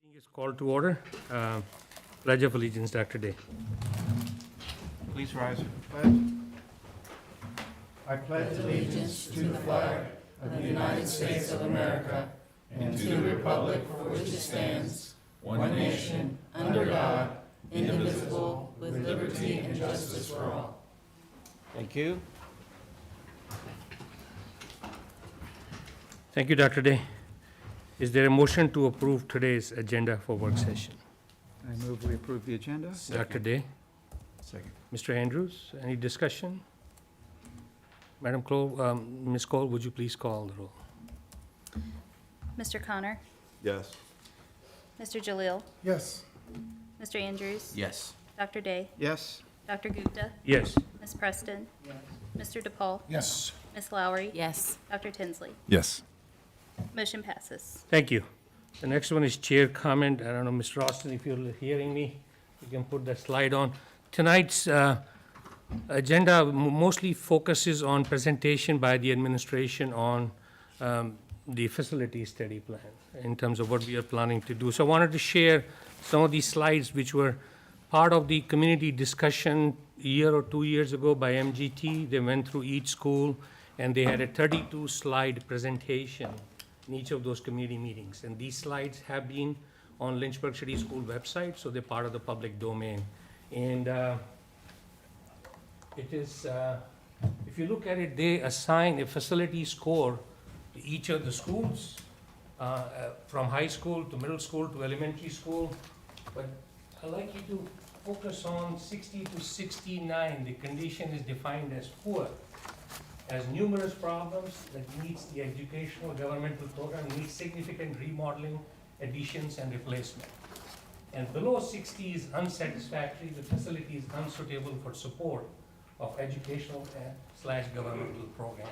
Meeting is called to order. Pledge of Allegiance, Dr. Day. Please rise for the pledge. I pledge allegiance to the flag of the United States of America and to the republic for which it stands, one nation, under God, indivisible, with liberty and justice for all. Thank you. Thank you, Dr. Day. Is there a motion to approve today's agenda for work session? I move we approve the agenda. Dr. Day, Second. Mr. Andrews, any discussion? Madam Cole, Ms. Cole, would you please call the roll? Mr. Connor, Yes. Mr. Jalil, Yes. Mr. Andrews, Yes. Dr. Day, Yes. Dr. Gupta, Yes. Ms. Preston, Mr. DePaul, Yes. Ms. Lowry, Yes. Dr. Tinsley. Yes. Motion passes. Thank you. The next one is chair comment. I don't know, Mr. Austin, if you're hearing me, you can put that slide on. Tonight's agenda mostly focuses on presentation by the administration on the facility study plan in terms of what we are planning to do. So I wanted to share some of these slides which were part of the community discussion a year or 2 years ago by MGT. They went through each school and they had a 32-slide presentation in each of those community meetings. And these slides have been on Lynchburg City School website, so they're part of the public domain. And it is, if you look at it, they assign a facility score to each of the schools, from high school to middle school to elementary school. But I'd like you to focus on 60 to 69. The condition is defined as poor, has numerous problems that meets the educational governmental program, needs significant remodeling, additions, and replacement. And below 60 is unsatisfactory, the facility is unsuitable for support of educational / governmental programs.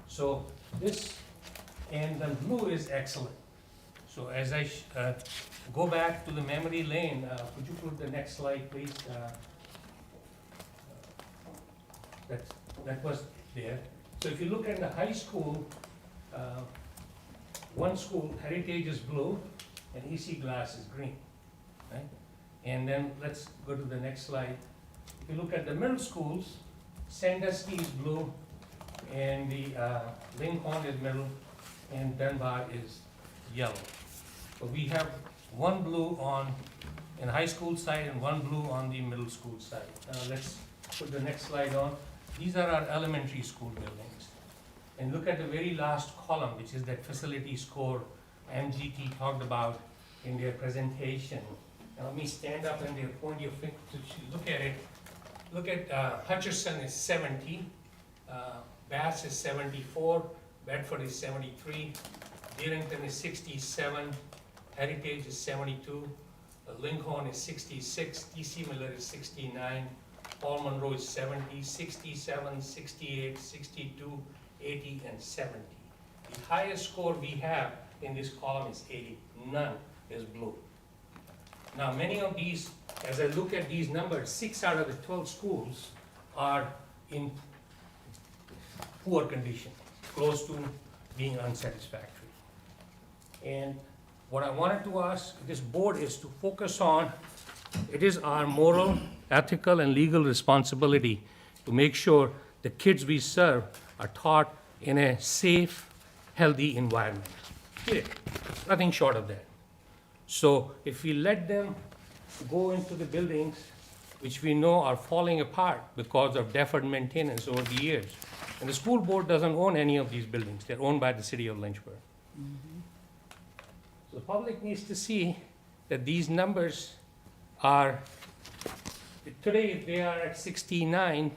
So this, and the blue is excellent. So as I go back to the memory lane, could you put the next slide, please? That was there. So if you look at the high school, one school, Heritage is blue, and EC Glass is green, right? And then let's go to the next slide. If you look at the middle schools, Sandusky is blue, and the Lincoln is middle, and Dunbar is yellow. So we have one blue on in high school side and one blue on the middle school side. Let's put the next slide on. These are our elementary school buildings. And look at the very last column, which is that facility score MGT talked about in their presentation. Now let me stand up and they'll point your finger to look at it. Look at Hutcherson is 70, Bass is 74, Bedford is 73, Deerington is 67, Heritage is 72, Lincoln is 66, DC Miller is 69, Paul Monroe is 70, 67, 68, 62, 80, and 70. The highest score we have in this column is 80. None is blue. Now, many of these, as I look at these numbers, 6 out of the 12 schools are in poor condition, close to being unsatisfactory. And what I wanted to ask this board is to focus on, it is our moral, ethical, and legal responsibility to make sure the kids we serve are taught in a safe, healthy environment. Period. Nothing short of that. So if we let them go into the buildings which we know are falling apart because of deferred maintenance over the years, and the school board doesn't own any of these buildings, they're owned by the city of Lynchburg. So the public needs to see that these numbers are, today if they are at 69,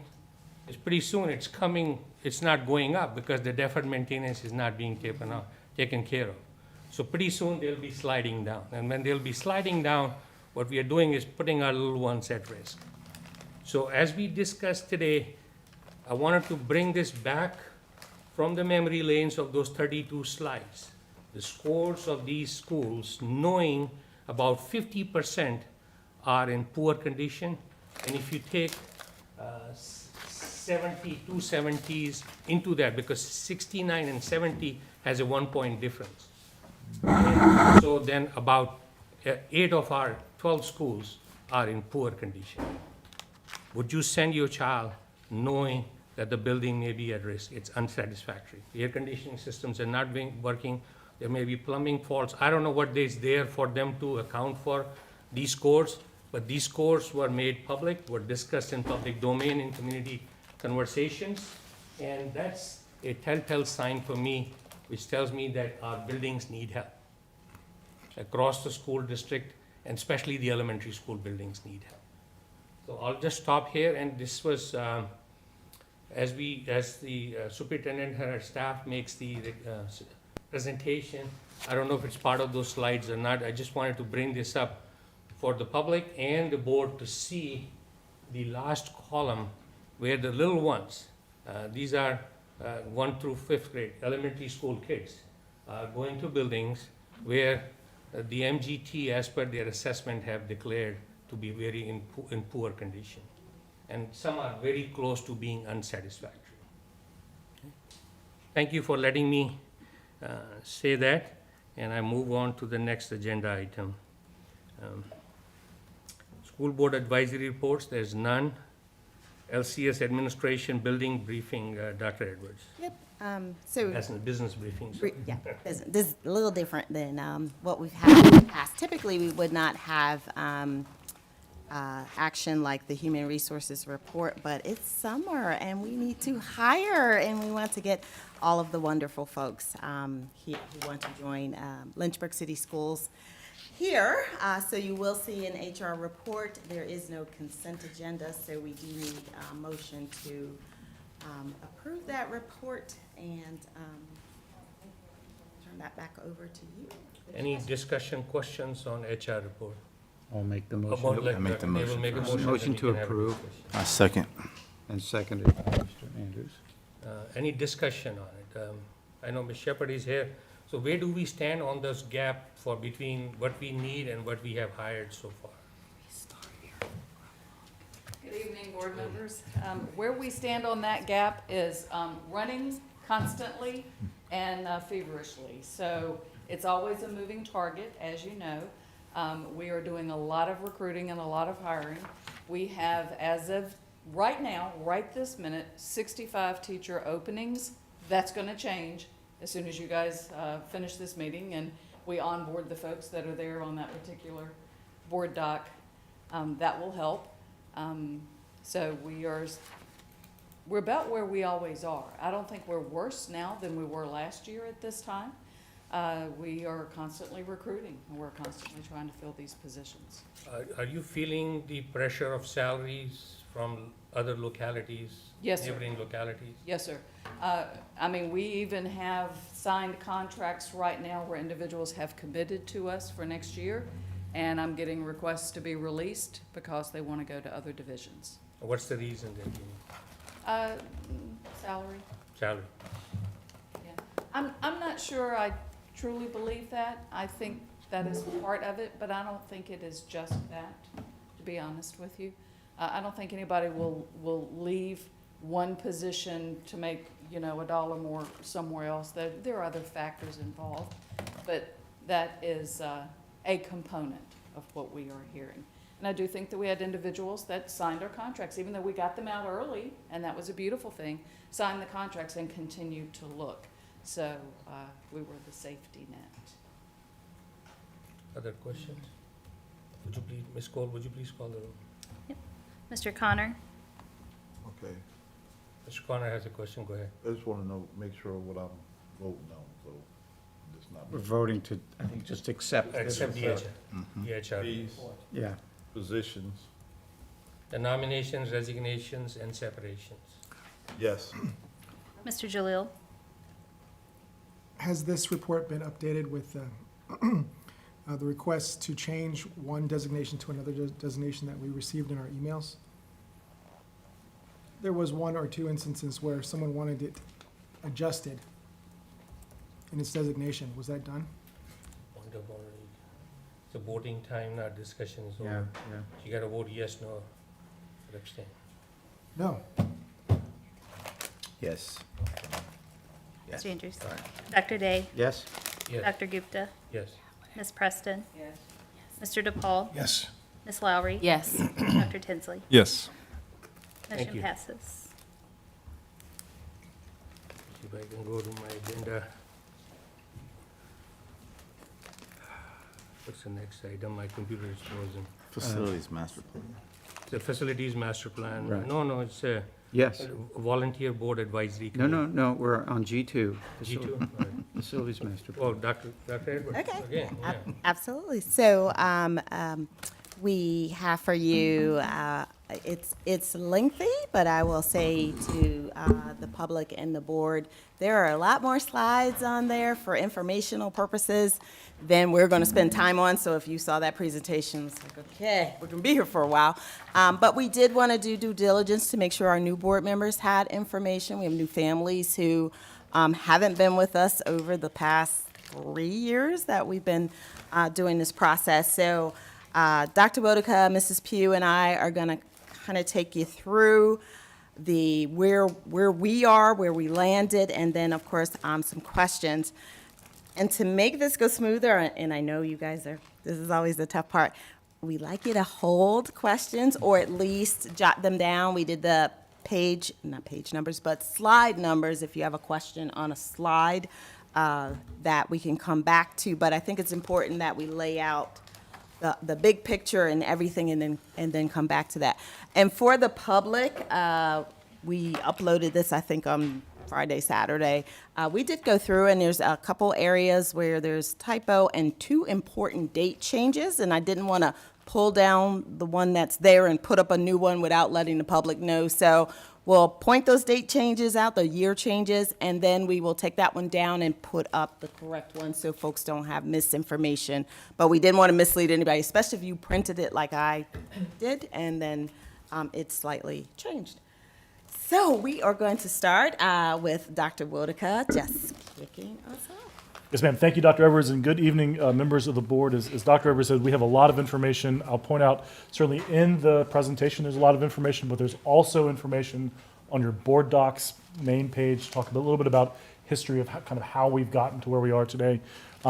it's pretty soon it's coming, it's not going up because the deferred maintenance is not being taken care of. So pretty soon they'll be sliding down. And when they'll be sliding down, what we are doing is putting our little ones at risk. So as we discussed today, I wanted to bring this back from the memory lanes of those 32 slides. The scores of these schools, knowing about 50% are in poor condition. And if you take 72 70s into that, because 69 and 70 has a 1-point difference. And so then about 8 of our 12 schools are in poor condition. Would you send your child knowing that the building may be at risk? It's unsatisfactory. The air conditioning systems are not working. There may be plumbing faults. I don't know what is there for them to account for these scores, but these scores were made public, were discussed in public domain in community conversations, and that's a telltale sign for me, which tells me that our buildings need help. Across the school district, and especially the elementary school buildings need help. So I'll just stop here, and this was, as the superintendent and her staff makes the presentation, I don't know if it's part of those slides or not, I just wanted to bring this up for the public and the board to see the last column where the little ones, these are 1 through 5th grade, elementary school kids, going to buildings where the MGT, as per their assessment, have declared to be very in poor condition. And some are very close to being unsatisfactory. Okay. Thank you for letting me say that, and I move on to the next agenda item. School board advisory reports, there's none. LCS administration building briefing, Dr. Edwards. Yep, so, That's a business briefing. So. yeah, this is a little different than what we've had in the past. Typically, we would not have action like the human resources report, but it's summer and we need to hire, and we want to get all of the wonderful folks who want to join Lynchburg City Schools here. So you will see an HR report. There is no consent agenda, so we do need a motion to approve that report and turn that back over to you. Any discussion, questions on HR report? I'll make the About motion. like I make the they will motion make a first. motion, Motion then to we can have a approve. discussion. I second. And seconded by Mr. Andrews. Any discussion on it? I know Ms. Shepherd is here. So where do we stand on this gap for between what we need and what we have hired so far? Good evening, board members. Where we stand on that gap is running constantly and feverishly. So it's always a moving target, as you know. We are doing a lot of recruiting and a lot of hiring. We have, as of right now, right this minute, 65 teacher openings. That's going to change as soon as you guys finish this meeting and we onboard the folks that are there on that particular board doc. That will help. So we're about where we always are. I don't think we're worse now than we were last year at this time. We are constantly recruiting, and we're constantly trying to fill these positions. Are you feeling the pressure of salaries from other localities? Yes, sir. Neighboring localities? Yes, sir. I mean, we even have signed contracts right now where individuals have committed to us for next year, and I'm getting requests to be released because they want to go to other divisions. What's the reason they're giving Salary? salary? Yeah. I'm not sure I truly believe that. I think that is part of it, but I don't think it is just that, to be honest with you. I don't think anybody will leave one position to make, $1 more somewhere else. There are other factors involved, but that is a component of what we are hearing. And I do think that we had individuals that signed our contracts, even though we got them out early, and that was a beautiful thing, signed the contracts and continued to look. So we were the safety net. Other questions? Would you please, Ms. Cole, would you please call the roll? Mr. Connor, Okay, Mr. Connor has a question, go ahead. I just want to make sure what I'm voting on, so it's not. We're voting to, I think, just accept this. Accept the HR. The HR. These Yeah. positions, The nominations, resignations, and separations. yes, Mr. Jalil, Has this report been updated with the request to change one designation to another designation that we received in our emails? There was one or two instances where someone wanted it adjusted in its designation. Was that done? Wonderful. It's a voting time, not discussion, so Yeah, you gotta vote yes, no, or abstain. No. Yes. Yes. Mr. Andrews, Sorry. Dr. Day, Yes? Yes, Dr. Gupta, yes. Ms. Preston, Yes. Mr. DePaul, Yes. Ms. Lowry? Yes. Dr. Tinsley? Yes. Thank Motion you. passes. See if I can go to my agenda. What's the next item? My computer is frozen. Facilities master plan. The facilities master plan. Right. No, it's a Yes. volunteer board advisory No, committee. no, we're on G2. G2? All right. Facilities master. Oh, Dr. Edwards. Okay. Again, yeah. Absolutely. So we have for you, it's lengthy, but I will say to the public and the board, there are a lot more slides on there for informational purposes than we're going to spend time on. So if you saw that presentation, it's like, okay, we're going to be here for a while. But we did want to do due diligence to make sure our new board members had information. We have new families who haven't been with us over the past 3 years that we've been doing this process. So Dr. Bodica, Mrs. Pugh, and I are going to kind of take you through the where we are, where we landed, and then, of course, some questions. And to make this go smoother, and I know you guys this is always the tough part, we like you to hold questions or at least jot them down. We did the not page numbers, but slide numbers if you have a question on a slide that we can come back to. But I think it's important that we lay out the big picture and everything and then come back to that. And for the public, we uploaded this, I think, on Friday, Saturday. We did go through, and there's a couple areas where there's typo and 2 important date changes, and I didn't want to pull down the one that's there and put up a new one without letting the public know. So we'll point those date changes out, the year changes, and then we will take that one down and put up the correct one so folks don't have misinformation. But we didn't want to mislead anybody, especially if you printed it like I did, and then it's slightly changed. So we are going to start with Dr. Bodica just kicking us off. Yes, ma'am. Thank you, Dr. Edwards, and good evening, members of the board. As Dr. Edwards said, we have a lot of information. I'll point out, certainly in the presentation, there's a lot of information, but there's also information on your board docs main page, talk a little bit about history of how we've gotten to where we are today.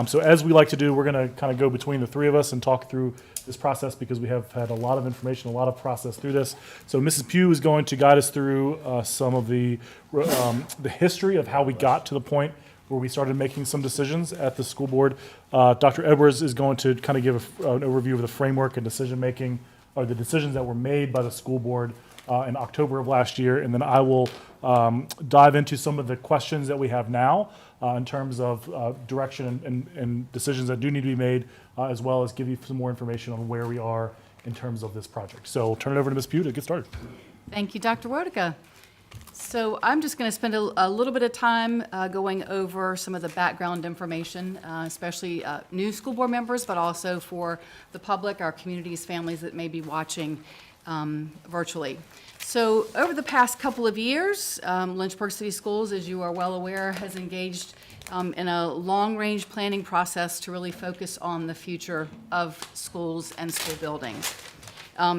So as we like to do, we're going to kind of go between the 3 of us and talk through this process because we have had a lot of information, a lot of process through this. So Mrs. Pugh is going to guide us through some of the history of how we got to the point where we started making some decisions at the school board. Dr. Edwards is going to kind of give an overview of the framework and decision-making, or the decisions that were made by the school board in October of last year, and then I will dive into some of the questions that we have now in terms of direction and decisions that do need to be made, as well as give you some more information on where we are in terms of this project. So I'll turn it over to Ms. Pugh to get started. Thank you, Dr. Bodica. So I'm just going to spend a little bit of time going over some of the background information, especially new school board members, but also for the public, our communities, families that may be watching virtually. So over the past couple of years, Lynchburg City Schools, as you are well aware, has engaged in a long-range planning process to really focus on the future of schools and school buildings.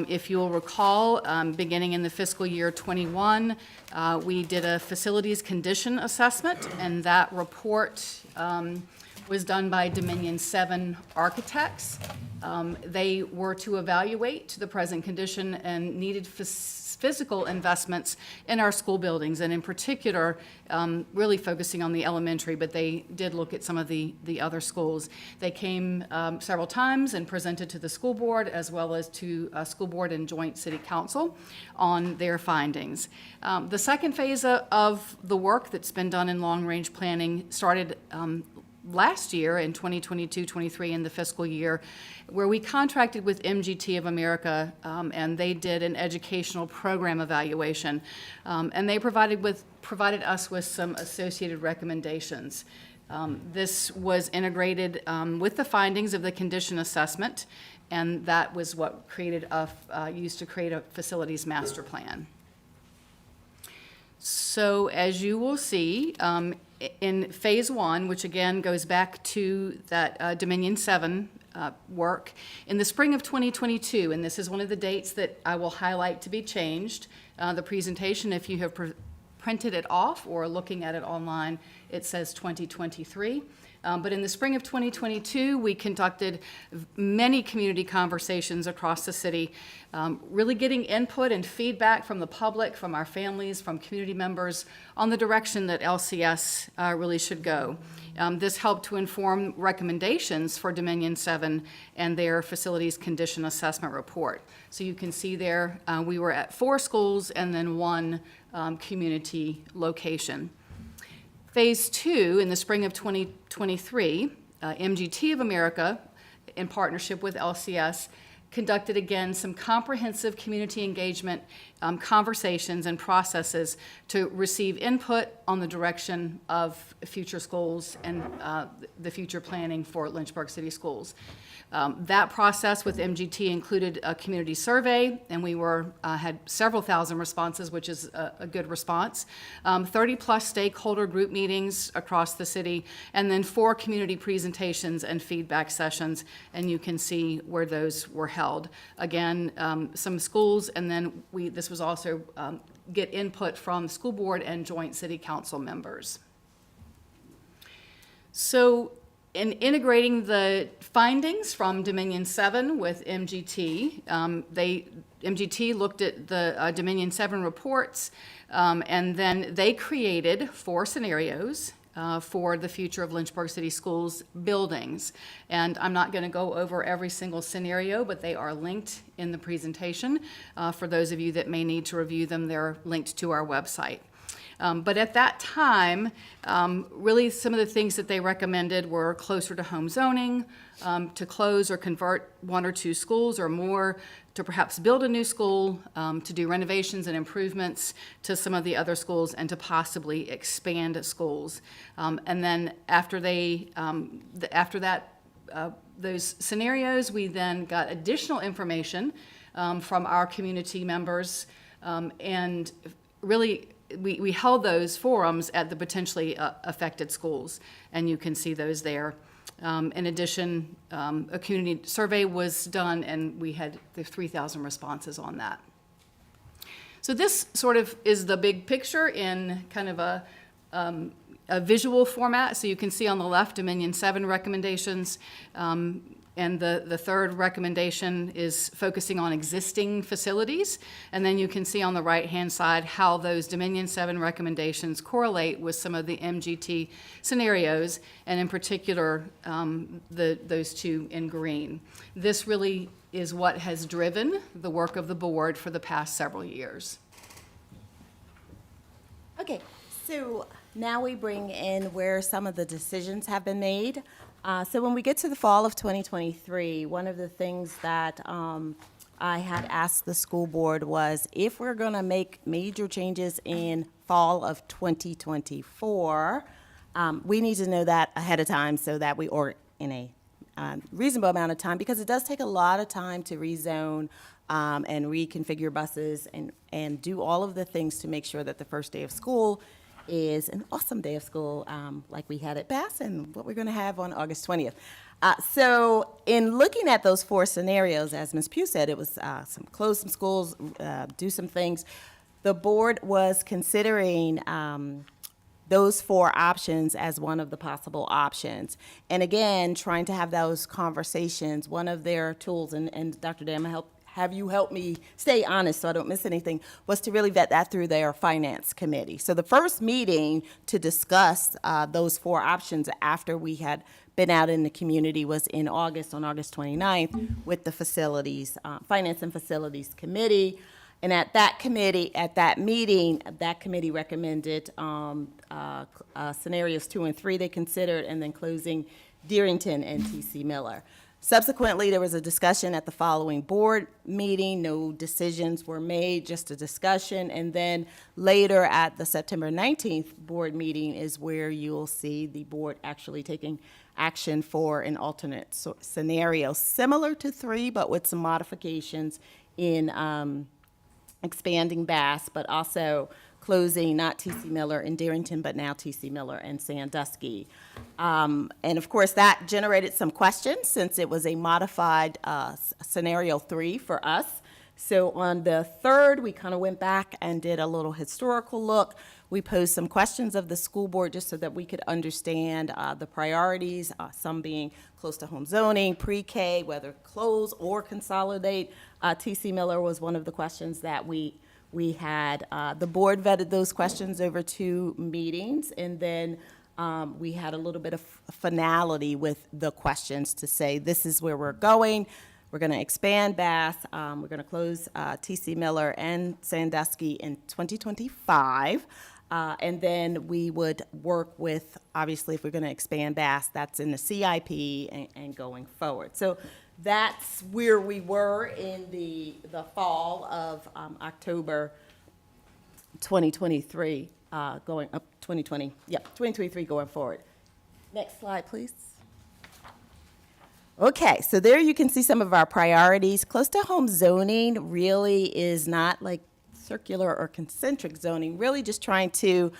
If you'll recall, beginning in the fiscal year 21, we did a facilities condition assessment, and that report was done by Dominion 7 architects. They were to evaluate the present condition and needed physical investments in our school buildings, and in particular, really focusing on the elementary, but they did look at some of the other schools. They came several times and presented to the school board as well as to school board and joint city council on their findings. The second phase of the work that's been done in long-range planning started last year in 2022-23 in the fiscal year, where we contracted with MGT of America, and they did an educational program evaluation, and they provided us with some associated recommendations. This was integrated with the findings of the condition assessment, and that was what used to create a facilities master plan. So as you will see, in phase 1, which again goes back to that Dominion 7 work, in the spring of 2022, and this is one of the dates that I will highlight to be changed, the presentation, if you have printed it off or looking at it online, it says 2023. But in the spring of 2022, we conducted many community conversations across the city, really getting input and feedback from the public, from our families, from community members on the direction that LCS really should go. This helped to inform recommendations for Dominion 7 and their facilities condition assessment report. So you can see there, we were at 4 schools and then 1 community location. Phase 2, in the spring of 2023, MGT of America, in partnership with LCS, conducted again some comprehensive community engagement conversations and processes to receive input on the direction of future schools and the future planning for Lynchburg City Schools. That process with MGT included a community survey, and we had several thousand responses, which is a good response, 30-plus stakeholder group meetings across the city, and then 4 community presentations and feedback sessions, and you can see where those were held. Again, some schools, and then this was also get input from the school board and joint city council members. So, in integrating the findings from Dominion 7 with MGT, MGT looked at the Dominion 7 reports, and then they created 4 scenarios for the future of Lynchburg City Schools buildings. And I'm not going to go over every single scenario, but they are linked in the presentation. For those of you that may need to review them, they're linked to our website. But at that time, really some of the things that they recommended were closer to home zoning, to close or convert 1 or 2 schools or more, to perhaps build a new school, to do renovations and improvements to some of the other schools, and to possibly expand schools. And then after those scenarios, we then got additional information from our community members, and really we held those forums at the potentially affected schools, and you can see those there. In addition, a community survey was done, and we had 3,000 responses on that. So this sort of is the big picture in kind of a visual format. So you can see on the left Dominion 7 recommendations, and the third recommendation is focusing on existing facilities. And then you can see on the right-hand side how those Dominion 7 recommendations correlate with some of the MGT scenarios, and in particular, those 2 in green. This really is what has driven the work of the board for the past several years. Okay, so now we bring in where some of the decisions have been made. So when we get to the fall of 2023, one of the things that I had asked the school board was, if we're going to make major changes in fall of 2024, we need to know that ahead of time so that or in a reasonable amount of time, because it does take a lot of time to rezone and reconfigure buses and do all of the things to make sure that the first day of school is an awesome day of school, like we had at Bass and what we're going to have on August 20th. So in looking at those 4 scenarios, as Ms. Pugh said, it was close some schools, do some things. The board was considering those 4 options as one of the possible options. And again, trying to have those conversations, one of their tools, and Dr. Dam, have you help me stay honest so I don't miss anything, was to really vet that through their finance committee. So the first meeting to discuss those 4 options after we had been out in the community was in August, on August 29th, with the facilities, Finance and Facilities Committee. And at that meeting, that committee recommended scenarios 2 and 3 they considered, and then closing Dearington and T.C. Miller. Subsequently, there was a discussion at the following board meeting. No decisions were made, just a discussion. And then later at the September 19th board meeting is where you'll see the board actually taking action for an alternate scenario, similar to 3, but with some modifications in expanding Bass, but also closing not T.C. Miller and Darrington, but now T.C. Miller and Sandusky. And of course, that generated some questions since it was a modified scenario 3 for us. So on the 3rd, we kind of went back and did a little historical look. We posed some questions of the school board just so that we could understand the priorities, some being close to home zoning, pre-K, whether close or consolidate. T.C. Miller was one of the questions that we had. The board vetted those questions over 2 meetings, and then we had a little bit of finality with the questions to say, this is where we're going. We're going to expand Bass. We're going to close T.C. Miller and Sandusky in 2025. And then we would work with, obviously, if we're going to expand Bass, that's in the CIP and going forward. So that's where we were in the fall of October 2023, going up 2020. Yep, 2023 going forward. Next slide, please. Okay, so there you can see some of our priorities. Close to home zoning really is not like circular or concentric zoning, really just trying to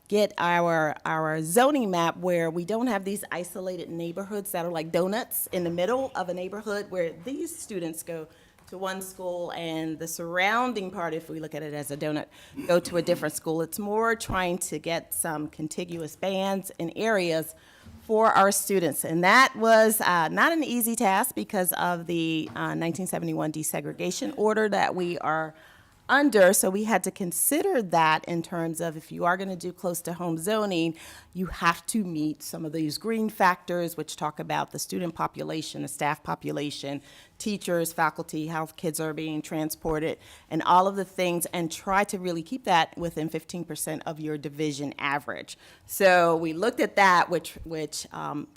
get our zoning map where we don't have these isolated neighborhoods that are like donuts in the middle of a neighborhood where these students go to one school and the surrounding part, if we look at it as a donut, go to a different school. It's more trying to get some contiguous bands and areas for our students. And that was not an easy task because of the 1971 desegregation order that we are under. So we had to consider that in terms of if you are going to do close to home zoning, you have to meet some of these green factors, which talk about the student population, the staff population, teachers, faculty, how kids are being transported, and all of the things, and try to really keep that within 15% of your division average. So we looked at that, which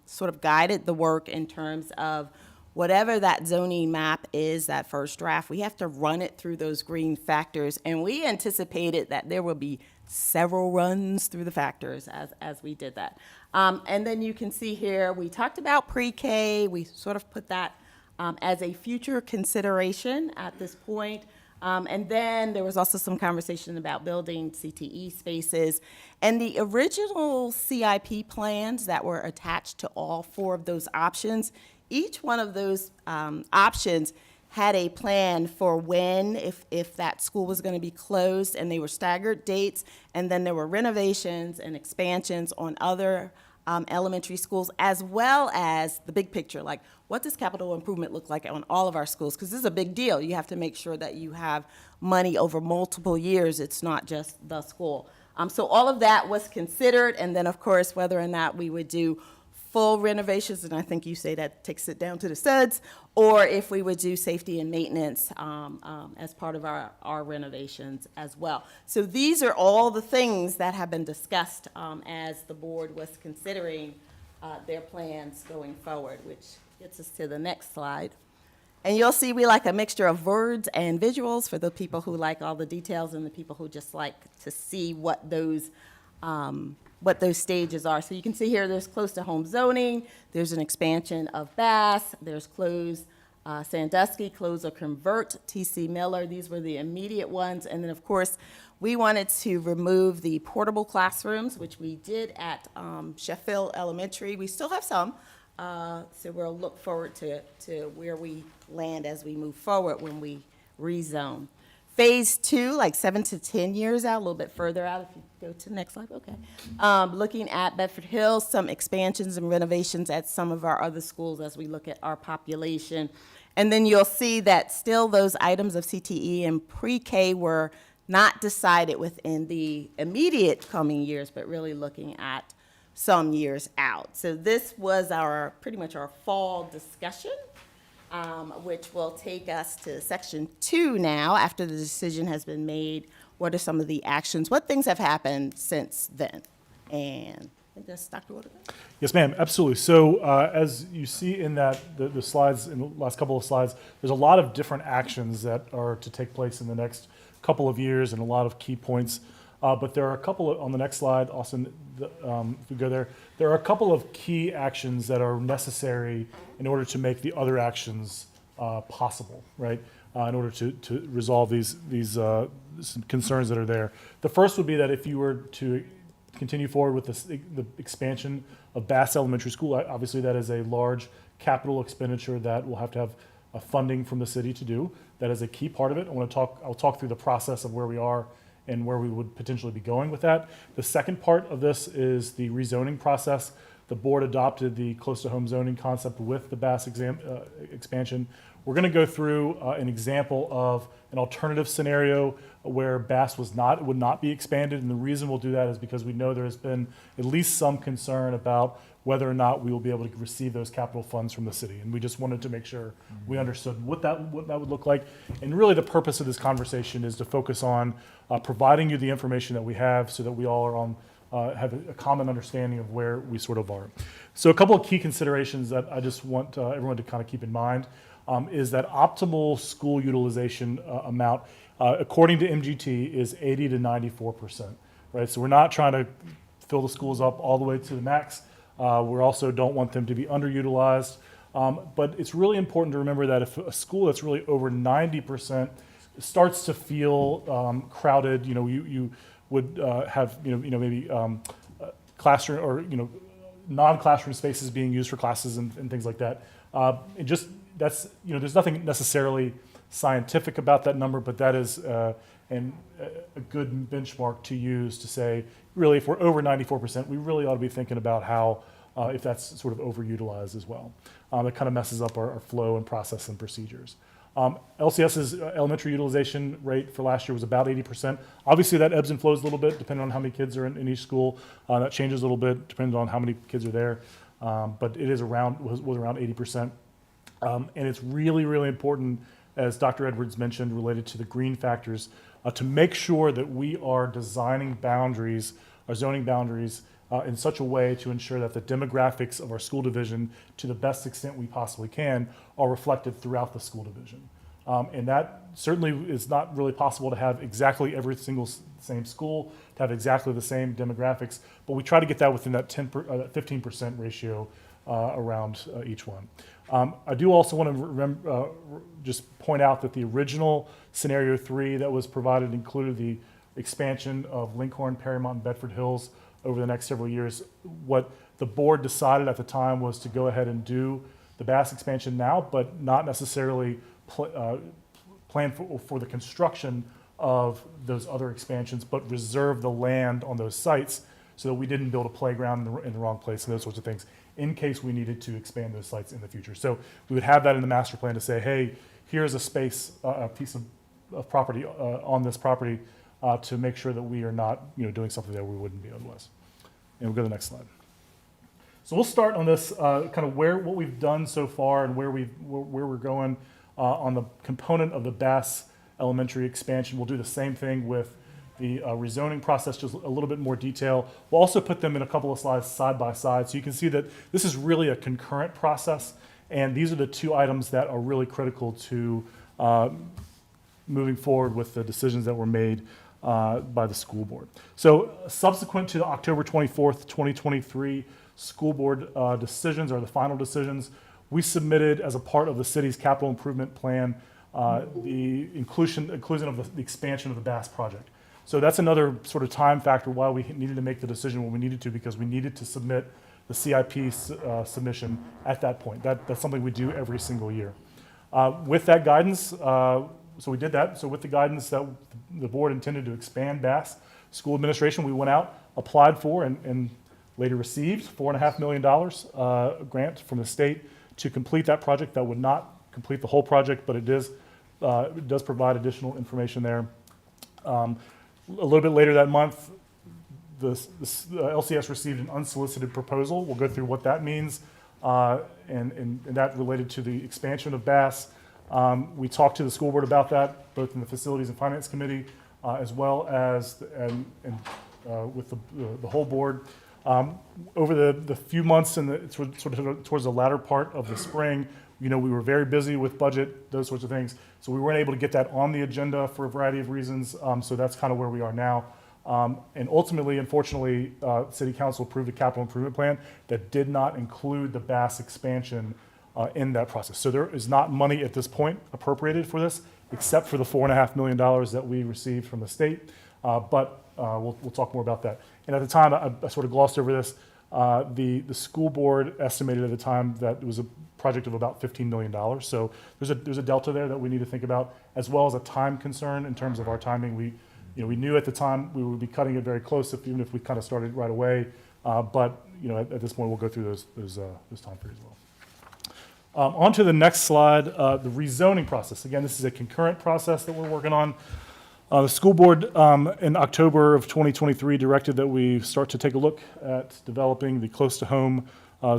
sort of guided the work in terms of whatever that zoning map is, that first draft, we have to run it through those green factors. And we anticipated that there will be several runs through the factors as we did that. And then you can see here, we talked about pre-K. We sort of put that as a future consideration at this point. And then there was also some conversation about building CTE spaces. And the original CIP plans that were attached to all 4 of those options, each one of those options had a plan for when, if that school was going to be closed, and they were staggered dates, and then there were renovations and expansions on other elementary schools, as well as the big picture, like what does capital improvement look like on all of our schools? Because this is a big deal. You have to make sure that you have money over multiple years. It's not just the school. So all of that was considered, and then, of course, whether or not we would do full renovations, and I think you say that takes it down to the studs, or if we would do safety and maintenance as part of our renovations as well. So these are all the things that have been discussed as the board was considering their plans going forward, which gets us to the next slide. And you'll see we like a mixture of words and visuals for the people who like all the details and the people who just like to see what those stages are. So you can see here there's close to home zoning, there's an expansion of Bass, there's close Sandusky, close or convert T.C. Miller. These were the immediate ones. And then, of course, we wanted to remove the portable classrooms, which we did at Sheffield Elementary. We still have some, so we'll look forward to where we land as we move forward when we rezone. Phase 2, like 7 to 10 years out, a little bit further out, if you go to the next slide, okay. Looking at Bedford Hills, some expansions and renovations at some of our other schools as we look at our population. And then you'll see that still those items of CTE and pre-K were not decided within the immediate coming years, but really looking at some years out. So this was pretty much our fall discussion. Which will take us to section 2 now, after the decision has been made. What are some of the actions? What things have happened since then? And I think that's Dr. Waterman. Yes, ma'am, absolutely. So as you see in the slides, in the last couple of slides, there's a lot of different actions that are to take place in the next couple of years and a lot of key points. But there are a couple on the next slide, Austin, if we go there are a couple of key actions that are necessary in order to make the other actions possible, right? In order to resolve these concerns that are there. The first would be that if you were to continue forward with the expansion of Bass Elementary School, obviously that is a large capital expenditure that will have to have funding from the city to do. That is a key part of it. I'll talk through the process of where we are and where we would potentially be going with that. The second part of this is the rezoning process. The board adopted the close to home zoning concept with the Bass expansion. We're going to go through an example of an alternative scenario where Bass would not be expanded. And the reason we'll do that is because we know there has been at least some concern about whether or not we will be able to receive those capital funds from the city. And we just wanted to make sure we understood what that would look like. And really the purpose of this conversation is to focus on providing you the information that we have so that we all are on have a common understanding of where we sort of are. So a couple of key considerations that I just want everyone to kind of keep in mind is that optimal school utilization amount, according to MGT, is 80 to 94%, right? So we're not trying to fill the schools up all the way to the max. We also don't want them to be underutilized. But it's really important to remember that if a school that's really over 90% starts to feel crowded, you would have maybe classroom or non-classroom spaces being used for classes and things like that. There's nothing necessarily scientific about that number, but that is a good benchmark to use to say, really, if we're over 94%, we really ought to be thinking about how if that's sort of overutilized as well. It kind of messes up our flow and process and procedures. LCS's elementary utilization rate for last year was about 80%. Obviously, that ebbs and flows a little bit depending on how many kids are in each school. That changes a little bit depending on how many kids are there. But it is was around 80%. And it's really, really important, as Dr. Edwards mentioned, related to the green factors, to make sure that we are designing boundaries, our zoning boundaries, in such a way to ensure that the demographics of our school division, to the best extent we possibly can, are reflected throughout the school division. And that certainly is not really possible to have exactly every single same school, to have exactly the same demographics, but we try to get that within that 15% ratio around each one. I do also want to just point out that the original scenario 3 that was provided included the expansion of Lincoln, Perrymont, and Bedford Hills over the next several years. What the board decided at the time was to go ahead and do the Bass expansion now, but not necessarily plan for the construction of those other expansions, but reserve the land on those sites so that we didn't build a playground in the wrong place and those sorts of things in case we needed to expand those sites in the future. So we would have that in the master plan to say, hey, here's a space, a piece of property on this property to make sure that we are not doing something that we wouldn't be otherwise. And we'll go to the next slide. So we'll start on this kind of what we've done so far and where we're going on the component of the Bass Elementary expansion. We'll do the same thing with the rezoning process, just a little bit more detail. We'll also put them in a couple of slides side by side, so you can see that this is really a concurrent process, and these are the two items that are really critical to moving forward with the decisions that were made by the school board. So subsequent to the October 24th, 2023 school board decisions, or the final decisions, we submitted as a part of the city's capital improvement plan the inclusion of the expansion of the Bass project. So that's another sort of time factor why we needed to make the decision when we needed to, because we needed to submit the CIP submission at that point. That's something we do every single year. With that guidance, so we did that. So with the guidance that the board intended to expand Bass, school administration, we went out, applied for, and later received $4.5 million grant from the state to complete that project. That would not complete the whole project, but it does provide additional information there. A little bit later that month, the LCS received an unsolicited proposal. We'll go through what that means, and that related to the expansion of Bass. We talked to the school board about that, both in the Facilities and Finance Committee, as well as with the whole board. Over the few months and sort of towards the latter part of the spring, we were very busy with budget, those sorts of things. So we weren't able to get that on the agenda for a variety of reasons. So that's kind of where we are now. And ultimately, unfortunately, City Council approved a capital improvement plan that did not include the Bass expansion in that process. So there is not money at this point appropriated for this, except for the $4.5 million that we received from the state. But we'll talk more about that. And at the time, I sort of glossed over this. The school board estimated at the time that it was project of about $15 million. So there's a delta there that we need to think about, as well as a time concern in terms of our timing. We knew at the time we would be cutting it very close, even if we kind of started right away. But at this point, we'll go through those time periods as well. On to the next slide, the rezoning process. Again, this is a concurrent process that we're working on. The school board in October of 2023 directed that we start to take a look at developing the close-to-home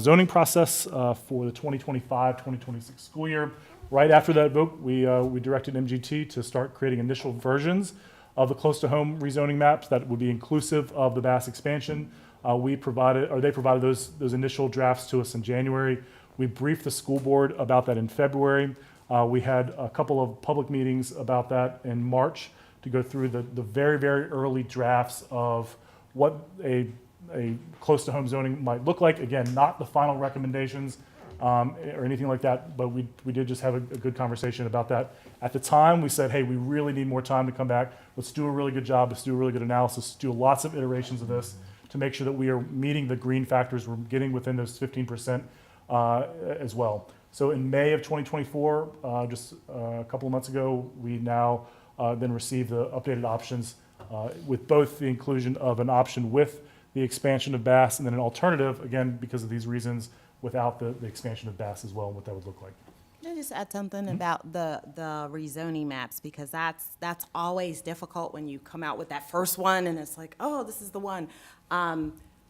zoning process for the 2025-2026 school year. Right after that vote, we directed MGT to start creating initial versions of the close-to-home rezoning maps that would be inclusive of the Bass expansion. They provided those initial drafts to us in January. We briefed the school board about that in February. We had a couple of public meetings about that in March to go through the very, very early drafts of what a close-to-home zoning might look like. Again, not the final recommendations or anything like that, but we did just have a good conversation about that. At the time, we said, hey, we really need more time to come back. Let's do a really good job. Let's do a really good analysis. Do lots of iterations of this to make sure that we are meeting the green factors. We're getting within those 15% as well. So in May of 2024, just a couple of months ago, we now then received the updated options with both the inclusion of an option with the expansion of Bass and then an alternative, again, because of these reasons, without the expansion of Bass as well and what that would look like. Can I just add something about the rezoning maps, because that's always difficult when you come out with that first one and it's like, oh, this is the one.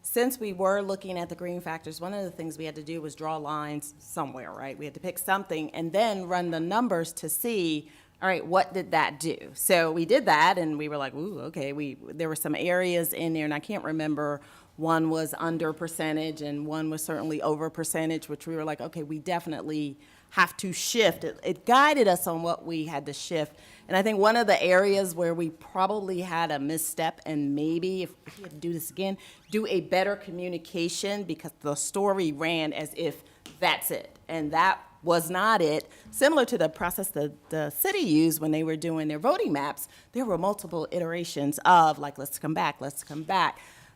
Since we were looking at the green factors, one of the things we had to do was draw lines somewhere, right? We had to pick something and then run the numbers to see, all right, what did that do? So we did that, and we were like, ooh, okay. There were some areas in there, and I can't remember. One was under percentage, and one was certainly over percentage, which we were like, okay, we definitely have to shift. It guided us on what we had to shift. And I think one of the areas where we probably had a misstep, and maybe if we had to do this again, do a better communication, because the story ran as if that's it, and that was not it. Similar to the process the city used when they were doing their voting maps, there were multiple iterations of like, let's come back.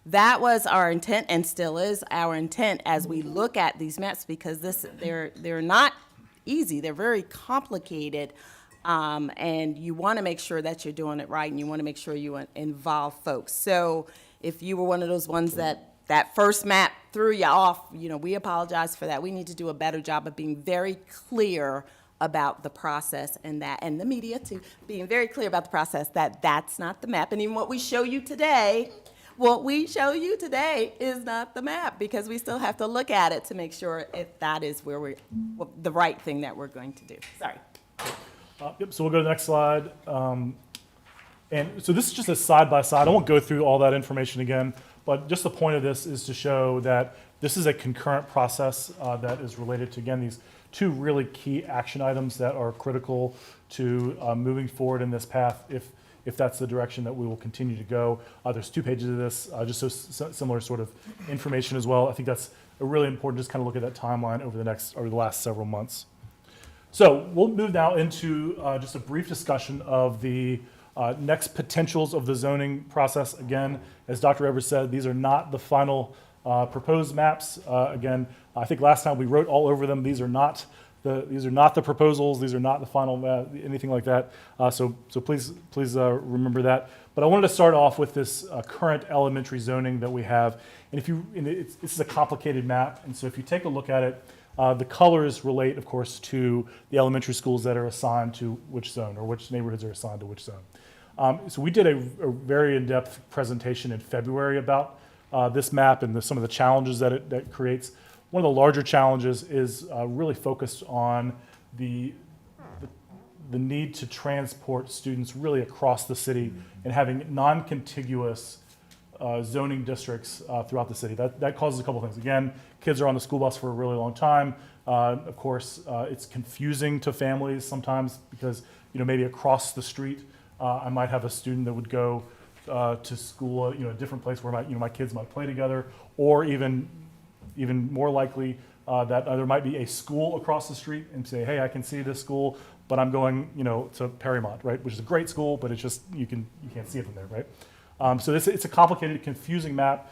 That was our intent, and still is our intent as we look at these maps, because they're not easy. They're very complicated, and you want to make sure that you're doing it right, and you want to make sure you involve folks. So if you were one of those ones that first map threw you off, we apologize for that. We need to do a better job of being very clear about the process, and the media too, being very clear about the process, that's not the map. And even what we show you today is not the map, because we still have to look at it to make sure if that is where the right thing that we're going to do. Sorry. Yep, so we'll go to the next slide. And so this is just a side-by-side. I won't go through all that information again, but just the point of this is to show that this is a concurrent process that is related to, again, these two really key action items that are critical to moving forward in this path if that's the direction that we will continue to go. There's 2 pages of this, just so similar sort of information as well. I think that's a really important, just kind of look at that timeline over the last several months. So we'll move now into just a brief discussion of the next potentials of the zoning process. Again, as Dr. Evers said, these are not the final proposed maps. Again, I think last time we wrote all over them. These are not the proposals. These are not the final anything like that. So please remember that. But I wanted to start off with this current elementary zoning that we have. And this is a complicated map. And so if you take a look at it, the colors relate, of course, to the elementary schools that are assigned to which zone, or which neighborhoods are assigned to which zone. So we did a very in-depth presentation in February about this map and some of the challenges that it creates. One of the larger challenges is really focused on the need to transport students really across the city and having non-contiguous zoning districts throughout the city. That causes a couple things. Again, kids are on the school bus for a really long time. Of course, it's confusing to families sometimes because maybe across the street I might have a student that would go to school, a different place where my kids might play together, or even more likely that there might be a school across the street and say, hey, I can see this school, but I'm going to Perrymont, right, which is a great school, but it's just you can't see it from there, right? So it's a complicated, confusing map.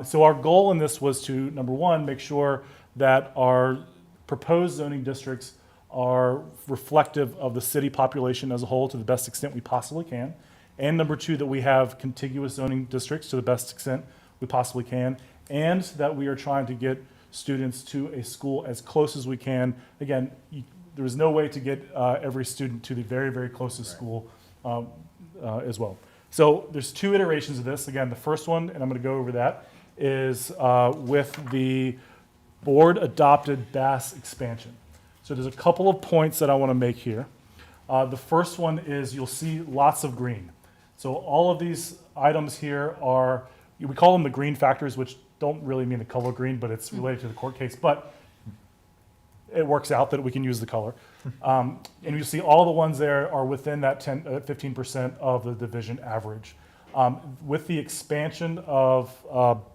So our goal in this was to, number one, make sure that our proposed zoning districts are reflective of the city population as a whole to the best extent we possibly can. And number two, that we have contiguous zoning districts to the best extent we possibly can. And that we are trying to get students to a school as close as we can. Again, there is no way to get every student to the very, very closest school as well. So there's two iterations of this. Again, the first one, and I'm going to go over that, is with the board-adopted BAS expansion. So there's a couple of points that I want to make here. The first one is you'll see lots of green. So all of these items here are, we call them the green factors, which don't really mean the color green, but it's related to the court case. But it works out that we can use the color. And you see all the ones there are within that 15% of the division average. With the expansion of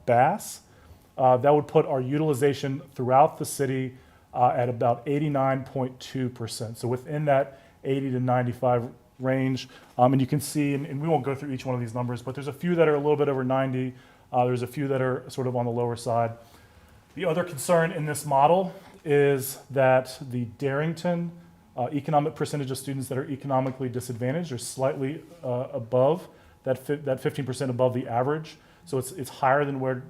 BAS, that would put our utilization throughout the city at about 89.2%. So within that 80 to 95 range. And you can see, and we won't go through each one of these numbers, but there's a few that are a little bit over 90. There's a few that are sort of on the lower side. The other concern in this model is that the Darrington economic percentage of students that are economically disadvantaged are slightly above that 15% above the average. So it's higher than where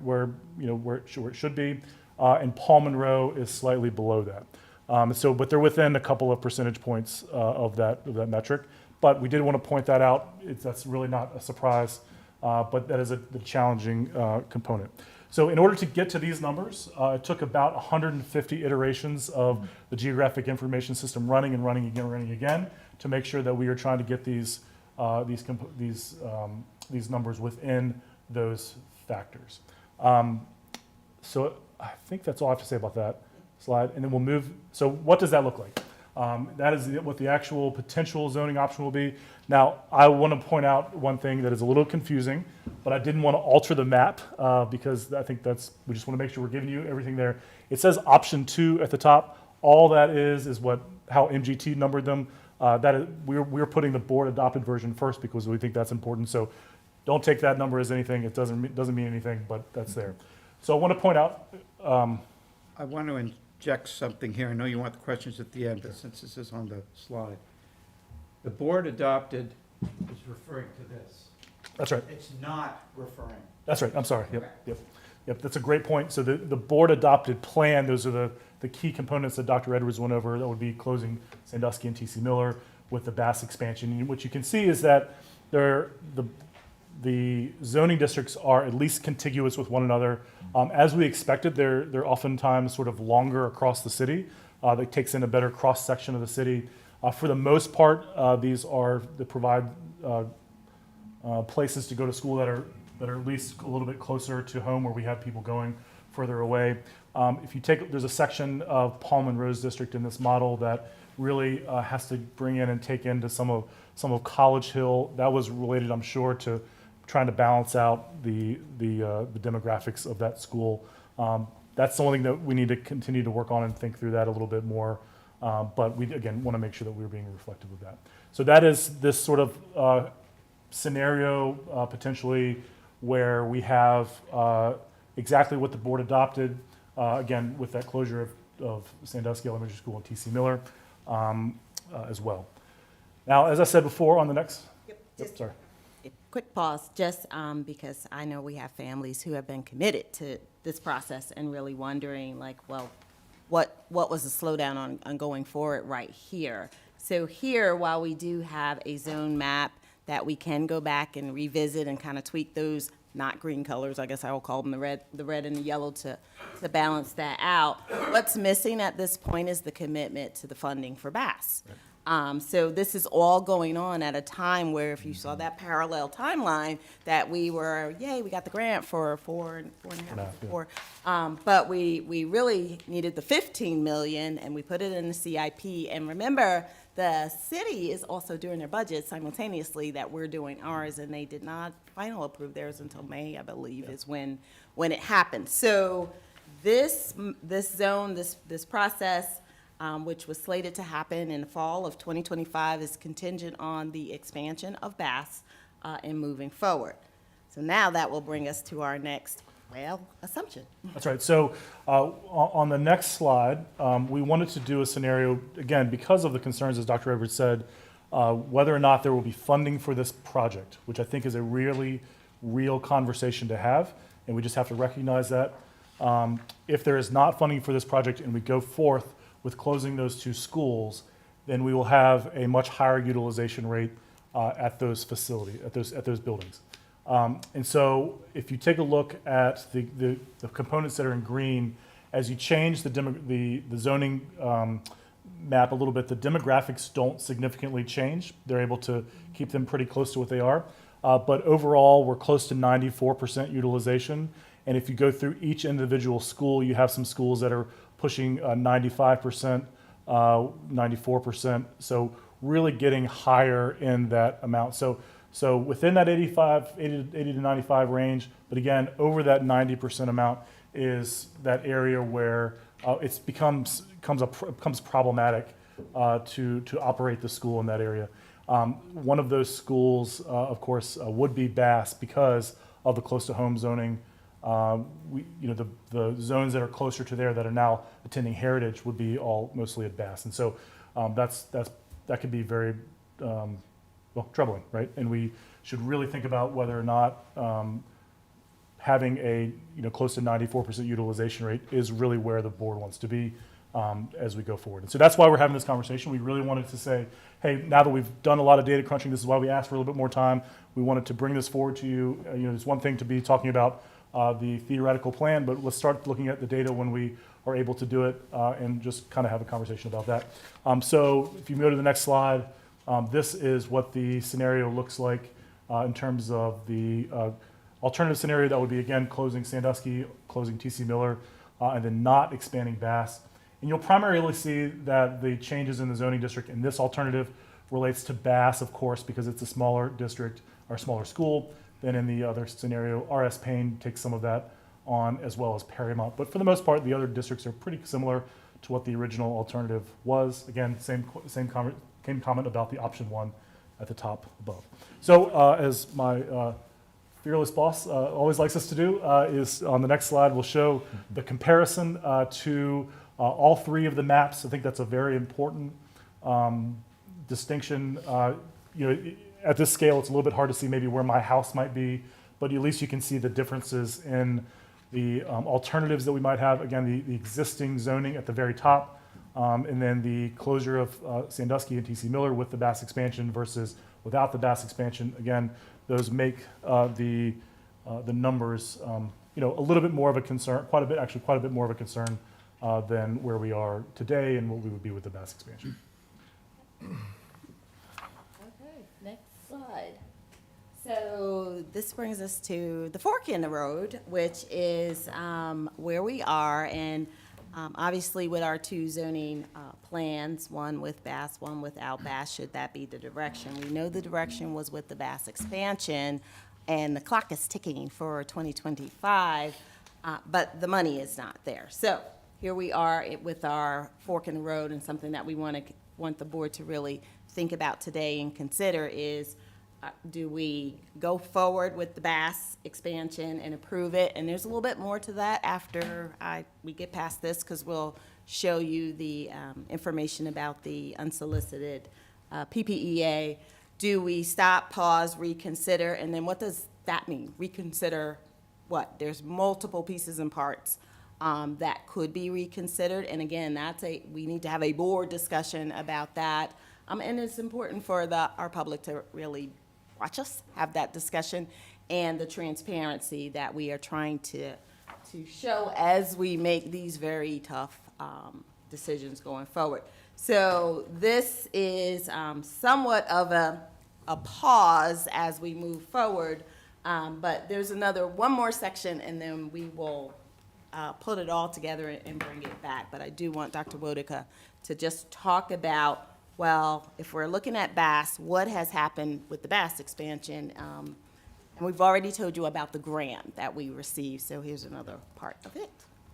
it should be, and Paul Monroe is slightly below that. But they're within a couple of percentage points of that metric. But we did want to point that out. That's really not a surprise, but that is the challenging component. So in order to get to these numbers, it took about 150 iterations of the geographic information system running and running again to make sure that we are trying to get these numbers within those factors. So I think that's all I have to say about that slide, and then we'll move. So what does that look like? That is what the actual potential zoning option will be. Now, I want to point out one thing that is a little confusing, but I didn't want to alter the map because I think we just want to make sure we're giving you everything there. It says option 2 at the top. All that is how MGT numbered them. We're putting the board adopted version first because we think that's important. So don't take that number as anything. It doesn't mean anything, but that's there. So I want to point out. I want to inject something here. I know you want the questions at the end, but since this is on the slide. The board adopted is referring to this. That's right. It's not referring. That's right. I'm sorry. Yep. That's a great point. So the board adopted plan, those are the key components that Dr. Edwards went over. That would be closing Sandusky and T.C. Miller with the BAS expansion. And what you can see is that the zoning districts are at least contiguous with one another. As we expected, they're oftentimes sort of longer across the city. That takes in a better cross-section of the city. For the most part, they provide places to go to school that are at least a little bit closer to home, where we have people going further away. There's a section of Paul Monroe's district in this model that really has to bring in and take into some of College Hill. That was related, I'm sure, to trying to balance out the demographics of that school. That's something that we need to continue to work on and think through that a little bit more. But we, again, want to make sure that we're being reflective of that. So that is this sort of scenario potentially where we have exactly what the board adopted, again, with that closure of Sandusky Elementary School and T.C. Miller as well. Now, as I said before, on the next. Sorry. Quick pause, just because I know we have families who have been committed to this process and really wondering, what was the slowdown on going forward right here? So here, while we do have a zone map that we can go back and revisit and kind of tweak those not green colors, I guess I will call them the red and the yellow to balance that out. What's missing at this point is the commitment to the funding for BAS. So this is all going on at a time where, if you saw that parallel timeline, that we were, yay, we got the grant for four and a half, but we really needed the 15 million, and we put it in the CIP. And remember, the city is also doing their budget simultaneously that we're doing ours, and they did not final approve theirs until May, I believe, is when it happened. So this zone, this process, which was slated to happen in the fall of 2025, is contingent on the expansion of BAS and moving forward. So now that will bring us to our next Well, assumption. That's right. So on the next slide, we wanted to do a scenario, again, because of the concerns, as Dr. Edwards said, whether or not there will be funding for this project, which I think is a really real conversation to have, and we just have to recognize that. If there is not funding for this project and we go forth with closing those two schools, then we will have a much higher utilization rate at those facilities, at those buildings. And so if you take a look at the components that are in green, as you change the zoning map a little bit, the demographics don't significantly change. They're able to keep them pretty close to what they are. But overall, we're close to 94% utilization. And if you go through each individual school, you have some schools that are pushing 95%, 94%. So really getting higher in that amount. So within that 80 to 95 range, but again, over that 90% amount is that area where it becomes problematic to operate the school in that area. One of those schools, of course, would be Bass because of the close to home zoning. The zones that are closer to there that are now attending Heritage would be all mostly at Bass, and so that could be very troubling, right? And we should really think about whether or not having a close to 94% utilization rate is really where the board wants to be as we go forward. And so that's why we're having this conversation. We really wanted to say, hey, now that we've done a lot of data crunching, this is why we asked for a little bit more time. We wanted to bring this forward to you. It's one thing to be talking about the theoretical plan, but let's start looking at the data when we are able to do it and just kind of have a conversation about that. So if you go to the next slide, this is what the scenario looks like in terms of the alternative scenario. That would be, again, closing Sandusky, closing T.C. Miller, and then not expanding Bass. And you'll primarily see that the changes in the zoning district in this alternative relates to Bass, of course, because it's a smaller district or smaller school than in the other scenario. R.S. Payne takes some of that on, as well as Perrymont. But for the most part, the other districts are pretty similar to what the original alternative was. Again, same comment about the option one at the top above. So as my fearless boss always likes us to do, is on the next slide, we'll show the comparison to all three of the maps. I think that's a very important distinction. At this scale, it's a little bit hard to see maybe where my house might be, but at least you can see the differences in the alternatives that we might have. Again, the existing zoning at the very top, and then the closure of Sandusky and T.C. Miller with the Bass expansion versus without the Bass expansion. Again, those make the numbers a little bit more of a concern, quite a bit more of a concern than where we are today and what we would be with the Bass expansion. Okay, next slide. So this brings us to the fork in the road, which is where we are. And obviously with our two zoning plans, one with Bass, one without Bass, should that be the direction? We know the direction was with the Bass expansion, and the clock is ticking for 2025, but the money is not there. So here we are with our fork in the road, and something that we want the board to really think about today and consider is, do we go forward with the Bass expansion and approve it? And there's a little bit more to that after we get past this, because we'll show you the information about the unsolicited PPEA. Do we stop, pause, reconsider? And then what does that mean? Reconsider what? There's multiple pieces and parts that could be reconsidered. And again, we need to have a board discussion about that. And it's important for our public to really watch us have that discussion, and the transparency that we are trying to show as we make these very tough decisions going forward. So this is somewhat of a pause as we move forward, but there's one more section, and then we will put it all together and bring it back. But I do want Dr. Wodica to just talk about, well, if we're looking at Bass, what has happened with the Bass expansion? And we've already told you about the grant that we received, so here's another part of it.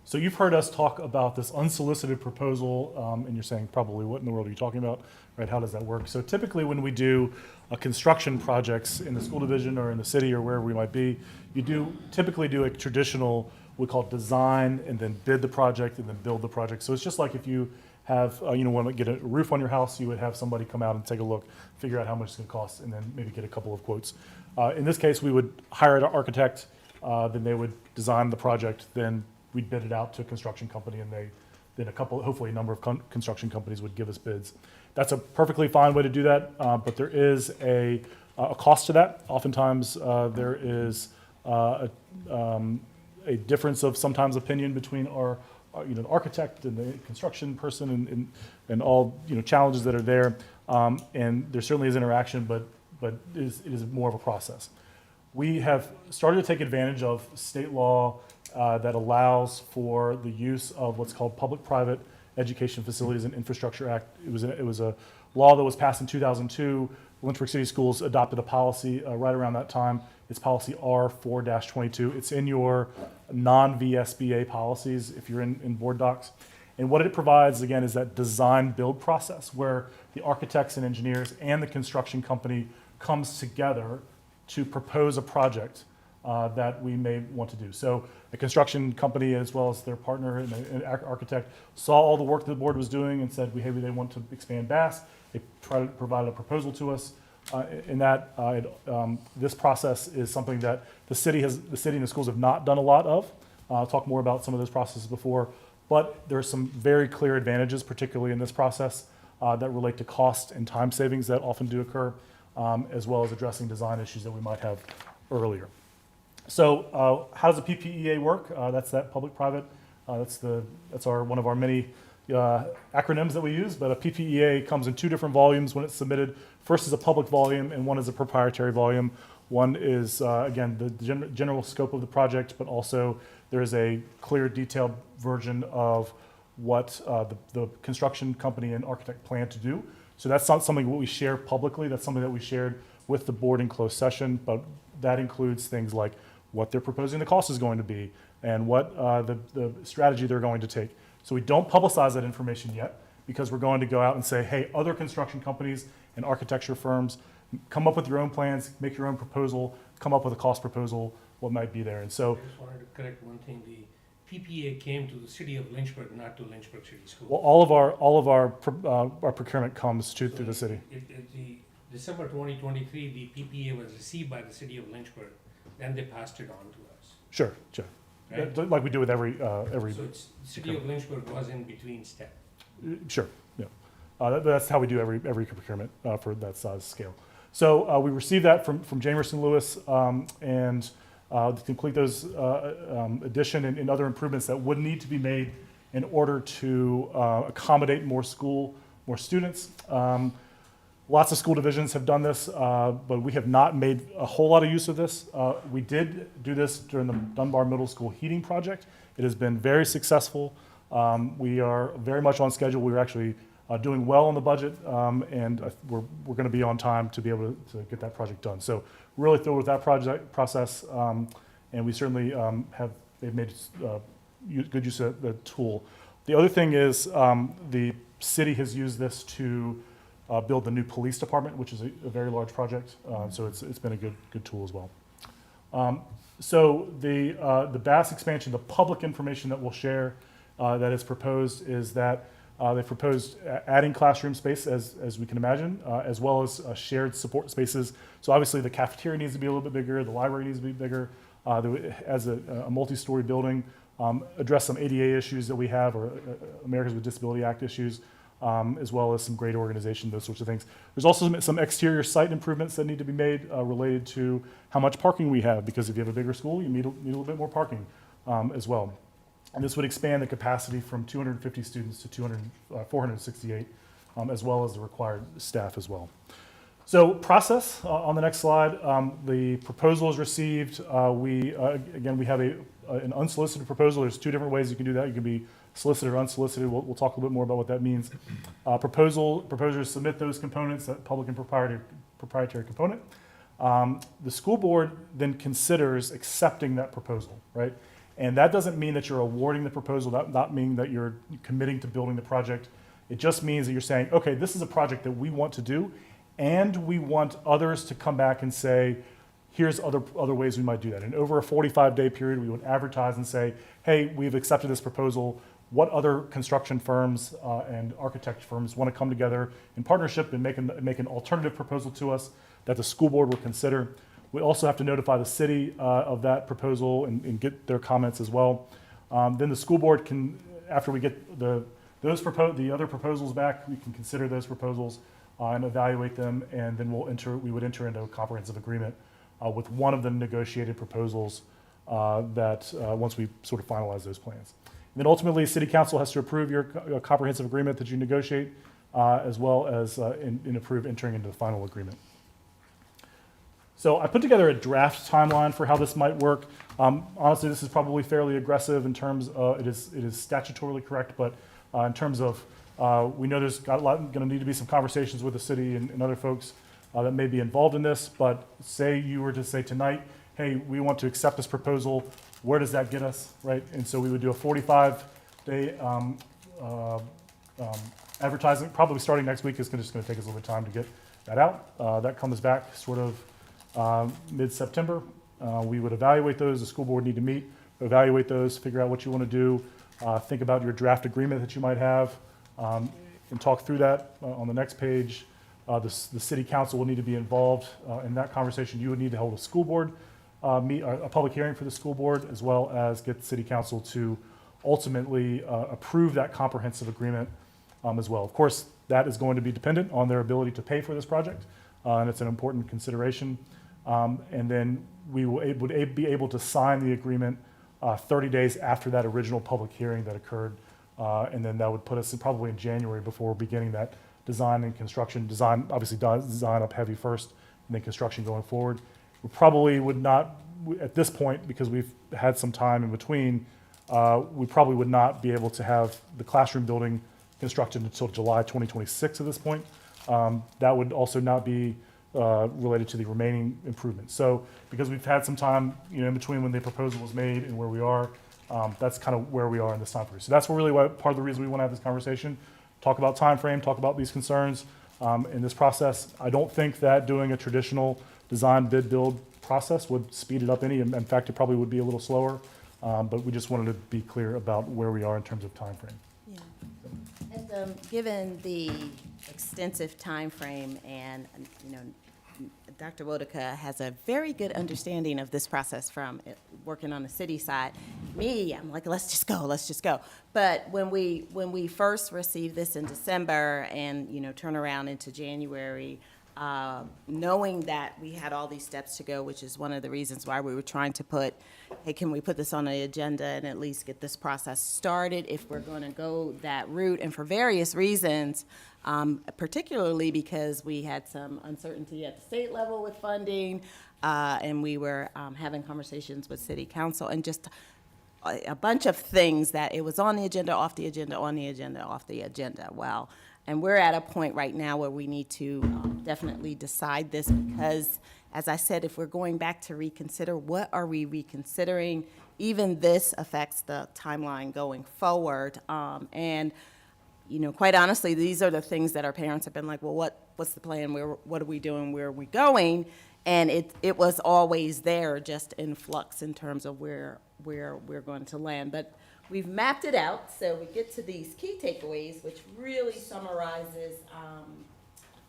So you've heard us talk about this unsolicited proposal, and you're saying probably what in the world are you talking about, right? How does that work? So typically when we do construction projects in the school division or in the city or wherever we might be, you typically do a traditional, we call it design, and then bid the project and then build the project. So it's just like if you have, want to get a roof on your house, you would have somebody come out and take a look, figure out how much it's going to cost, and then maybe get a couple of quotes. In this case, we would hire an architect, then they would design the project, then we'd bid it out to a construction company, and then hopefully a number of construction companies would give us bids. That's a perfectly fine way to do that, but there is a cost to that. Oftentimes, there is a difference of sometimes opinion between the architect and the construction person and all, challenges that are there. And there certainly is interaction, but it is more of a process. We have started to take advantage of state law that allows for the use of what's called Public-Private Education Facilities and Infrastructure Act. It was a law that was passed in 2002. Lynchburg City Schools adopted a policy right around that time. It's policy R4-22. It's in your non-VSBA policies if you're in board docs. And what it provides, again, is that design-build process where the architects and engineers and the construction company comes together to propose a project that we may want to do. So a construction company, as well as their partner and an architect, saw all the work that the board was doing and said, hey, they want to expand BAS. They provided a proposal to us. This process is something that the city and the schools have not done a lot of. I'll talk more about some of those processes before, but there are some very clear advantages, particularly in this process, that relate to cost and time savings that often do occur, as well as addressing design issues that we might have earlier. So how does a PPEA work? That's that public-private. That's one of our many acronyms that we use, but a PPEA comes in two different volumes when it's submitted. First is a public volume and one is a proprietary volume. One is, again, the general scope of the project, but also there is a clear, detailed version of what the construction company and architect plan to do. So that's not something that we share publicly. That's something that we shared with the board in closed session, but that includes things like what they're proposing the cost is going to be and what the strategy they're going to take. So we don't publicize that information yet because we're going to go out and say, hey, other construction companies and architecture firms, come up with your own plans, make your own proposal, come up with a cost proposal, what might be there. And so, I just wanted to correct one thing. The PPA came to the city of Lynchburg, not to Lynchburg City Schools. well, all of our procurement comes through the city. The December 2023, the PPA was received by the city of Lynchburg, then they passed it on to us. Sure. Right? Like we do with every. So it's, the city of Lynchburg was in between step. Sure, yeah. That's how we do every procurement for that size scale. So we received that from Jamerson Lewis, and to complete those addition and other improvements that would need to be made in order to accommodate more students. Lots of school divisions have done this, but we have not made a whole lot of use of this. We did do this during the Dunbar Middle School heating project. It has been very successful. We are very much on schedule. We're actually doing well on the budget, and we're going to be on time to be able to get that project done. So really thrilled with that process, and we certainly they've made good use of the tool. The other thing is the city has used this to build the new police department, which is a very large project. So it's been a good tool as well. So the BAS expansion, the public information that we'll share that is proposed is that they've proposed adding classroom space, as we can imagine, as well as shared support spaces. So obviously the cafeteria needs to be a little bit bigger, the library needs to be bigger, as a multi-story building, address some ADA issues that we have, or Americans with Disability Act issues, as well as some great organization, those sorts of things. There's also some exterior site improvements that need to be made related to how much parking we have, because if you have a bigger school, you need a little bit more parking as well. And this would expand the capacity from 250 students to 468, as well as the required staff as well. So process, on the next slide, the proposal is received. We have an unsolicited proposal. There's two different ways you can do that. You can be solicited or unsolicited. We'll talk a little bit more about what that means. Proposers submit those components, that public and proprietary component. The school board then considers accepting that proposal, right? And that doesn't mean that you're awarding the proposal, that not mean that you're committing to building the project. It just means that you're saying, okay, this is a project that we want to do, and we want others to come back and say, here's other ways we might do that. And over a 45-day period, we would advertise and say, hey, we've accepted this proposal. What other construction firms and architect firms want to come together in partnership and make an alternative proposal to us that the school board will consider? We also have to notify the city of that proposal and get their comments as well. Then the school board can, after we get the other proposals back, we can consider those proposals and evaluate them, and then we would enter into a comprehensive agreement with one of the negotiated proposals once we sort of finalize those plans. And then ultimately, City Council has to approve your comprehensive agreement that you negotiate, as well as approve entering into the final agreement. So I put together a draft timeline for how this might work. Honestly, this is probably fairly aggressive in terms of, it is statutorily correct, but in terms of, we know there's going to need to be some conversations with the city and other folks that may be involved in this, but say you were to say tonight, hey, we want to accept this proposal, where does that get us, right? And so we would do a 45-day advertising, probably starting next week. It's just going to take us a little bit of time to get that out. That comes back sort of mid-September. We would evaluate those. The school board need to meet, evaluate those, figure out what you want to do, think about your draft agreement that you might have, and talk through that on the next page. The city council will need to be involved in that conversation. You would need to hold a school board a public hearing for the school board, as well as get the city council to ultimately approve that comprehensive agreement as well. Of course, that is going to be dependent on their ability to pay for this project, and it's an important consideration. And then we would be able to sign the agreement 30 days after that original public hearing that occurred, and then that would put us probably in January before beginning that design and construction. Design, obviously design up heavy first, and then construction going forward. We probably would not, at this point, because we've had some time in between, we probably would not be able to have the classroom building constructed until July 2026 at this point. That would also not be related to the remaining improvements. So because we've had some time, in between when the proposal was made and where we are, that's kind of where we are in this time period. So that's really part of the reason we want to have this conversation, talk about time frame, talk about these concerns in this process. I don't think that doing a traditional design, bid, build process would speed it up any. In fact, it probably would be a little slower, but we just wanted to be clear about where we are in terms of time frame. Yeah. And given the extensive time frame, and Dr. Wodeka has a very good understanding of this process from working on the city side. I'm like, let's just go. But when we first received this in December and turn around into January, knowing that we had all these steps to go, which is one of the reasons why we were trying to put, hey, can we put this on the agenda and at least get this process started if we're going to go that route? And for various reasons, particularly because we had some uncertainty at the state level with funding, and we were having conversations with city council, and just a bunch of things that it was on the agenda, off the agenda, on the agenda, off the agenda. Well, and we're at a point right now where we need to definitely decide this, because, as I said, if we're going back to reconsider, what are we reconsidering? Even this affects the timeline going forward. And quite honestly, these are the things that our parents have been like, well, what's the plan? What are we doing? Where are we going? And it was always there, just in flux in terms of where we're going to land. But we've mapped it out, so we get to these key takeaways, which really summarizes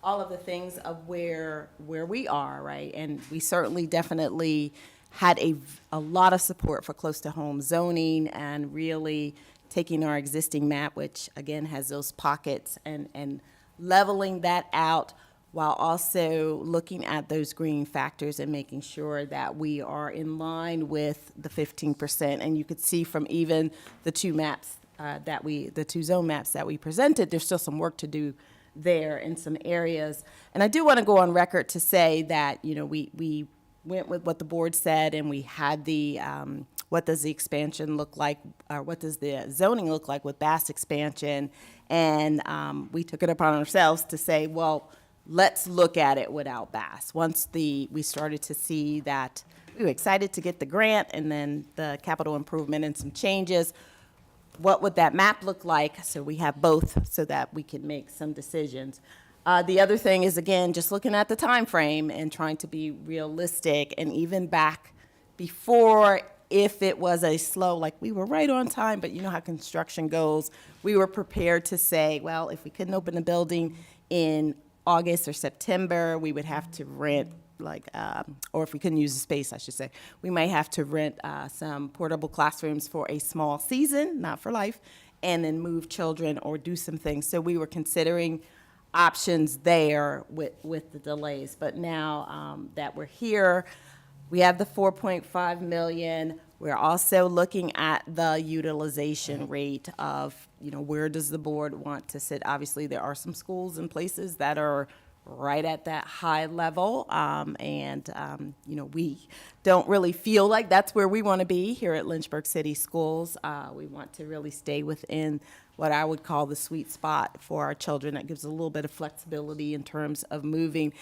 all of the things of where we are, right? And we certainly definitely had a lot of support for close to home zoning, and really taking our existing map, which again has those pockets, and leveling that out, while also looking at those green factors and making sure that we are in line with the 15%. And you could see from even the two maps the two zone maps that we presented, there's still some work to do there in some areas. And I do want to go on record to say that, we went with what the board said, and we had the, what does the expansion look like, or what does the zoning look like with Bass expansion? And we took it upon ourselves to say, well, let's look at it without Bass. Once we started to see that we were excited to get the grant and then the capital improvement and some changes. What would that map look like? So we have both so that we can make some decisions. The other thing is, again, just looking at the time frame and trying to be realistic, and even back before, if it was a slow, like we were right on time, but you know how construction goes, we were prepared to say, well, if we couldn't open the building in August or September, we would have to rent or if we couldn't use the space, I should say, we might have to rent some portable classrooms for a small season, not for life, and then move children or do some things. So we were considering options there with the delays. But now that we're here, we have the 4.5 million. We're also looking at the utilization rate of, where does the board want to sit? Obviously, there are some schools and places that are right at that high level. We don't really feel like that's where we want to be here at Lynchburg City Schools. We want to really stay within what I would call the sweet spot for our children. That gives a little bit of flexibility in terms of moving.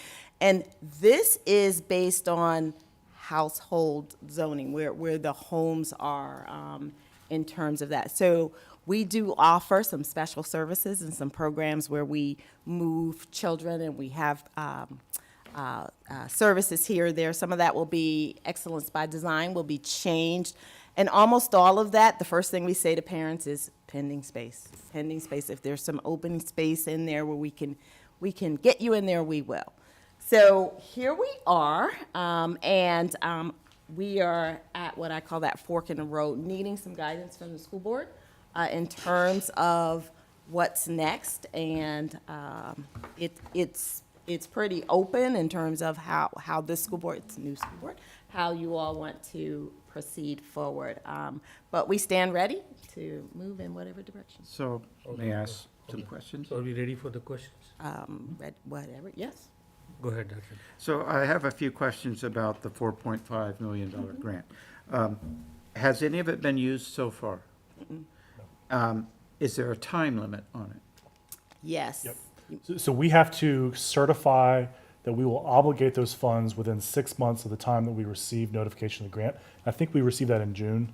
And this is based on household zoning, where the homes are in terms of that. So we do offer some special services and some programs where we move children, and we have services here or there. Some of that will be Excellence by Design, will be changed. And almost all of that, the first thing we say to parents is pending space. Pending space. If there's some open space in there where we can get you in there, we will. So here we are, we are at what I call that fork in the road, needing some guidance from the school board in terms of what's next, and it's pretty open in terms of how this school board, it's a new school board, how you all want to proceed forward. But we stand ready to move in whatever direction. So, may I ask some questions? So are we ready for the questions? Whatever, yes. Go ahead, Dr. So I have a few questions about the $4.5 million grant. Has any of it been used so far? Is there a time limit on it? Yes. Yep. So we have to certify that we will obligate those funds within 6 months of the time that we receive notification of the grant. I think we received that in June.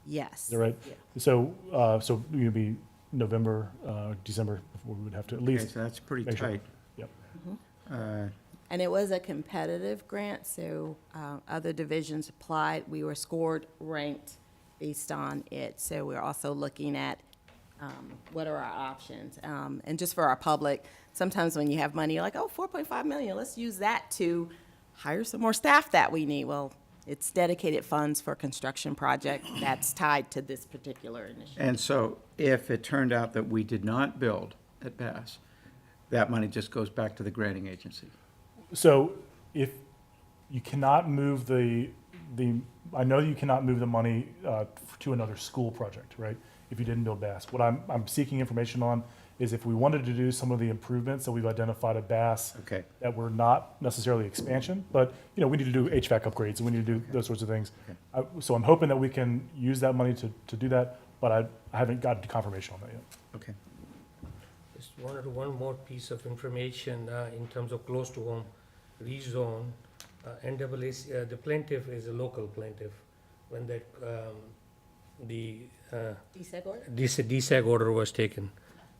Yes. Is that right? Yeah. So it would be November, December before we would have to at Okay, least so that's pretty make sure. tight. Yep. And it was a competitive grant, so other divisions applied. We were scored, ranked based on it. So we're also looking at what are our options. And just for our public, sometimes when you have money, you're like, oh, 4.5 million, let's use that to hire some more staff that we need. Well, it's dedicated funds for a construction project that's tied to this particular initiative. And so if it turned out that we did not build at Bass, that money just goes back to the granting agency? So if you cannot move I know you cannot move the money to another school project, right? If you didn't build Bass. What I'm seeking information on is if we wanted to do some of the improvements that we've identified at Bass Okay. that were not necessarily expansion, but we need to do HVAC upgrades and we need to do those sorts of things. So I'm hoping that we can use that money to do that, but I haven't gotten confirmation on that yet. Okay. Just wanted one more piece of information in terms of close to home rezone. NAAC, the plaintiff is a local plaintiff. When that the DSAG order was taken.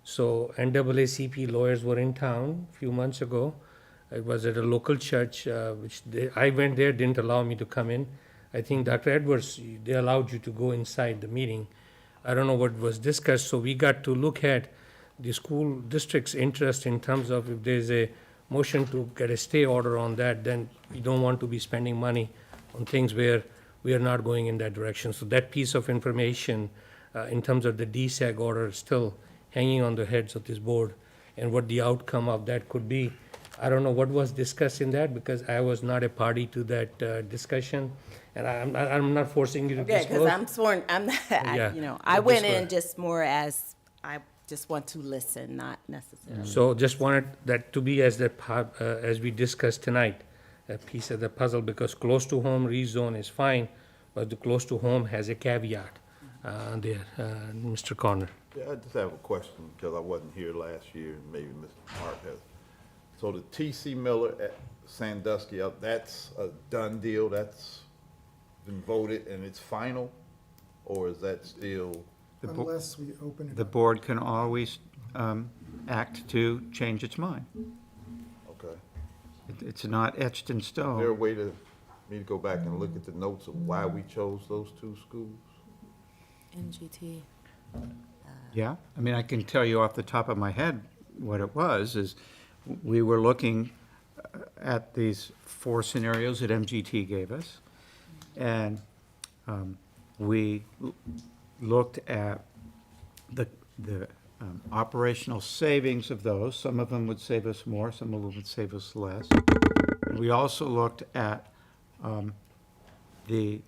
So NAACP lawyers were in town a few months ago. It was at a local church, I went there, didn't allow me to come in. I think Dr. Edwards, they allowed you to go inside the meeting. I don't know what was discussed, so we got to look at the school district's interest in terms of if there's a motion to get a stay order on that, then we don't want to be spending money on things where we are not going in that direction. So that piece of information in terms of the DSAG order is still hanging on the heads of this board, and what the outcome of that could be. I don't know what was discussed in that because I was not a party to that discussion, and I'm not forcing you to Okay, disclose. because I'm sworn, I'm not, Yeah, I went in disclose. just more as, I just want to listen, not necessarily. So just wanted that to be as as we discussed tonight, a piece of the puzzle, because close to home rezone is fine, but the close to home has a caveat there, Mr. Connor. Yeah, I just have a question, because I wasn't here last year, and maybe Mr. Mark has. So the T.C. Miller at Sandusky, that's a done deal, that's been voted and it's final? Or is that still, The bo- Unless we open it The up. board can always act to change its mind. okay? It's not etched in Is there a stone. way to, me to go back and look at the notes of why we chose those two schools? NGT. Yeah, I mean, I can tell you off the top of my head what it was, is we were looking at these 4 scenarios that MGT gave us, and we looked at the operational savings of those. Some of them would save us more, some of them would save us less. And we also looked at the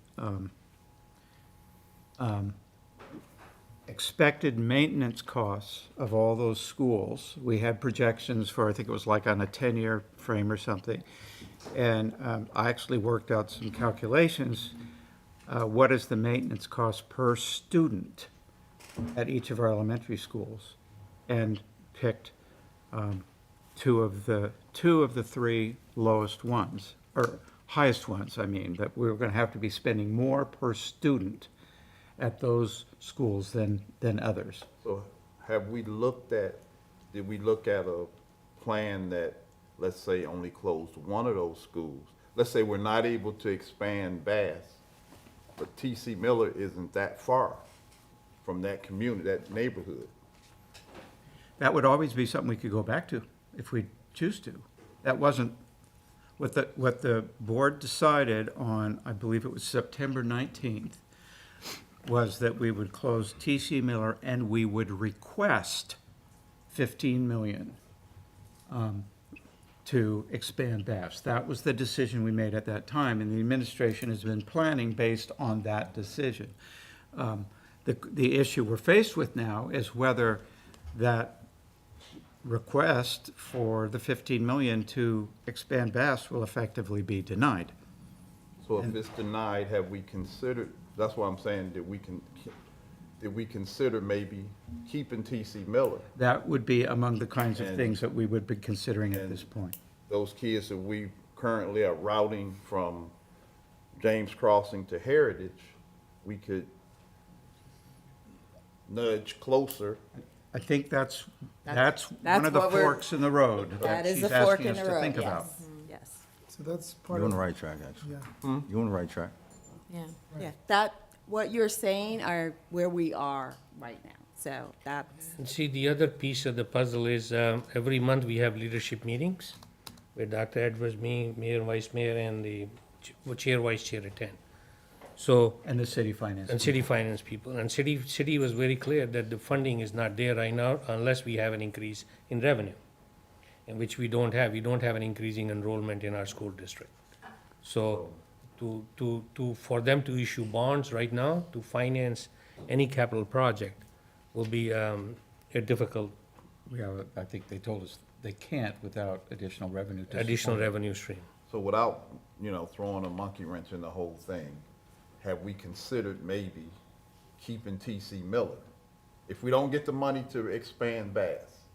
expected maintenance costs of all those schools. We had projections for, I think it was like on a 10-year frame or something. And I actually worked out some calculations. What is the maintenance cost per student at each of our elementary schools? And picked two of the 3 lowest ones, or highest ones, I mean, that we were going to have to be spending more per student at those schools than others. So have we looked at, did we look at a plan that, let's say, only closed one of those schools? Let's say we're not able to expand Bass, but T.C. Miller isn't that far from that community, that neighborhood. That would always be something we could go back to if we choose to. That wasn't, what the board decided on, I believe it was September 19th, was that we would close T.C. Miller and we would request $15 million to expand Bass. That was the decision we made at that time, and the administration has been planning based on that decision. The issue we're faced with now is whether that request for the $15 million to expand Bass will effectively be denied. So if it's denied, have we considered, that's what I'm saying, did we consider maybe keeping T.C. Miller? That would be among the kinds of And- things that we would be considering at and- this point. Those kids that we currently are routing from James Crossing to Heritage, we could nudge closer. I think that's That's one of the what we're- forks in the road That is she's a fork asking in us the to road, think about. yes, yes. So that's part You're on of, the right track, actually. yeah. You're on the right track. Yeah. Yeah, that, what you're saying are where we are right now. So that's, And see, the other piece of the puzzle is, every month we have leadership meetings where Dr. Edwards, me, mayor, vice mayor, and the chair, vice chair attend. So, And the city finance. and city finance people, and city was very clear that the funding is not there right now unless we have an increase in revenue, and which we don't have an increasing enrollment in our school district. So, for them to issue bonds right now to finance any capital project will be, a difficult Yeah, I think they told us they can't without additional revenue. to additional support it. revenue stream. So without, throwing a monkey wrench in the whole thing, have we considered maybe keeping T.C. Miller? If we don't get the money to expand Bass,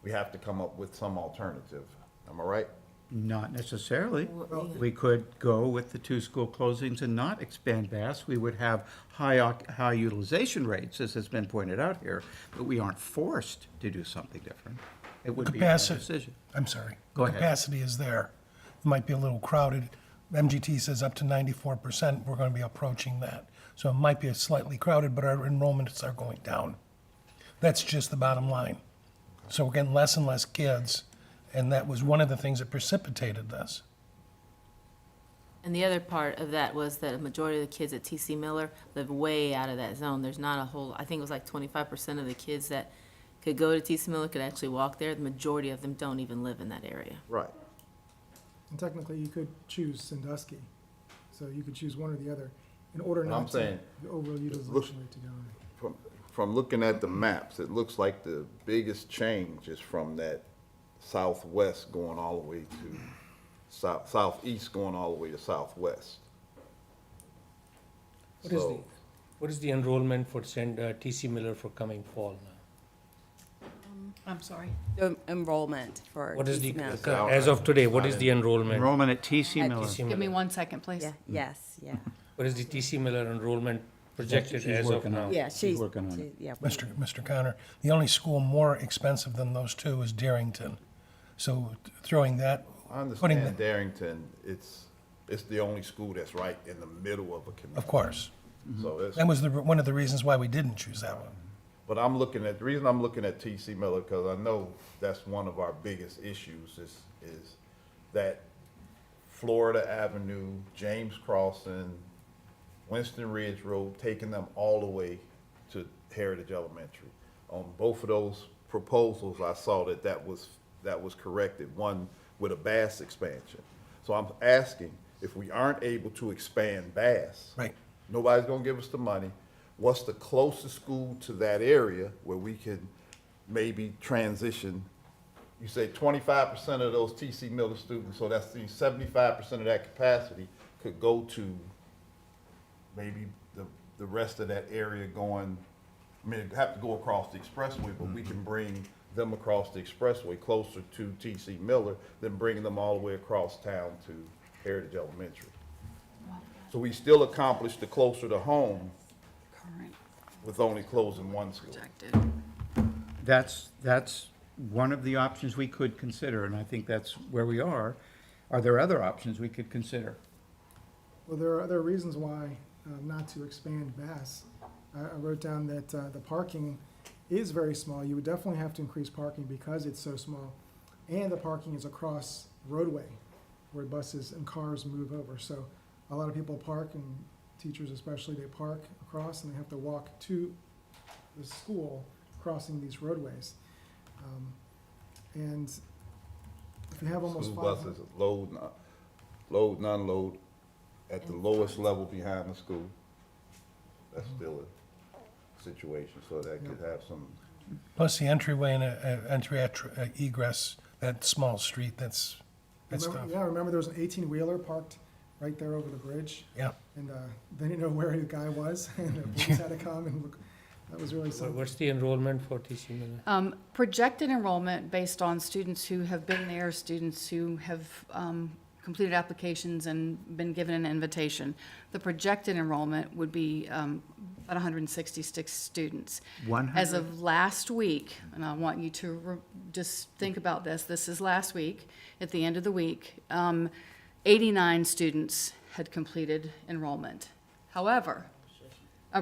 we have to come up with some alternative. Am I right? Not necessarily. Well, We could go with the 2 school closings and not expand Bass. We would have high utilization rates, as has been pointed out here, but we aren't forced to do something different. It would be our Capacity. decision. I'm sorry. Go The ahead. capacity is there. It might be a little crowded. MGT says up to 94%, we're going to be approaching that. So it might be slightly crowded, but our enrollments are going down. That's just the bottom line. So we're getting less and less kids, and that was one of the things that precipitated this. And the other part of that was that a majority of the kids at TC Miller live way out of that zone. There's not a whole, I think it was like 25% of the kids that could go to TC Miller could actually walk there. The majority of them don't even live in that area. Right. And technically, you could choose Sandusky. So you could choose one or the other in order I'm not to, saying, the overall look- utilization rate to go high. From looking at the maps, it looks like the biggest change is from that southwest going all the way to southeast going all the way to southwest. So, What is the enrollment for T.C. Miller for coming fall now? I'm sorry. the enrollment for. What is the, TC Miller. as of today, what is the enrollment? Enrollment at TC At Miller. TC Give me Miller? 1 second, please. Yeah, yes, yeah. What is the TC Miller enrollment projected She's as of working on now? it. Yeah, She's working on it. yeah. Mr. Connor, the only school more expensive than those two is Darrington. So throwing that, I putting understand the, Darrington, it's the only school that's right in the middle of a community. of course. So it's, That was one of the reasons why we didn't choose that one. but the reason I'm looking at TC Miller, because I know that's one of our biggest issues is that Florida Avenue, James Crossing, Winston Ridge Road, taking them all the way to Heritage Elementary. On both of those proposals, I saw that was corrected, one with a Bass expansion. So I'm asking, if we aren't able to expand Bass. Right. Nobody's gonna give us the money. What's the closest school to that area where we can maybe transition? You say 25% of those TC Miller students, so that's the 75% of that capacity could go to maybe the rest of that area going, I mean, it'd have to go across the expressway, but we can bring them across the expressway closer to TC Miller than bringing them all the way across town to Heritage Elementary. So we still accomplish the closer to home Current with only closing one school. projected. That's one of the options we could consider, and I think that's where we are. Are there other options we could consider? Well, there are other reasons why not to expand Bass. I wrote down that the parking is very small. You would definitely have to increase parking because it's so small. And the parking is across roadway where buses and cars move over. So a lot of people park, and teachers especially, they park across and they have to walk to the school crossing these roadways. And if you have almost School 500. buses, load, non-load, at the lowest level behind the school. That's still a situation, so that could have some, Plus the entryway and egress, that small street, that's tough. Remember there was an 18-wheeler parked right there over the bridge? Yeah. And they didn't know where the guy was, and the police had to come and look. That was really something. What's the enrollment for TC Miller? Projected enrollment based on students who have been there, students who have completed applications and been given an invitation. The projected enrollment would be about 166 students. 100? As of last week, and I want you to just think about this is last week, at the end of the week, 89 students had completed enrollment. However,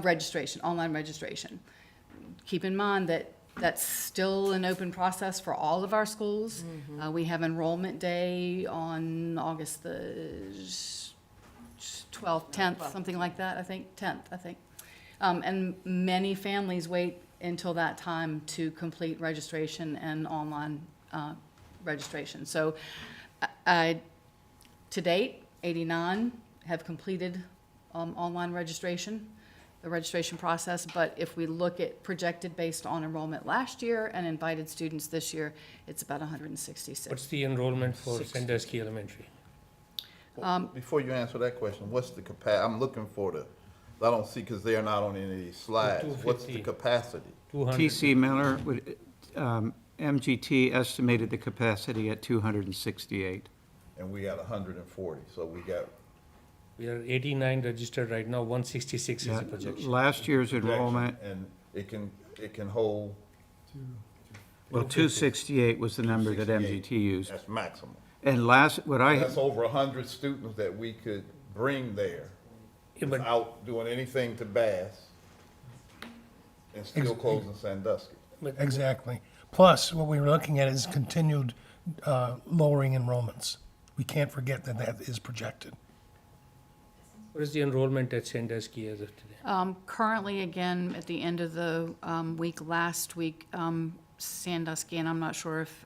registration, online registration. Keep in mind that that's still an open process for all of our schools. We have enrollment day on August the 12th, 10th, something like that, I think, 10th, I think. And many families wait until that time to complete registration and online registration. So to date, 89 have completed online registration, the registration process, but if we look at projected based on enrollment last year and invited students this year, it's about 166. What's the enrollment for Sandusky Elementary? before you answer that question, what's the I'm looking for I don't see, because they are not on any of these slides. What's the 250. capacity? 200. TC Miller, MGT estimated the capacity at 268. And we got 140, so We are 89 registered right now, 166 is Yeah, the projection. Last year's enrollment, and it can hold well, 268 was the number that 68. MGT used. That's maximum. And That's over 100 students that we could bring there Yeah, but without doing anything to Bass and still closing Sandusky. Exactly. Plus, what we were looking at is continued lowering enrollments. We can't forget that that is projected. what is the enrollment at Sandusky as of today? Currently, again, at the end of the last week, Sandusky, and I'm not sure if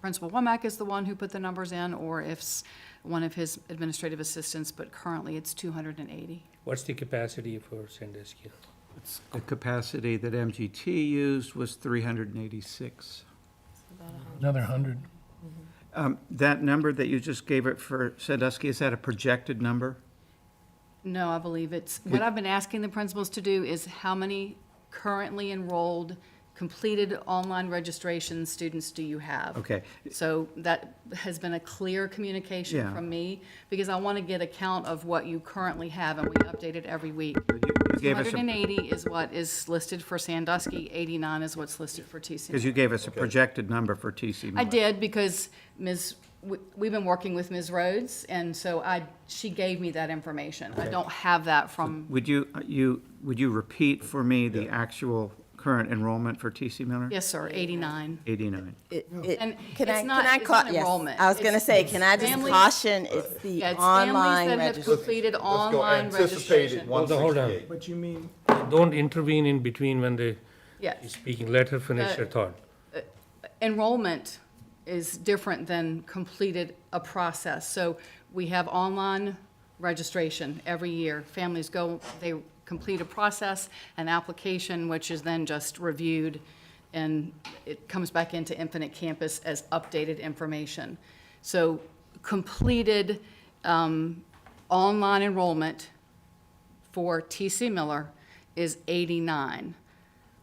Principal Womack is the one who put the numbers in, or if one of his administrative assistants, but currently it's 280. What's the capacity for Sandusky? The capacity that MGT used was 386. Another 100. That number that you just gave it for Sandusky, is that a projected number? No, I believe what I've been asking the principals to do is how many currently enrolled completed online registration students do you have? Okay. So that has been a clear communication Yeah. from me, because I want to get a count of what you currently have, and we update it every week. You gave us a- 280 is what is listed for Sandusky, 89 is what's listed for TC. Because you gave us a projected number for TC Miller. I did, because we've been working with Ms. Rhodes, and so she gave me that information. I don't have that from, Would you repeat for me the actual current enrollment for TC Miller? yes, sir, 89. 89. And Can it's I, not- can I it's call, not yes, enrollment. I was gonna It's- say, it's can I just families- caution, it's the Yeah, it's online families that have registration. completed Let's go online anticipated registration. Hold on. 168. But you mean, Don't intervene in between when they Yes. is speaking. Let her finish her thought. Enrollment is different than completed a process. So we have online registration every year. Families go, they complete a process, an application, which is then just reviewed, and it comes back into Infinite Campus as updated information. So completed online enrollment for TC Miller is 89.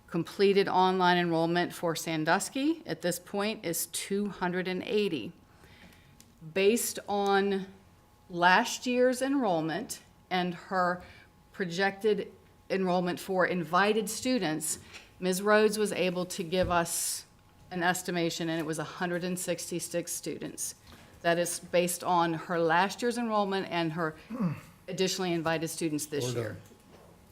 Completed online enrollment for Sandusky at this point is 280. Based on last year's enrollment and her projected enrollment for invited students, Ms. Rhodes was able to give us an estimation, and it was 166 students. That is based on her last year's enrollment and her additionally invited students this year.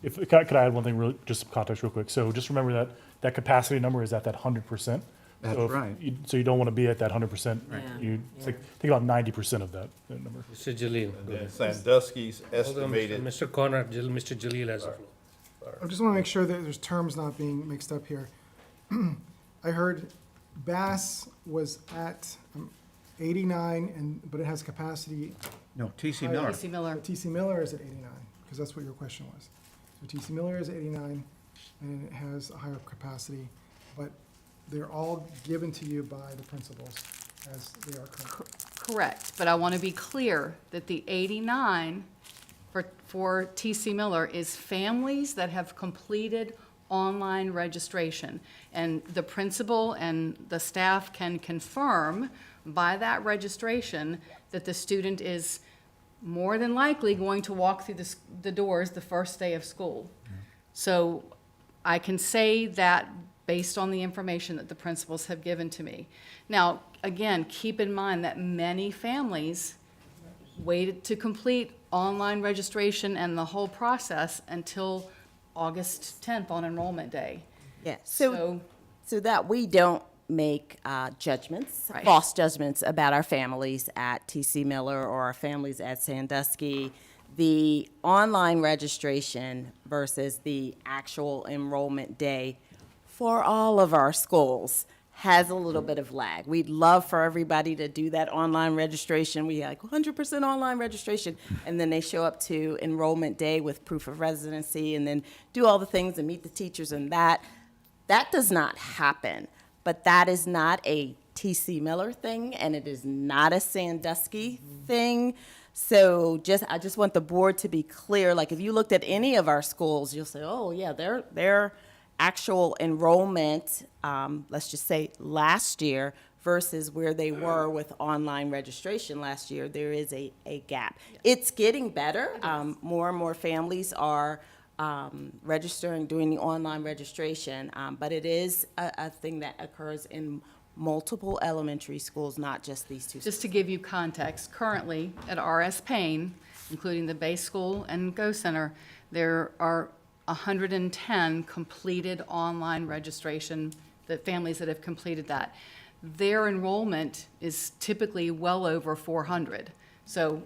Could I add one thing, really, just some context real quick? So just remember that that capacity number is at that 100%. That's So if right. So you don't want to be at that 100%. Right. It's like, think about 90% of that number. Mr. Jalil, go And ahead. Sandusky's Hold on, estimated, Mr. Connor, Mr. Jalil has the floor. I just want to make sure that there's terms not being mixed up here. I heard Bass was at 89, but it has capacity. No, TC Miller. TC Miller. TC Miller is at 89, because that's what your question was. So TC Miller is 89, and it has a higher capacity, but they're all given to you by the principals as they are currently. Correct, but I want to be clear that the 89 for TC Miller is families that have completed online registration. And the principal and the staff can confirm by that registration that the student is more than likely going to walk through the doors the first day of school. So I can say that based on the information that the principals have given to me. Now, again, keep in mind that many families waited to complete online registration and the whole process until August 10th on enrollment day. Yeah, so So, that we don't make judgments, Right. false judgments about our families at TC Miller or our families at Sandusky. The online registration versus the actual enrollment day for all of our schools has a little bit of lag. We'd love for everybody to do that online registration. We like 100% online registration, and then they show up to enrollment day with proof of residency and then do all the things and meet the teachers, and that does not happen. But that is not a TC Miller thing, and it is not a Sandusky thing. So I just want the board to be clear. Like, if you looked at any of our schools, you'll say, oh, yeah, their actual enrollment, let's just say last year versus where they were with online registration last year, there is a gap. It's getting better. More and more families are registering, doing the online registration, but it is a thing that occurs in multiple elementary schools, not just these two. just to give you context, currently at RS Payne, including the Bay School and Go Center, there are 110 completed online registration, the families that have completed that. Their enrollment is typically well over 400. So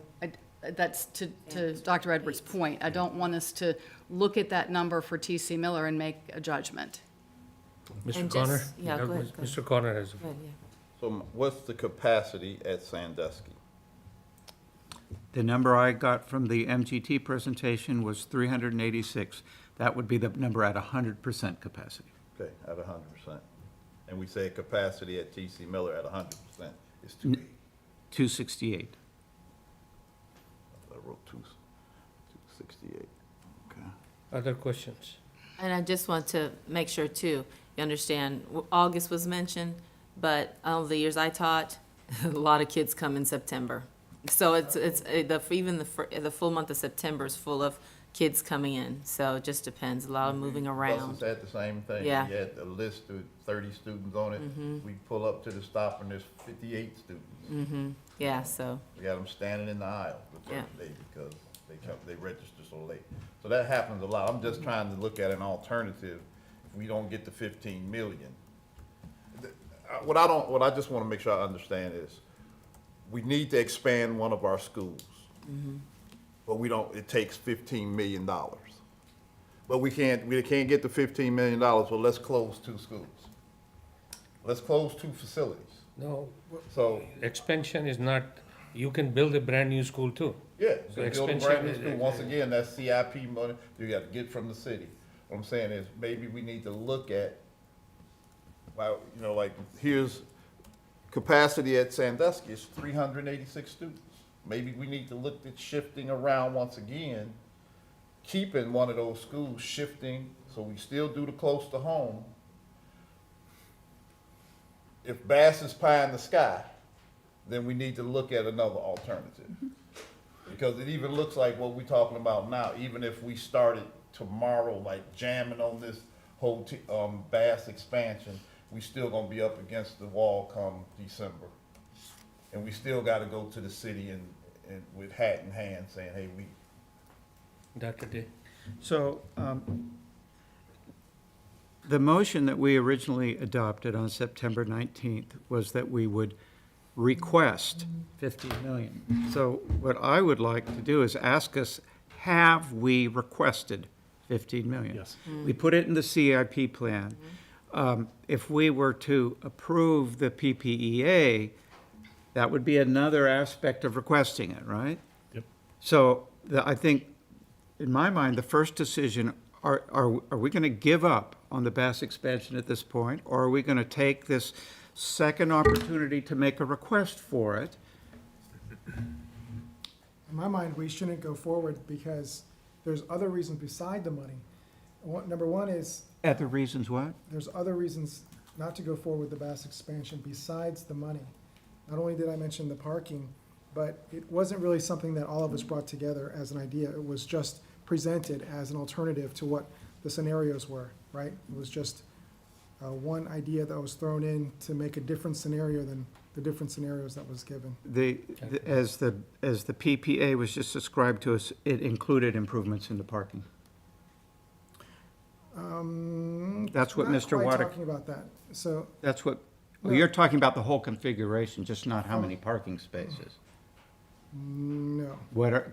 that's to Dr. Edwards' point. I don't want us to look at that number for TC Miller and make a judgment. Mr. And Connor? just- yeah, you go have- ahead, go ahead. Mr. Connor has the floor. Good, yeah. so what's the capacity at Sandusky? The number I got from the MGT presentation was 386. That would be the number at 100% capacity. Okay, at 100%. And we say capacity at TC Miller at 100% is 280. 268. I wrote 268. Okay. Other questions? And I just want to make sure too, You understand, August was mentioned, but all the years I taught, a lot of kids come in September. So even the full month of September is full of kids coming in, so it just depends, a lot of moving around. Buses had the same thing. Yeah. We had a list with 30 students on it. We pull up to the stop and there's 58 students. Yeah, so, We got them standing in the aisle the Yeah. first day because they register so late. So that happens a lot. I'm just trying to look at an alternative if we don't get to 15 million. What I just want to make sure I understand is, we need to expand one of our schools. But it takes $15 million. But we can't get to $15 million, well, let's close 2 schools. Let's close 2 facilities. No, So, expansion is not, you can build a brand-new school too. yeah, So so build a expansion brand new is- school, once again, that's CIP money you got to get from the city. What I'm saying is, maybe we need to look at, well, like, here's capacity at Sandusky is 386 students. Maybe we need to look at shifting around once again, keeping one of those schools, shifting, so we still do the close to home. If Bass is pie in the sky, then we need to look at another alternative. Because it even looks like what we're talking about now, even if we started tomorrow, like jamming on this whole Bass expansion, we still gonna be up against the wall come December. And we still gotta go to the city and with hat in hand saying, hey, Dr. Day? So, the motion that we originally adopted on September 19th was that we would request 15 million. So what I would like to do is ask us, have we requested 15 million? Yes. We put it in the CIP plan. If we were to approve the PPEA, that would be another aspect of requesting it, right? Yep. So I think, in my mind, the first decision, are we going to give up on the Bass expansion at this point? Or are we going to take this second opportunity to make a request for it? In my mind, we shouldn't go forward because there's other reasons beside the money. Number one is, Other reasons what? there's other reasons not to go forward with the Bass expansion besides the money. Not only did I mention the parking, but it wasn't really something that all of us brought together as an idea. It was just presented as an alternative to what the scenarios were, right? It was just one idea that was thrown in to make a different scenario than the different scenarios that was given. As the PPA was just described to us, it included improvements in the parking. That's what Mr. Not quite Waddick, talking about that. So, that's what, well, No. you're talking about the whole configuration, just not how many parking spaces. no.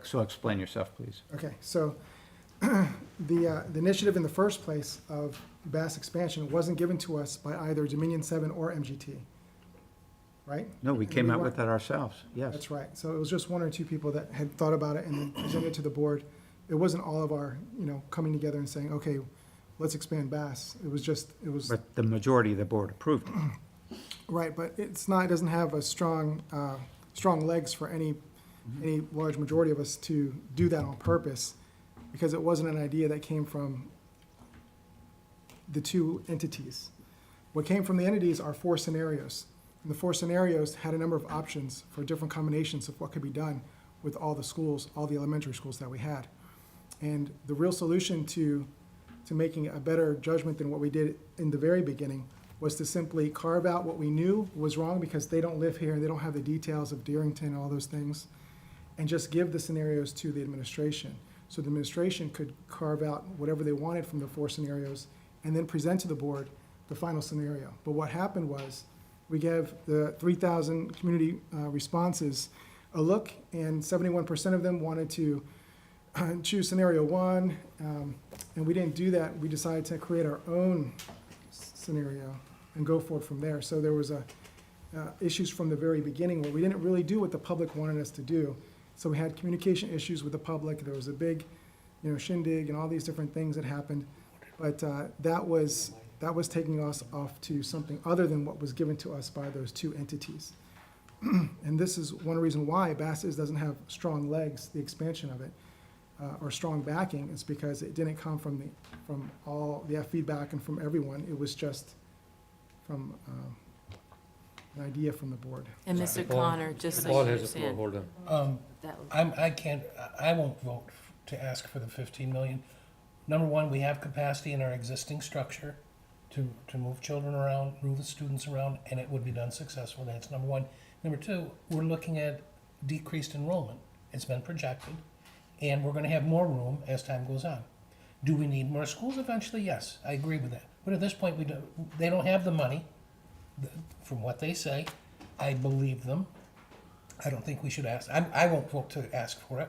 So explain yourself, please. Okay, so the initiative in the first place of Bass expansion wasn't given to us by either Dominion 7 or MGT, right? No, we And came out weren't- with that ourselves, yes. That's right. So it was just one or two people that had thought about it and then presented it to the board. It wasn't all of our, coming together and saying, okay, let's expand Bass. It was, But the majority of the board approved it. right, but it doesn't have a strong legs for any large majority of us to do that on purpose, because it wasn't an idea that came from the two entities. What came from the entities are 4 scenarios. And the 4 scenarios had a number of options for different combinations of what could be done with all the schools, all the elementary schools that we had. And the real solution to making a better judgment than what we did in the very beginning was to simply carve out what we knew was wrong, because they don't live here and they don't have the details of Dearrington and all those things, and just give the scenarios to the administration. So the administration could carve out whatever they wanted from the 4 scenarios and then present to the board the final scenario. But what happened was, we gave the 3,000 community responses a look, and 71% of them wanted to choose scenario 1, and we didn't do that. We decided to create our own scenario and go forward from there. So there was issues from the very beginning where we didn't really do what the public wanted us to do. So we had communication issues with the public. There was a big, shindig and all these different things that happened. But that was taking us off to something other than what was given to us by those 2 entities. And this is one reason why Bass doesn't have strong legs, the expansion of it. or strong backing, it's because it didn't come from all the feedback and from everyone. It was just from an idea from the board. And Mr. Connor, just so you Paul has the floor, understand, hold on. that was, I won't vote to ask for the 15 million. Number one, we have capacity in our existing structure to move children around, move the students around, and it would be done successfully. That's number one. Number two, we're looking at decreased enrollment. It's been projected, and we're gonna have more room as time goes on. Do we need more schools eventually? Yes, I agree with that. But at this point, they don't have the money, from what they say. I believe them. I don't think we should ask. I won't vote to ask for it.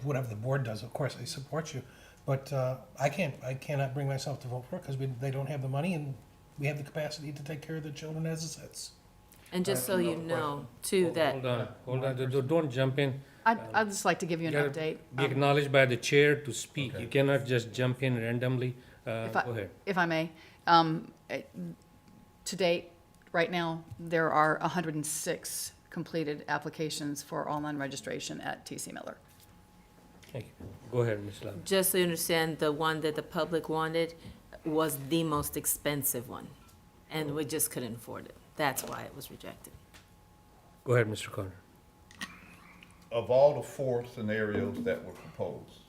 Whatever the board does, of course, I support you. But I cannot bring myself to vote for it because they don't have the money and we have the capacity to take care of the children as it sits. and just so you know, too, that, Hold on, don't jump in. I'd just like to give you an You gotta update. Be acknowledged by the chair to speak. You cannot just jump in randomly. Go If I- ahead. If I may, to date, right now, there are 106 completed applications for online registration at TC Miller. Thank you. Go ahead, Ms. Lam. just so you understand, the one that the public wanted was the most expensive one, and we just couldn't afford it. That's why it was rejected. Go ahead, Mr. Connor. Of all the 4 scenarios that were proposed,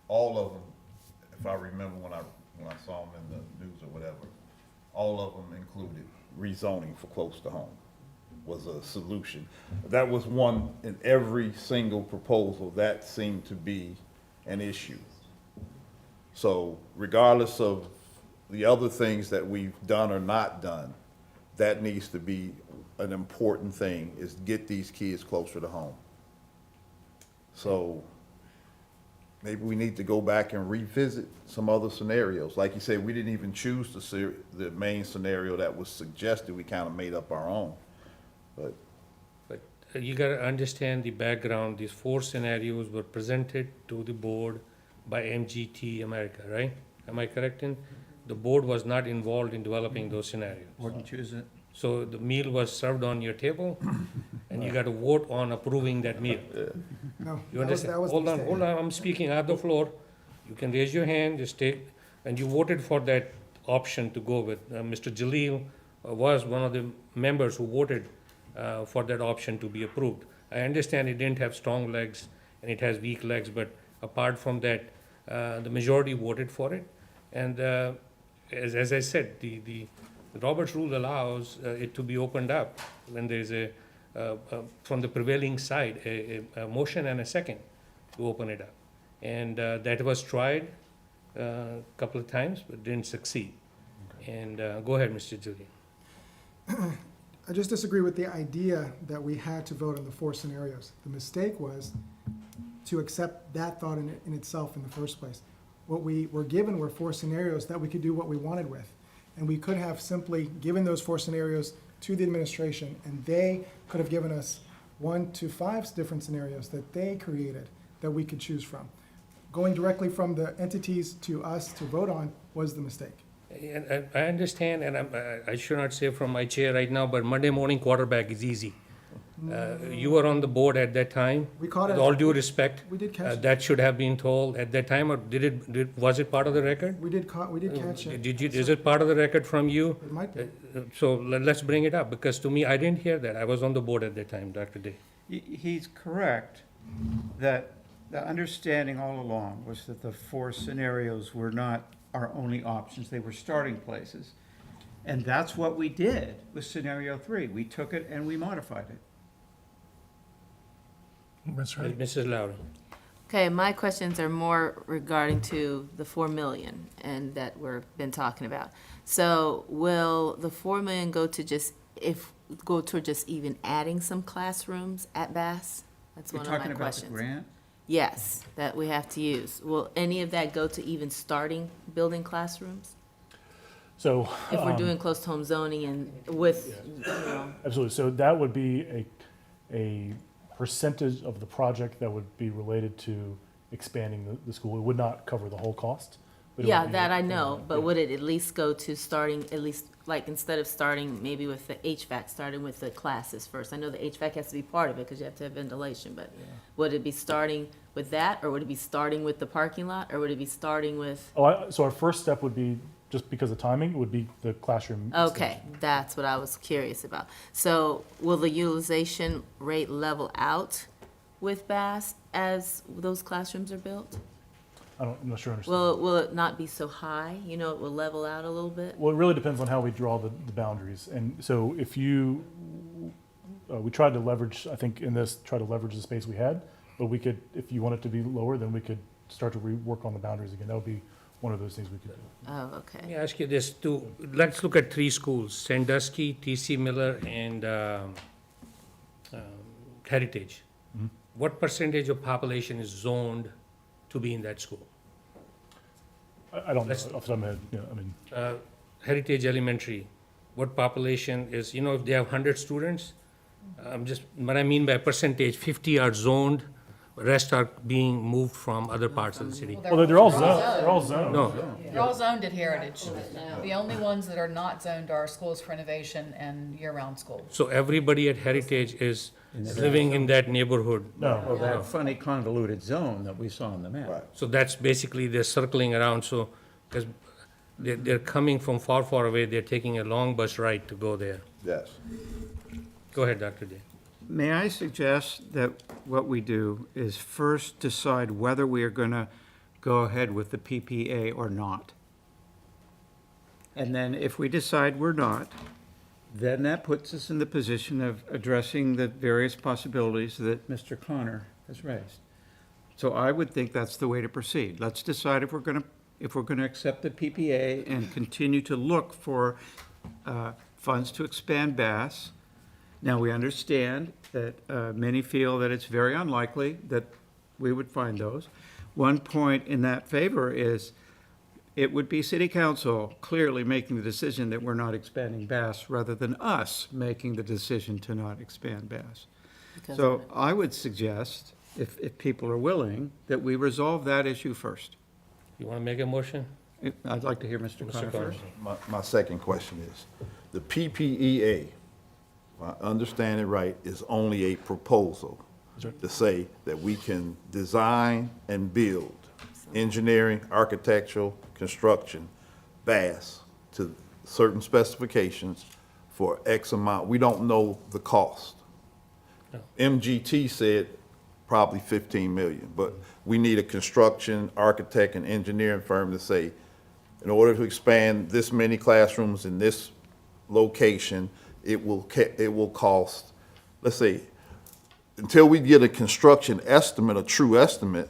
all of them, if I remember when I saw them in the news or whatever, all of them included rezoning for close to home was a solution. That was one in every single proposal that seemed to be an issue. So regardless of the other things that we've done or not done, that needs to be an important thing, is get these kids closer to home. So maybe we need to go back and revisit some other scenarios. Like you said, we didn't even choose the main scenario that was suggested. We kind of made up our own. But You gotta understand the background. These 4 scenarios were presented to the board by MGT America, right? Am I correct in? The board was not involved in developing those scenarios. Wouldn't choose it. So the meal was served on your table, and you got to vote on approving that meal. No, You that was understand? the Hold mistake. on, I'm speaking, I have the floor. You can raise your hand, just take, and you voted for that option to go with. Mr. Jalil was one of the members who voted for that option to be approved. I understand it didn't have strong legs and it has weak legs, but apart from that, the majority voted for it. And as I said, the Robert's rule allows it to be opened up when there's from the prevailing side, a motion and a second to open it up. And that was tried a couple of times, but didn't succeed. And go ahead, Mr. Julian. I just disagree with the idea that we had to vote on the 4 scenarios. The mistake was to accept that thought in itself in the first place. What we were given were 4 scenarios that we could do what we wanted with. And we could have simply given those 4 scenarios to the administration, and they could have given us 1 to 5 different scenarios that they created that we could choose from. Going directly from the entities to us to vote on was the mistake. And I understand, and I should not say from my chair right now, but Monday morning quarterback is easy. You were on the board at that time. We caught it. With all due respect, We did catch it. that should have been told at that time, or was it part of the record? We did catch it. Is it part of the record from you? It might be. So let's bring it up, because to me, I didn't hear that. I was on the board at that time, Dr. Day. He's correct that the understanding all along was that the 4 scenarios were not our only options, they were starting places. And that's what we did with scenario 3. We took it and we modified it. That's right. Mrs. Lowry. Okay, my questions are more regarding to the 4 million and that we've been talking about. So will the 4 million go to just even adding some classrooms at Bass? That's You're one of my talking about the questions. grant? Yes, that we have to use. Will any of that go to even starting building classrooms? So. If we're doing close to home zoning and with, Absolutely. So that would be a percentage of the project that would be related to expanding the school. It would not cover the whole cost. but it would yeah, be- that I know, but yeah. would it at least go to starting at least like, instead of starting maybe with the HVAC, starting with the classes first? I know the HVAC has to be part of it, because you have to have ventilation, but would it be starting with that, or would it be starting with the parking lot, or would it be starting with? So our first step would be, just because of timing, would be the classroom. Okay, that's what I was curious about. So will the utilization rate level out with Bass as those classrooms are built? I'm not sure I understand. Will it not be so high? You know, it will level out a little bit? Well, it really depends on how we draw the boundaries. And so if you, we tried to leverage, I think in this, try to leverage the space we had, but we could, if you want it to be lower, then we could start to rework on the boundaries again. That would be one of those things we could do. Oh, Let me okay. ask you this too. Let's look at 3 schools, Sandusky, T.C. Miller, and Heritage. Mhm. What percentage of population is zoned to be in that school? I don't know Let's- off the top of my head, yeah, I mean, Heritage Elementary, what population is, if they have 100 students, what I mean by percentage, 50 are zoned, rest are being moved from other parts of the city. well, they're all zoned, they're all zoned. No, They're all zoned at Heritage. The only ones that are not zoned are schools for innovation and year-round schools. so everybody at Heritage is living in that neighborhood. No, Well, that funny convoluted zone that we saw on the map. Right. So that's basically they're circling around, so, because they're coming from far, far away, they're taking a long bus ride to go there. Yes. Go ahead, Dr. Day. May I suggest that what we do is first decide whether we are going to go ahead with the PPA or not? And then if we decide we're not, then that puts us in the position of addressing the various possibilities that Mr. Connor has raised. So I would think that's the way to proceed. Let's decide if we're going to accept the PPA and continue to look for funds to expand Bass. Now, we understand that many feel that it's very unlikely that we would find those. One point in that favor is it would be city council clearly making the decision that we're not expanding Bass rather than us making the decision to not expand Bass. Because So of it. I would suggest, if people are willing, that we resolve that issue first. You want to make a motion? I'd like to hear Mr. Connor Connor. first. My second question is, the PPEA, if I understand it right, is only a proposal That's right. to say that we can design and build engineering, architectural, construction, Bass to certain specifications for X amount. We don't know the cost. No. MGT said probably 15 million, but we need a construction, architect, and engineering firm to say, in order to expand this many classrooms in this location, it will cost, let's say, until we get a construction estimate, a true estimate,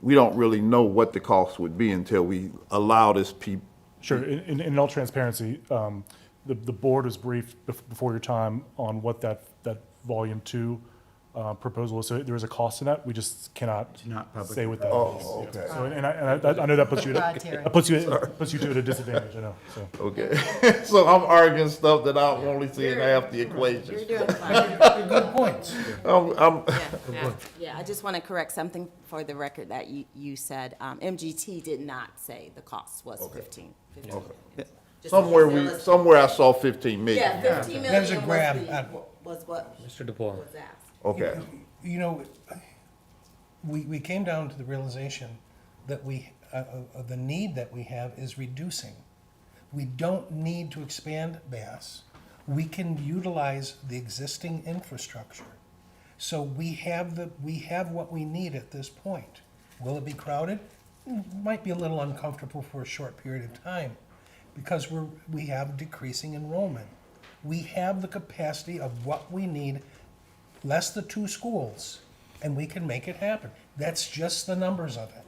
we don't really know what the cost would be until we allow this Sure, in all transparency, the board was briefed before your time on what that volume 2 proposal is. So there is a cost in that, we just cannot Not public. say what that is. Oh, Yeah. okay. So, and I know that puts you, Proprietary. that puts you two at a disadvantage, I know, so. Okay, so I'm arguing stuff that I'm only seeing half the You're equation. doing fine. Good points. Yeah, I just want to correct something for the record that you said. MGT did not say the cost was 15. Okay. Just Somewhere I saw 15 million. Yeah, 15 million There's a grab. was what Mr. DePaul. was asked. Okay, You know, we came down to the realization that the need that we have is reducing. We don't need to expand Bass. We can utilize the existing infrastructure. So we have what we need at this point. Will it be crowded? Might be a little uncomfortable for a short period of time because we have decreasing enrollment. We have the capacity of what we need, less the 2 schools, and we can make it happen. That's just the numbers of it.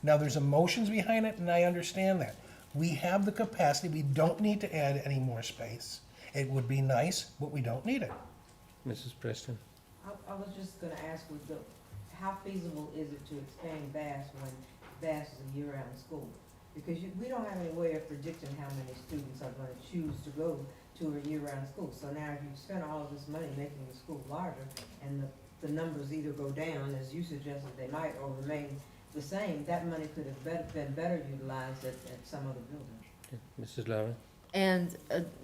Now, there's emotions behind it, and I understand that. We have the capacity, we don't need to add any more space. It would be nice, but we don't need it. Mrs. Preston. I was just gonna ask, how feasible is it to expand Bass when Bass is a year-round school? Because we don't have any way of predicting how many students are gonna choose to go to a year-round school. So now if you spend all of this money making the school larger, and the numbers either go down, as you suggested they might, or remain the same, that money could have been better utilized at some other building. Mrs. Lara? And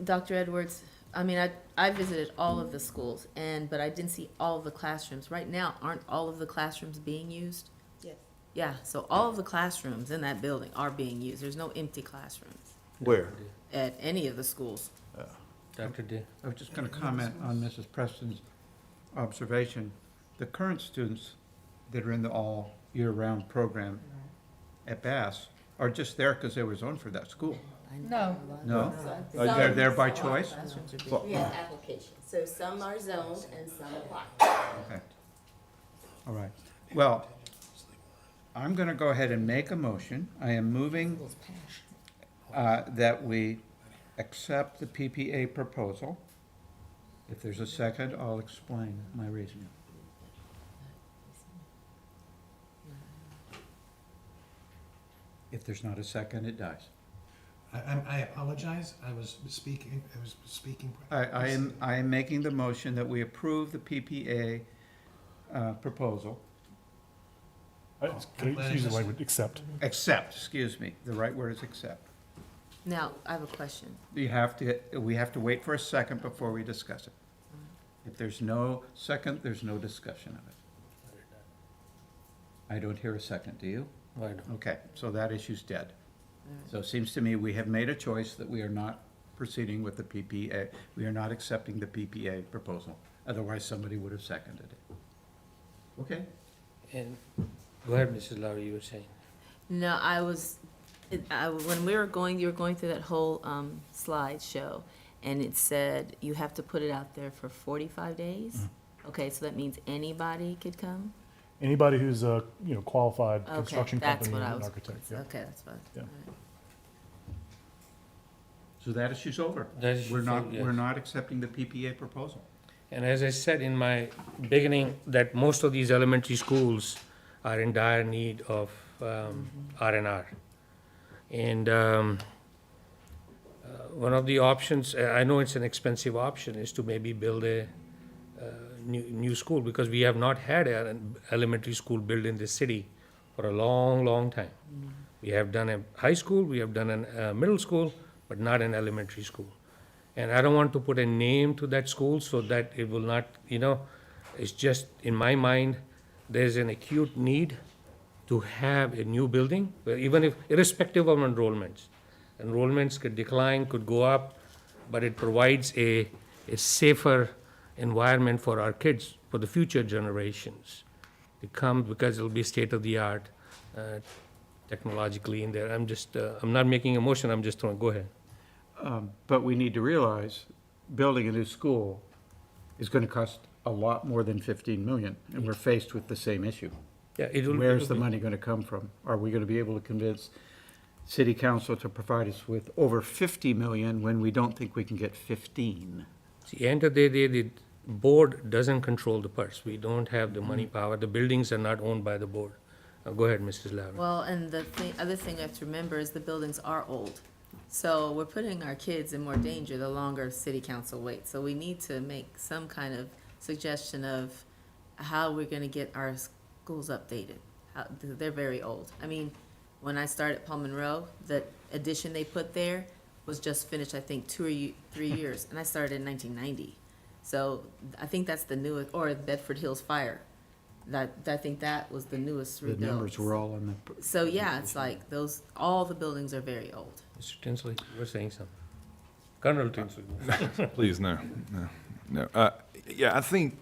Dr. Edwards, I mean, I visited all of the schools, but I didn't see all of the classrooms. Right now, aren't all of the classrooms being used? Yes. Yeah, so all of the classrooms in that building are being used. There's no empty classrooms Where? at any of the schools. Dr. Day? I was just going to comment on Mrs. Preston's observation. The current students that are in the all year-round program at Bass are just there because they were zoned for that school. No. No? They're there by choice? Classrooms are Well, being- We have applications, so some are zoned and some apply. Okay. All right. Well, I'm going to go ahead and make a motion. I am moving that we accept the PPA proposal. If there's a second, I'll explain my reasoning. If there's not a second, it dies. I apologize, I was speaking. I am making the motion that we approve the PPA proposal. Can I just use the language, accept? Accept, excuse me, the right word is accept. Now, I have a question. We have to wait for a second before we discuss it. If there's no second, there's no discussion of it. I don't hear a second, do you? I don't. Okay, so that issue's dead. So it seems to me we have made a choice that we are not proceeding with the PPA. We are not accepting the PPA proposal. Otherwise, somebody would have seconded it. Okay? And, go ahead, Mrs. Lara, you were saying. No, when you were going through that whole slideshow, and it said you have to put it out there for 45 days? Okay, so that means anybody could come? Anybody who's a, qualified Okay, construction that's company what I and was. architect, yeah. Okay, that's fine. Yeah. All right. So that issue's over. That issue's We're not, over, yes. we're not accepting the PPA proposal. And as I said in my beginning, that most of these elementary schools are in dire need of R&R. And one of the options, I know it's an expensive option, is to maybe build a new school, because we have not had an elementary school built in this city for a long, long time. We have done a high school, we have done a middle school, but not an elementary school. And I don't want to put a name to that school so that it will not, it's just, in my mind, there's an acute need to have a new building, where even if, irrespective of enrollments. Enrollments could decline, could go up, but it provides a safer environment for our kids, for the future generations to come, because it'll be state-of-the-art technologically in there. I'm not making a motion, I'm just throwing, go ahead. But we need to realize, building a new school is going to cost a lot more than 15 million, and we're faced with the same issue. Yeah, Where's the money going to come from? Are we going to be able to convince city council to provide us with over 50 million when we don't think we can get 15? See, end of the day, the board doesn't control the purse. We don't have the money power. The buildings are not owned by the board. Go ahead, Mrs. Lavin. Well, and the other thing we have to remember is the buildings are old. So we're putting our kids in more danger the longer city council waits. So we need to make some kind of suggestion of how we're gonna get our schools updated. They're very old. I mean, when I started at Paul Monroe, the addition they put there was just finished, I think, 2 or 3 years, and I started in 1990. So I think that's the newest, or Bedford Hills Fire. I think that was the newest The rebuild. numbers were all on the. So, yeah, it's like all the buildings are very old. Mr. Tinsley, you were saying something. Colonel Tinsley. Please, no. Yeah, I think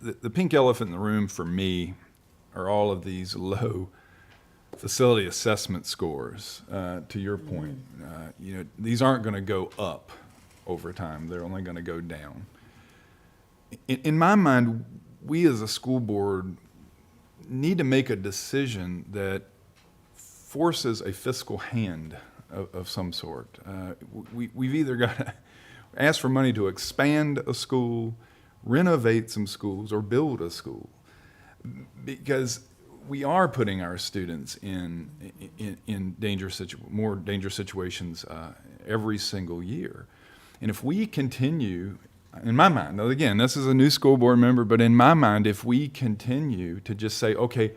the pink elephant in the room for me are all of these low facility assessment scores. To your point, these aren't going to go up over time. They're only going to go down. In my mind, we as a school board need to make a decision that forces a fiscal hand of some sort. We've either got to ask for money to expand a school, renovate some schools, or build a school, because we are putting our students in more dangerous situations every single year. And if we continue, in my mind, now again, this is a new school board member, but in my mind, if we continue to just say, okay,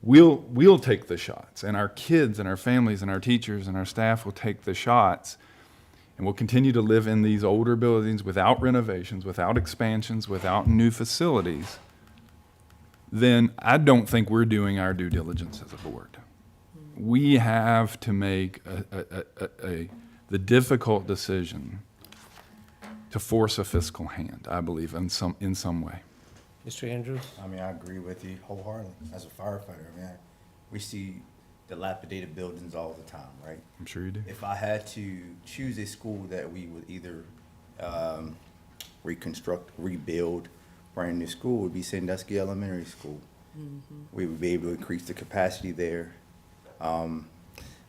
we'll take the shots, and our kids and our families and our teachers and our staff will take the shots, and we'll continue to live in these older buildings without renovations, without expansions, without new facilities, then I don't think we're doing our due diligence as a board. We have to make the difficult decision to force a fiscal hand, I believe, in some way. Mr. Andrews? I mean, I agree with you wholeheartedly. As a firefighter, man, we see dilapidated buildings all the time, right? I'm sure you do. If I had to choose a school that we would either reconstruct, rebuild, brand new school, would be Sandusky Elementary School. We would be able to increase the capacity there.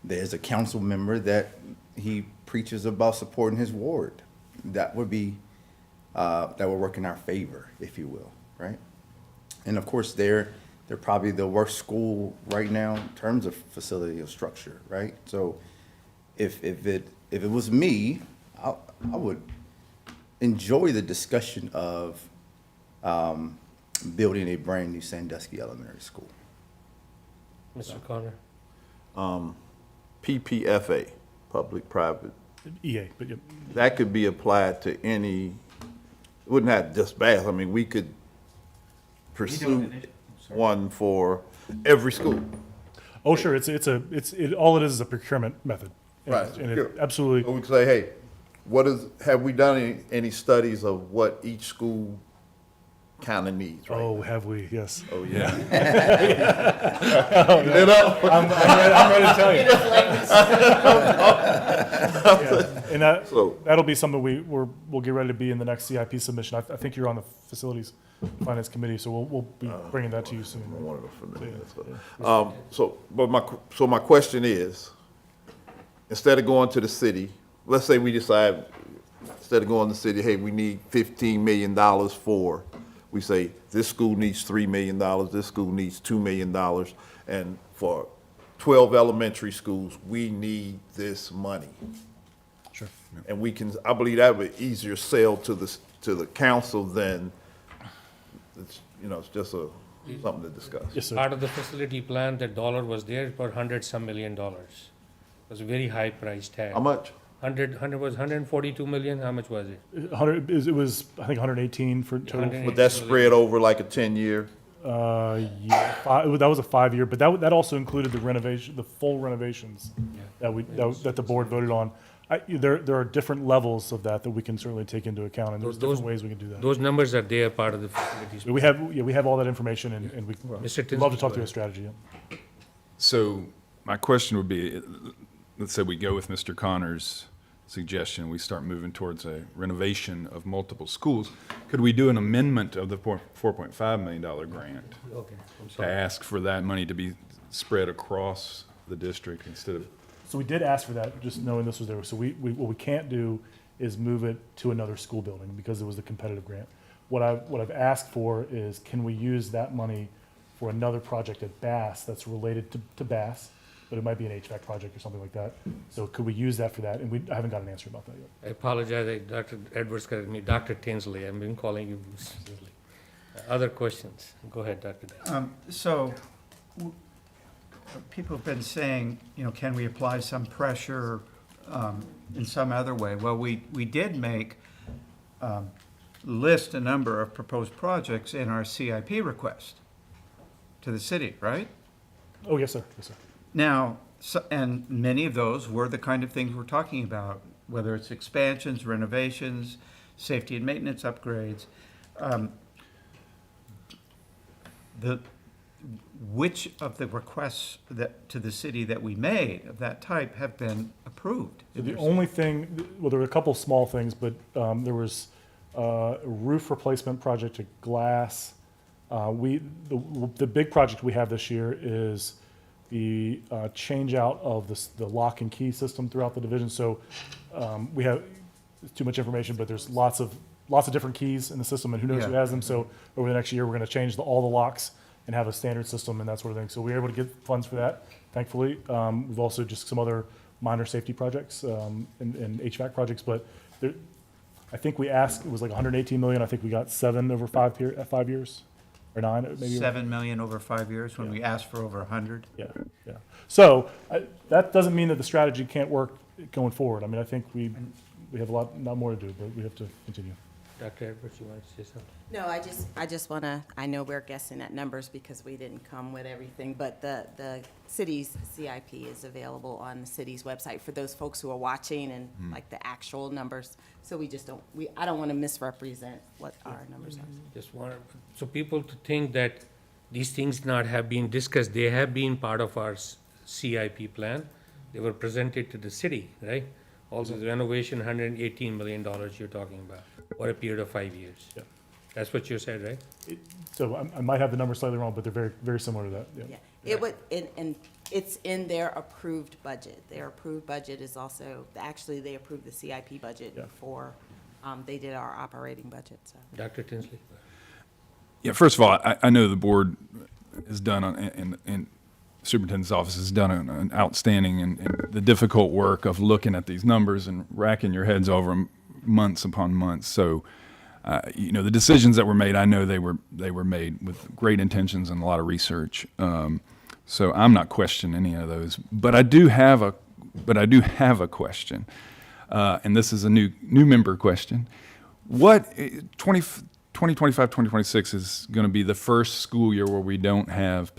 There's a council member that he preaches about supporting his ward. That would be, that would work in our favor, if you will, right? And of course, they're probably the worst school right now in terms of facility or structure, right? So if it was me, I would enjoy the discussion of building a brand new Sandusky Elementary School. Mr. Connor? PPFA, public-private, EA, but yep. that could be applied to any, it wouldn't have just Bath. I mean, we could pursue one for every school. Oh, sure, all it is a procurement method. And Right, And it sure. absolutely, So we could say, hey, have we done any studies of what each school kind of needs, right? oh, have we, yes. Oh, yeah. I'm ready to tell you. Yeah, and So- that'll be something we'll get ready to be in the next CIP submission. I think you're on the Facilities Finance Committee, so we'll be bringing that to you soon. One of the familiar stuff. So my question is, instead of going to the city, let's say we decide, instead of going to the city, hey, we need $15 million for, we say, this school needs $3 million, this school needs $2 million, and for 12 elementary schools, we need this money. Sure. And we can, I believe that would be easier sell to the council than, it's just something to discuss. Yes, sir. Part of the facility plan, the dollar was there for $100-some million. It was a very high price tag. How much? 100 was 142 million, how much was it? It was, I think, 118 for total. 108. Would that spread over like a 10-year? Yeah, that was a 5-year, but that also included the renovation, the full renovations that the board voted on. There are different levels of that we can certainly take into account, and there's different ways we can do that. Those numbers are there, part of the facilities. We have all that information, and we'd Mr. love to talk Tinsky, through a strategy. Yeah. So my question would be, let's say we go with Mr. Connor's suggestion, we start moving towards a renovation of multiple schools. Could we do an amendment of the $4.5 million grant Okay, I'm to sorry. ask for that money to be spread across the district instead of, So we did ask for that, just knowing this was there. So what we can't do is move it to another school building because it was a competitive grant. What I've asked for is, can we use that money for another project at Bass that's related to Bass, but it might be an HVAC project or something like that. So could we use that for that? And I haven't got an answer about that yet. I apologize, Dr. Edwards corrected me, Dr. Tinsley, I've been calling you Tinsley. Other questions? Go ahead, Dr. Davis. So, people have been saying, can we apply some pressure in some other way? Well, we did list a number of proposed projects in our CIP request to the city, right? Oh, yes, sir. Yes, sir. Now, and many of those were the kind of things we're talking about, whether it's expansions, renovations, safety and maintenance upgrades. Which of the requests to the city that we made of that type have been approved? So the only thing, well, there were a couple small things, but there was a roof replacement project at Glass. The big project we have this year is the change out of the lock and key system throughout the division. So we have, it's too much information, but there's lots of different keys in the system, and who knows who has them. So over the next year, we're going to change all the locks and have a standard system and that sort of thing. So we were able to get funds for that, thankfully. We've also just some other minor safety projects and HVAC projects, but I think we asked, it was like 118 million. I think we got 7 over 5 years. or 9, maybe. 7 million over 5 years when we asked for over 100. Yeah, yeah. So that doesn't mean that the strategy can't work going forward. I mean, I think we have a lot more to do, but we have to continue. Dr. Edwards, you want to say something? No, I just want to, I know we're guessing at numbers because we didn't come with everything, but the city's CIP is available on the city's website for those folks who are watching and like the actual numbers. So I don't want to misrepresent what our numbers are. Just want, so people to think that these things not have been discussed, they have been part of our CIP plan. They were presented to the city, right? Also, the renovation, $118 million you're talking about, for a period of 5 years. Yeah. That's what you said, right? So I might have the numbers slightly wrong, but they're very, very similar to that, yeah. Yeah, it would, and it's in their approved budget. Their approved budget is also, actually, they approved the CIP budget Yeah. before they did our operating budget, so. Dr. Tinsley? Yeah, first of all, I know the board has done, and superintendent's office has done an outstanding and the difficult work of looking at these numbers and racking your heads over them months upon months. So, the decisions that were made, I know they were made with great intentions and a lot of research. So I'm not questioning any of those, but I do have a question, and this is a new member question. What 2025, 2026 is going to be the first school year where we don't have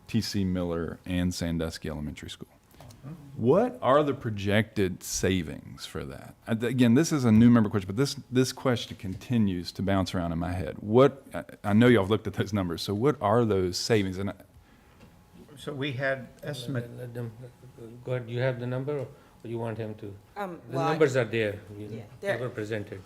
T.C. Miller and Sandusky Elementary School. What are the projected savings for that? Again, this is a new member question, but this question continues to bounce around in my head. I know y'all have looked at those numbers, so what are those savings? And So we had estimate, Let them, go ahead, you have the number, or you want him to? The Well, I- numbers are there, Yeah, they they're- were presented.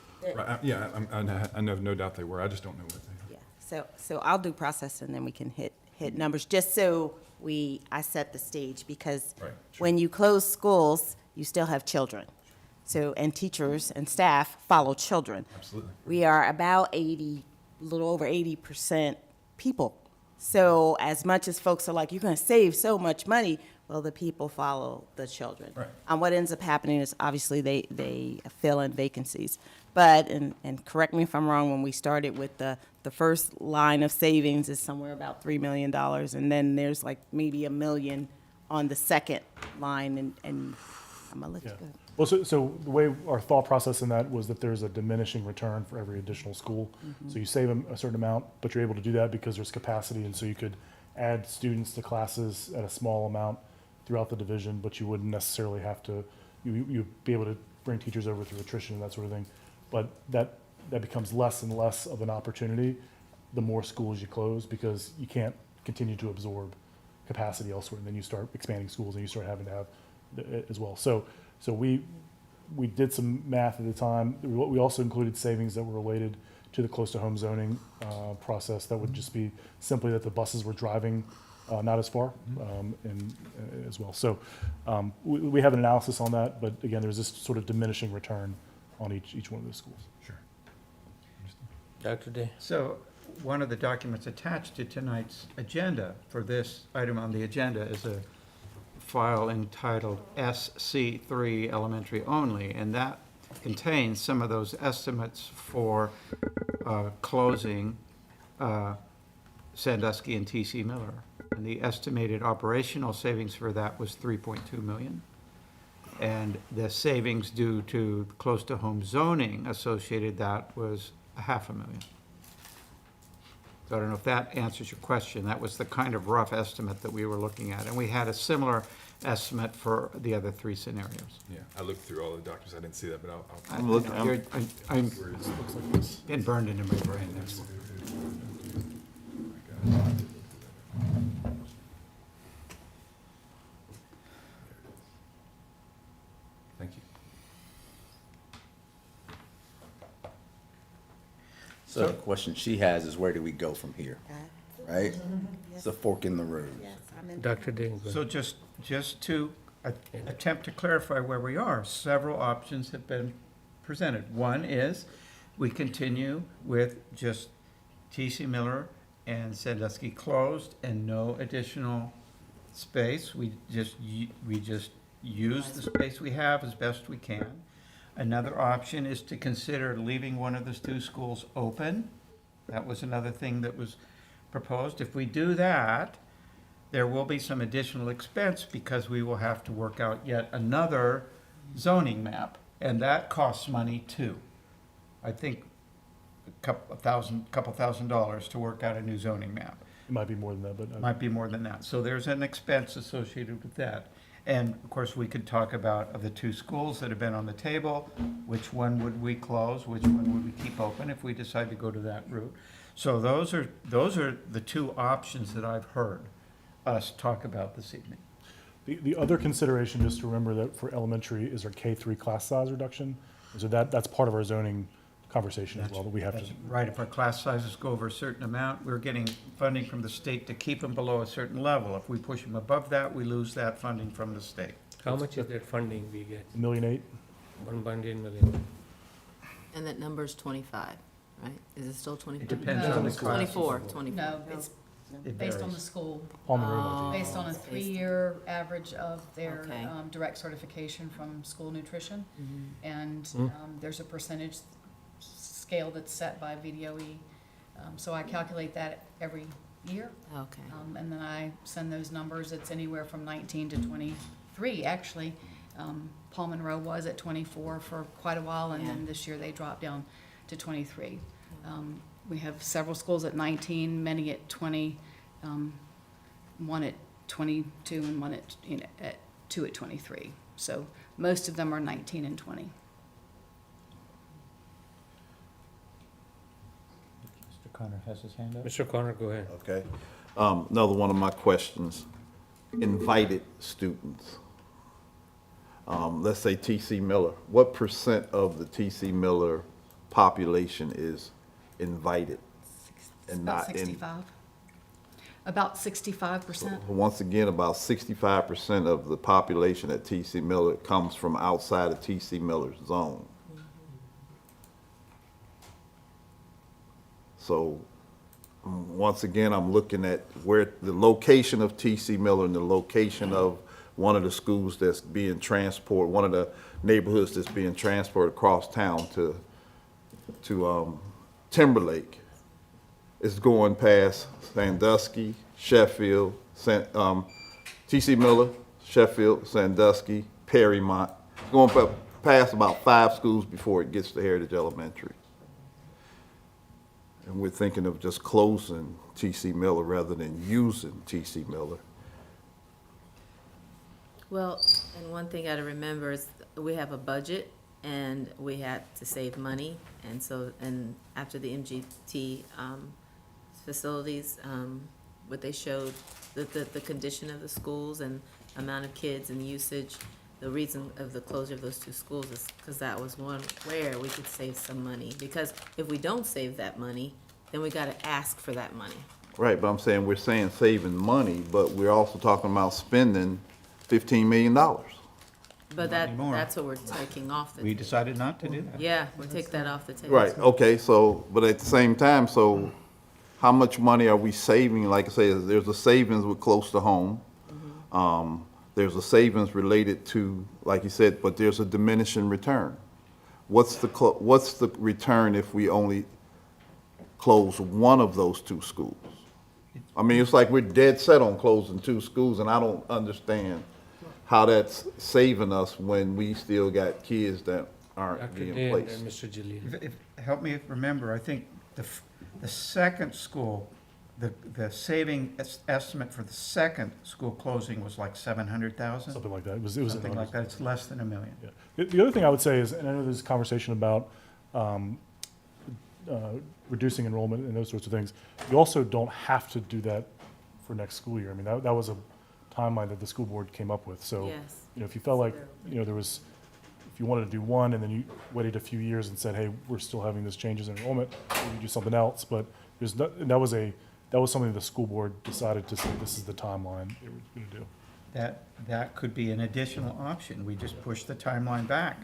yeah, I have no doubt they were. I just don't know what they are. Yeah, so I'll do process and then we can hit numbers, just so I set the stage, because Right, sure. when you close schools, you still have children. So, and teachers and staff follow children. Absolutely. We are about 80, a little over 80% people. So as much as folks are like, you're gonna save so much money, well, the people follow the children. Right. And what ends up happening is, obviously, they fill in vacancies. But, and correct me if I'm wrong, when we started with the first line of savings is somewhere about $3 million, and then there's like maybe $1 million on the second line, and I'm gonna let you Yeah. go. Well, so the way our thought process in that was that there's a diminishing return for every additional school. So you save a certain amount, but you're able to do that because there's capacity, and so you could add students to classes at a small amount throughout the division, but you wouldn't necessarily have to, you'd be able to bring teachers over through attrition and that sort of thing. But that becomes less and less of an opportunity the more schools you close, because you can't continue to absorb capacity elsewhere, and then you start expanding schools and you start having to have it as well. So we did some math at the time. We also included savings that were related to the close to home zoning process. That would just be simply that the buses were driving not as far, and as well. So we have an analysis on that, but again, there's this sort of diminishing return on each one of those schools. Sure. Dr. Day? so one of the documents attached to tonight's agenda for this item on the agenda is a file entitled SC3 Elementary Only, and that contains some of those estimates for closing Sandusky and T.C. Miller. And the estimated operational savings for that was $3.2 million. And the savings due to close to home zoning associated that was $500,000. So I don't know if that answers your question. That was the kind of rough estimate that we were looking at. And we had a similar estimate for the other three scenarios. Yeah, I looked through all the documents. I didn't see that, but I'll I'm looking, I'm where it is. been burned into my brain. That's Thank you. So the question she has is, where do we go from here, right? It's a fork in the road. Yes, I'm in. Dr. Day, go ahead. So just to attempt to clarify where we are, several options have been presented. One is we continue with just T.C. Miller and Sandusky closed and no additional space. We just use the space we have as best we can. Another option is to consider leaving one of those two schools open That was another thing that was proposed. If we do that, there will be some additional expense because we will have to work out yet another zoning map, and that costs money too. I think couple thousand dollars to work out a new zoning map. It might be more than that, but. Might be more than that. So there's an expense associated with that. And of course, we could talk about, of the two schools that have been on the table, which one would we close, which one would we keep open if we decide to go to that route. So those are the two options that I've heard us talk about this evening. The other consideration, just to remember that for elementary, is our K-3 class size reduction. So that's part of our zoning conversation as well, that we have to. That's right, if our class sizes go over a certain amount, we're getting funding from the state to keep them below a certain level. If we push them above that, we lose that funding from the state. How much is that funding we get? $1.8 million. 1.8 million. And that number's 25, right? Is it still 25? It depends No. on the classes. 24, 24. No, it's It based on varies. the school, Palmer Road, I think. based on a It's based- 3-year average of their Okay. direct certification from school nutrition. Mhm. And there's a percentage scale that's set by VDOE. So I calculate that every year. Okay. And then I send those numbers. It's anywhere from 19 to 23, actually. Paul Monroe was at 24 for quite a while, and then Yeah. this year they dropped down to 23. We have several schools at 19, many at 20, one at 22, and one at, at 2 at 23. So most of them are 19 and 20. Mr. Connor has his hand up. Mr. Connor, go ahead. Okay. Another one of my questions, invited students. Let's say T.C. Miller. What percent of the T.C. Miller population is invited and About not in? 65. About 65%. Once again, about 65% of the population at T.C. Miller comes from outside of T.C. Miller's zone. So, once again, I'm looking at where the location of T.C. Miller and the location of one of the schools that's being transported, one of the neighborhoods that's being transported across town to Timberlake. It's going past Sandusky, Sheffield, T.C. Miller, Sheffield, Sandusky, Perrymont. It's going past about 5 schools before it gets to Heritage Elementary. And we're thinking of just closing T.C. Miller rather than using T.C. Miller. Well, and one thing I gotta remember is we have a budget and we had to save money. And so, and after the MGT facilities, what they showed, the condition of the schools and amount of kids and usage, the reason of the closure of those 2 schools is because that was one where we could save some money. Because if we don't save that money, then we gotta ask for that money. Right, but I'm saying, we're saying saving money, but we're also talking about spending $15 million. But anymore. that's what we're taking off the We table. decided not to do that. Yeah, we'll take that off the table. Right, okay, so, but at the same time, so how much money are we saving? Like I say, there's a savings with close to home. There's a savings related to, like you said, but there's a diminishing return. What's the return if we only close one of those 2 schools? I mean, it's like we're dead set on closing 2 schools, and I don't understand how that's saving us when we still got kids that aren't Dr. being Day placed. and Mr. Jalil. Help me remember, I think the second school, the saving estimate for the second school closing was like 700,000? Something like that. It was in the Something like hundreds. that, it's less than $1 million. Yeah. The other thing I would say is, and I know there's a conversation about reducing enrollment and those sorts of things. You also don't have to do that for next school year. I mean, that was a timeline that the school board came up with. So, Yes. if you felt like, there was, if you wanted to do one and then you waited a few years and said, hey, we're still having this changes in enrollment, maybe do something else. But there's no, and that was something the school board decided to say, this is the timeline they were going to do. That could be an additional option. We just push the timeline back.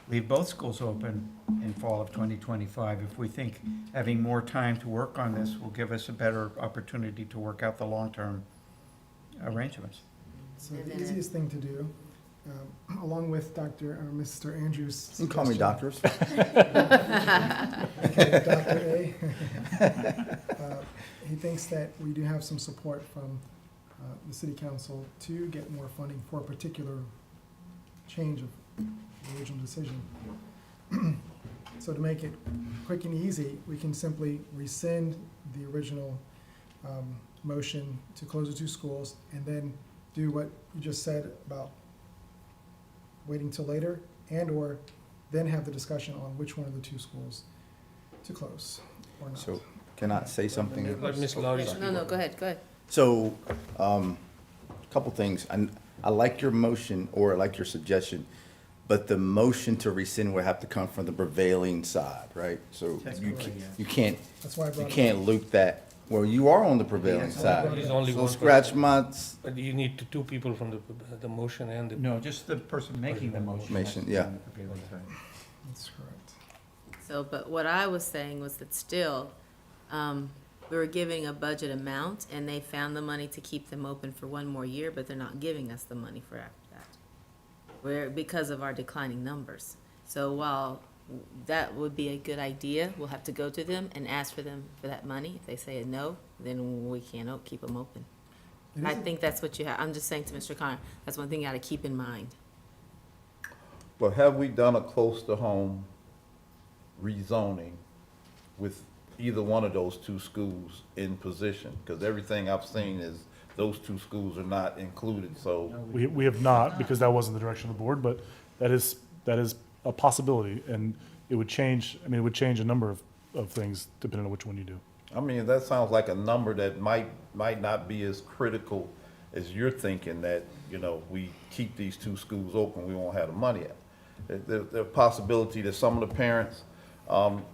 Leave both schools open in fall of 2025. If we think having more time to work on this will give us a better opportunity to work out the long-term arrangements. So the easiest thing to do along with Mr. Andrews. You can call me suggestion- doctors. Okay, Dr. A. He thinks that we do have some support from the city council to get more funding for a particular change of the original decision. So to make it quick and easy, we can simply rescind the original motion to close the two schools and then do what you just said about waiting till later, and/or then have the discussion on which one of the two schools to close or not. So can I say something? Let Ms. Laurie No, speak. no, go ahead, go ahead. So, couple things. I like your motion, or I like your suggestion, but the motion to rescind would have to come from the prevailing side, right? So you can't, That's why I you brought it can't loop that. Well, you are on the prevailing side. There's only So one scratch person. my, But you need two people from the motion and the. No, just the person making the motion. Motion, yeah. That's correct. So, but what I was saying was that still, we were giving a budget amount, and they found the money to keep them open for one more year, but they're not giving us the money for after that. Because of our declining numbers. So while that would be a good idea, we'll have to go to them and ask for them for that money. If they say no, then we can't keep them open. I think that's what you have, I'm just saying to Mr. Connor, that's one thing you gotta keep in mind. But have we done a close-to-home rezoning with either one of those two schools in position? Because everything I've seen is those two schools are not included, so. We have not, because that wasn't the direction of the board, but that is a possibility, and it would change, I mean, it would change a number of things depending on which one you do. I mean, that sounds like a number that might not be as critical as you're thinking, that, you know, we keep these two schools open, we won't have the money. The possibility that some of the parents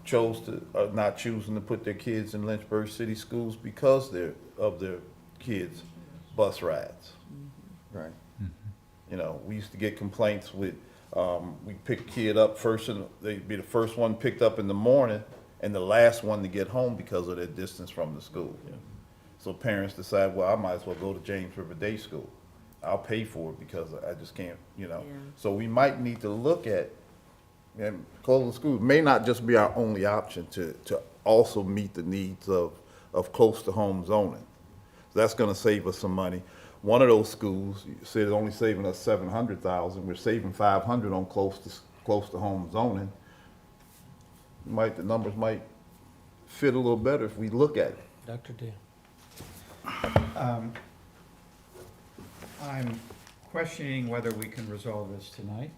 chose to, are not choosing to put their kids in Lynchburg city schools because of their kids' bus rides. right. You know, we used to get complaints with, we pick a kid up first, and they'd be the first one picked up in the morning and the last one to get home because of their distance from the school. So parents decide, well, I might as well go to James River Day School. I'll pay for it because I just can't, you know. Yeah. So we might need to look at, and closing schools may not just be our only option to also meet the needs of close-to-home zoning. So that's gonna save us some money. One of those schools, you said it's only saving us $700,000, we're saving $500 on close-to-home zoning. The numbers might fit a little better if we look at it. Dr. Day. I'm questioning whether we can resolve this tonight.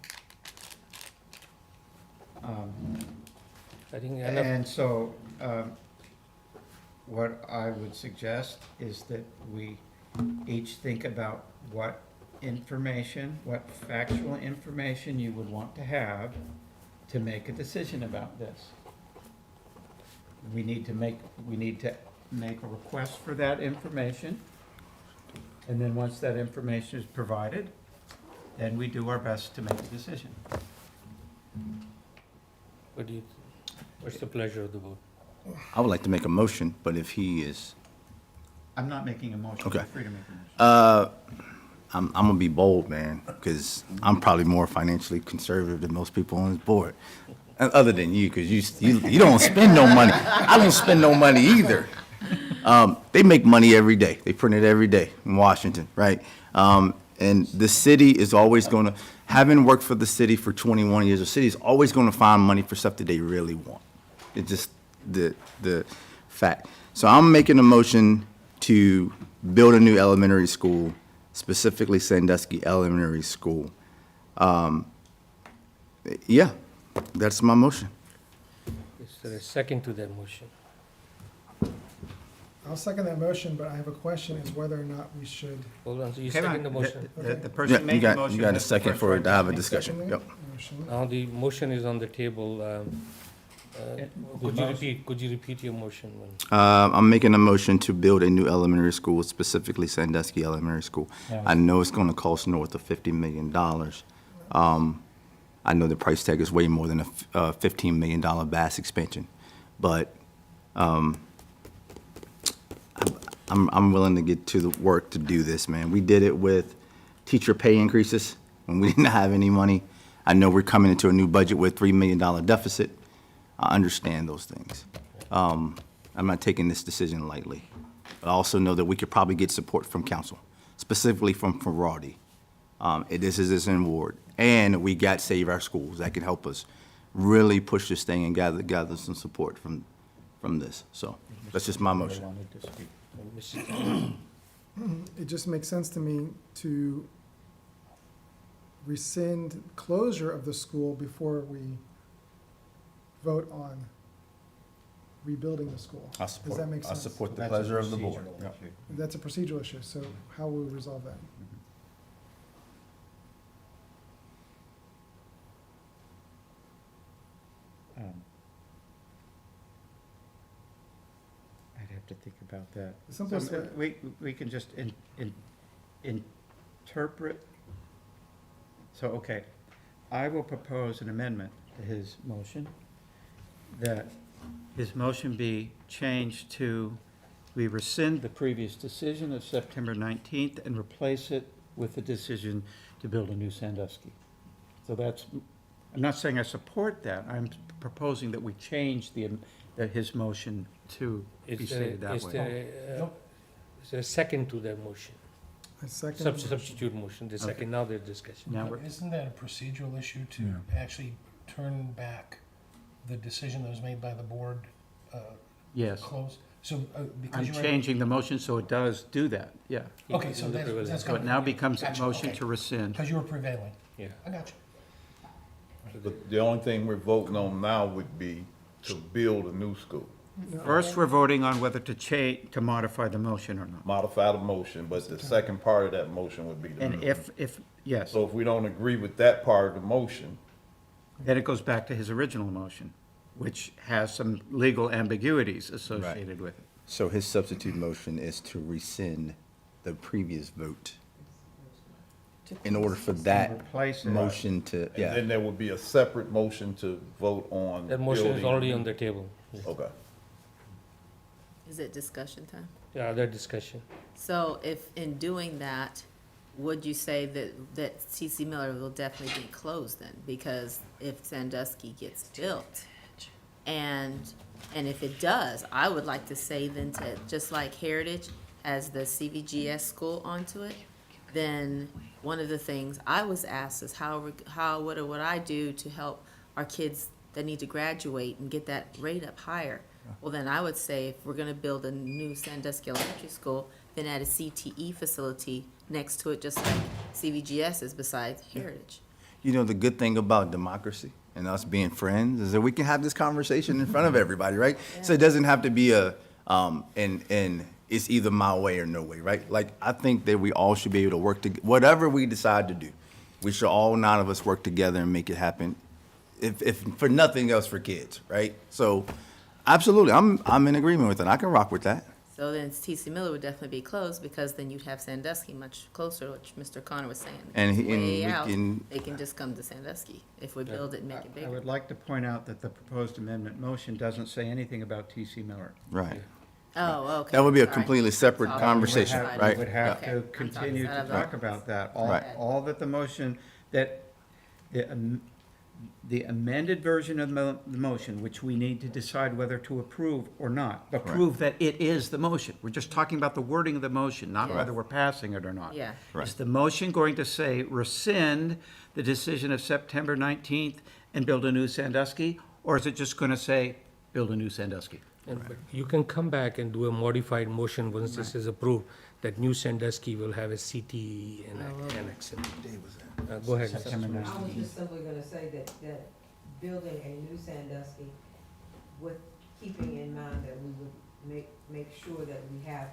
I think enough. And so, what I would suggest is that we each think about what information, what factual information you would want to have to make a decision about this. We need to make a request for that information. And then once that information is provided, then we do our best to make a decision. What do you, what's the pleasure of the board? I would like to make a motion, but if he is, I'm not making a motion. Okay. You're free to make a motion. I'm gonna be bold, man, because I'm probably more financially conservative than most people on this board. Other than you, because you don't spend no money. I don't spend no money either. They make money every day. They print it every day in Washington, right? And the city is always gonna, having worked for the city for 21 years, the city is always gonna find money for stuff that they really want. It's just the fact. So I'm making a motion to build a new elementary school, specifically Sandusky Elementary School. Yeah, that's my motion. Is there a second to that motion? I'll second that motion, but I have a question is whether or not we should. Hold on, so you Come on, second the motion? the Yeah, person making the motion. you got a has the second first for right it to have a speak. discussion. Seconding Yep. motion. Now, the motion is on the table. Could you repeat your motion? I'm making a motion to build a new elementary school, specifically Sandusky Elementary School. Yeah. I know it's gonna cost north of $50 million. I know the price tag is way more than a $15 million Bass expansion, but I'm willing to get to the work to do this, man. We did it with teacher pay increases. when we didn't have any money. I know we're coming into a new budget with $3 million deficit. I understand those things. I'm not taking this decision lightly. But I also know that we could probably get support from council, specifically from Ferrari. This is in ward. And we got Save Our Schools that can help us really push this thing and gather some support from this. So that's just my motion. It just makes sense to me to rescind closure of the school before we vote on rebuilding the school. Does that make sense? support That's a procedural issue. That's a procedural issue, so how will we resolve that? I'd have to think about that. The simplest So, way- we can just interpret, so, okay, I will propose an amendment to his motion, that his motion be changed to, we rescind the previous decision of September 19th and replace it with the decision to build a new Sandusky. So that's, I'm not saying I support that, I'm proposing that we change his motion to be Is stated that way. there a second to that motion? A second. Substitute motion, the second, now there's discussion. Now we're, Isn't that a procedural issue to actually turn back the decision that was made by the board, yes. close? So, because I'm you're. changing the motion so it does do that, yeah. Okay, so that's. So it now becomes a Gotcha, motion okay. to rescind. Because you were prevailing. Yeah. I got you. But the only thing we're voting on now would be to build a new school. First, we're voting on whether to modify the motion or not. Modify the motion, but the second part of that motion would be the And new. if, yes, So if we don't agree with that part of the motion, then it goes back to his original motion, which has some legal ambiguities associated with it. So his substitute motion is to rescind the previous vote in order for that Replace it. motion to, and yeah. then there would be a separate motion to vote on. That motion is building- already on the table. Okay. Is it discussion time? Yeah, other discussion. So if in doing that, would you say that T.C. Miller will definitely be closed then? Because if Sandusky gets built, and if it does, I would like to say then to, just like Heritage has the CVGS school onto it, then one of the things I was asked is what would I do to help our kids that need to graduate and get that rate up higher? Well, then I would say if we're gonna build a new Sandusky Elementary School, then add a CTE facility next to it, just like CVGS is beside Heritage. You know, the good thing about democracy and us being friends is that we can have this conversation in front of everybody, right? So it doesn't have to be and it's either my way or no way, right? Like, I think that we all should be able to work together. Whatever we decide to do, we should all 9 of us work together and make it happen. If for nothing else for kids, right? So, absolutely, I'm in agreement with it. I can rock with that. So then T.C. Miller would definitely be closed, because then you'd have Sandusky much closer, which Mr. Connor was saying. And Way we out, can- they can just come to Sandusky if we build it and make it I bigger. would like to point out that the proposed amendment motion doesn't say anything about T.C. Miller. Right. Oh, okay. That would be a Sorry. completely separate That's all. conversation, We would have- right? We would have Okay. to I'm continue sorry. to talk about that. Right. All that the motion, that the amended version of the motion, which we need to decide whether to approve or not, but prove that it is the motion. We're just talking about the wording of the motion, not Yeah. whether we're passing it or not. Yeah. Right. Is the motion going to say rescind the decision of September 19th and build a new Sandusky? Or is it just going to say build a new Sandusky? But you can come back and do a modified motion once this is approved, that new Sandusky will have a CTE and annex. Go ahead. Mrs. September Smith. 19th. I was just simply gonna say that building a new Sandusky with keeping in mind that we would make sure that we have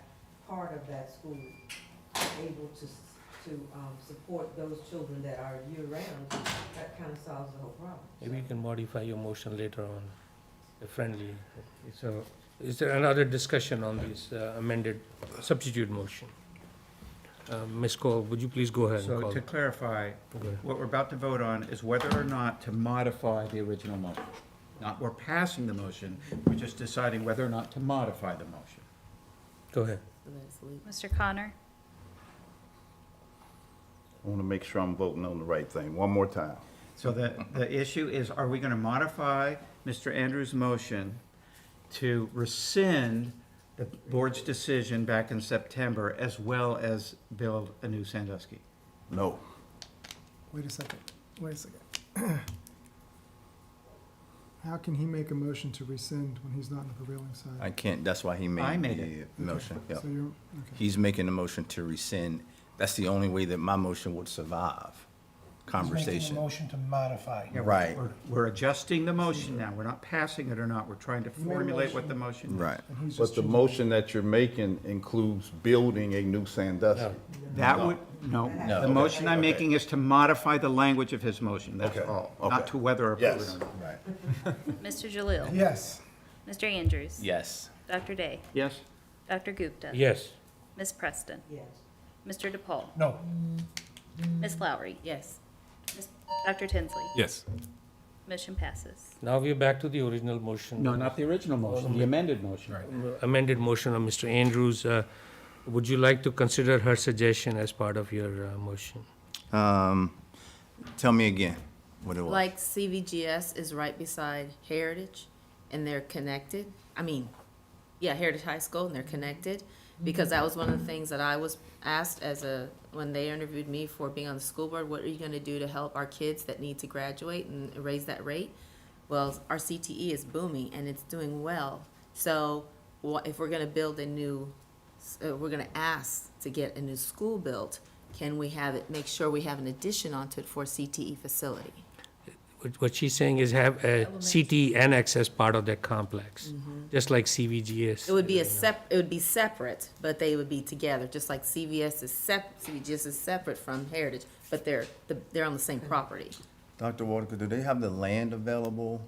part of that school able to support those children that are year-round, that kind of solves the whole problem. Maybe you can modify your motion later on, friendly. So, is there another discussion on this amended substitute motion? Ms. Cole, would you please go ahead and So call? to clarify, Go ahead. what we're about to vote on is whether or not to modify the original motion. Not we're passing the motion, we're just deciding whether or not to modify the motion. Go ahead. So that's legal. Mr. Connor, I want to make sure I'm voting on the right thing. One more time. So the issue is, are we going to modify Mr. Andrews' motion to rescind the board's decision back in September as well as build a new Sandusky? No. Wait a second. How can he make a motion to rescind when he's not on the prevailing side? I can't, that's why he I made made the motion. Okay, Yep. So you're, okay. He's making a motion to rescind. That's the only way that my motion would survive He's making a conversation. motion to modify. Yeah, Right. We're adjusting the motion now. We're not passing it or not. We're trying to You made a formulate what motion. the motion is. Right. And he's But just the changing- motion that you're making includes building a new Sandusky. That would, no, No, the okay. motion I'm Okay. making is to modify the language of his motion, that's Okay. all. Okay. Not to whether or approve it Yes. or not. Right. Mr. Jalil? Yes. Mr. Andrews? Yes. Dr. Day? Yes? Dr. Gupta? Yes. Ms. Preston? Yes. Mr. DePaul? No, Ms. Lowry? Yes. Dr. Tinsley? Yes. Motion passes. Now we're back to the original motion. No, not the original motion, the amended motion. Amended motion of Mr. Andrews. Would you like to consider her suggestion as part of your motion? Tell me again what it was. Like CVGS is right beside Heritage, and they're connected. I mean, yeah, Heritage High School, and they're connected. Because that was one of the things that I was asked when they interviewed me for being on the school board, what are you gonna do to help our kids that need to graduate and raise that rate? Well, our CTE is booming and it's doing well. So if we're gonna build we're gonna ask to get a new school built, can we have it, make sure we have an addition onto it for a CTE facility? What she's saying is have a CT annex as part of that complex, just like CVGS. It would be it would be separate, but they would be together, just like CVGS is separate from Heritage, but they're on the same property. Dr. Walker, do they have the land available?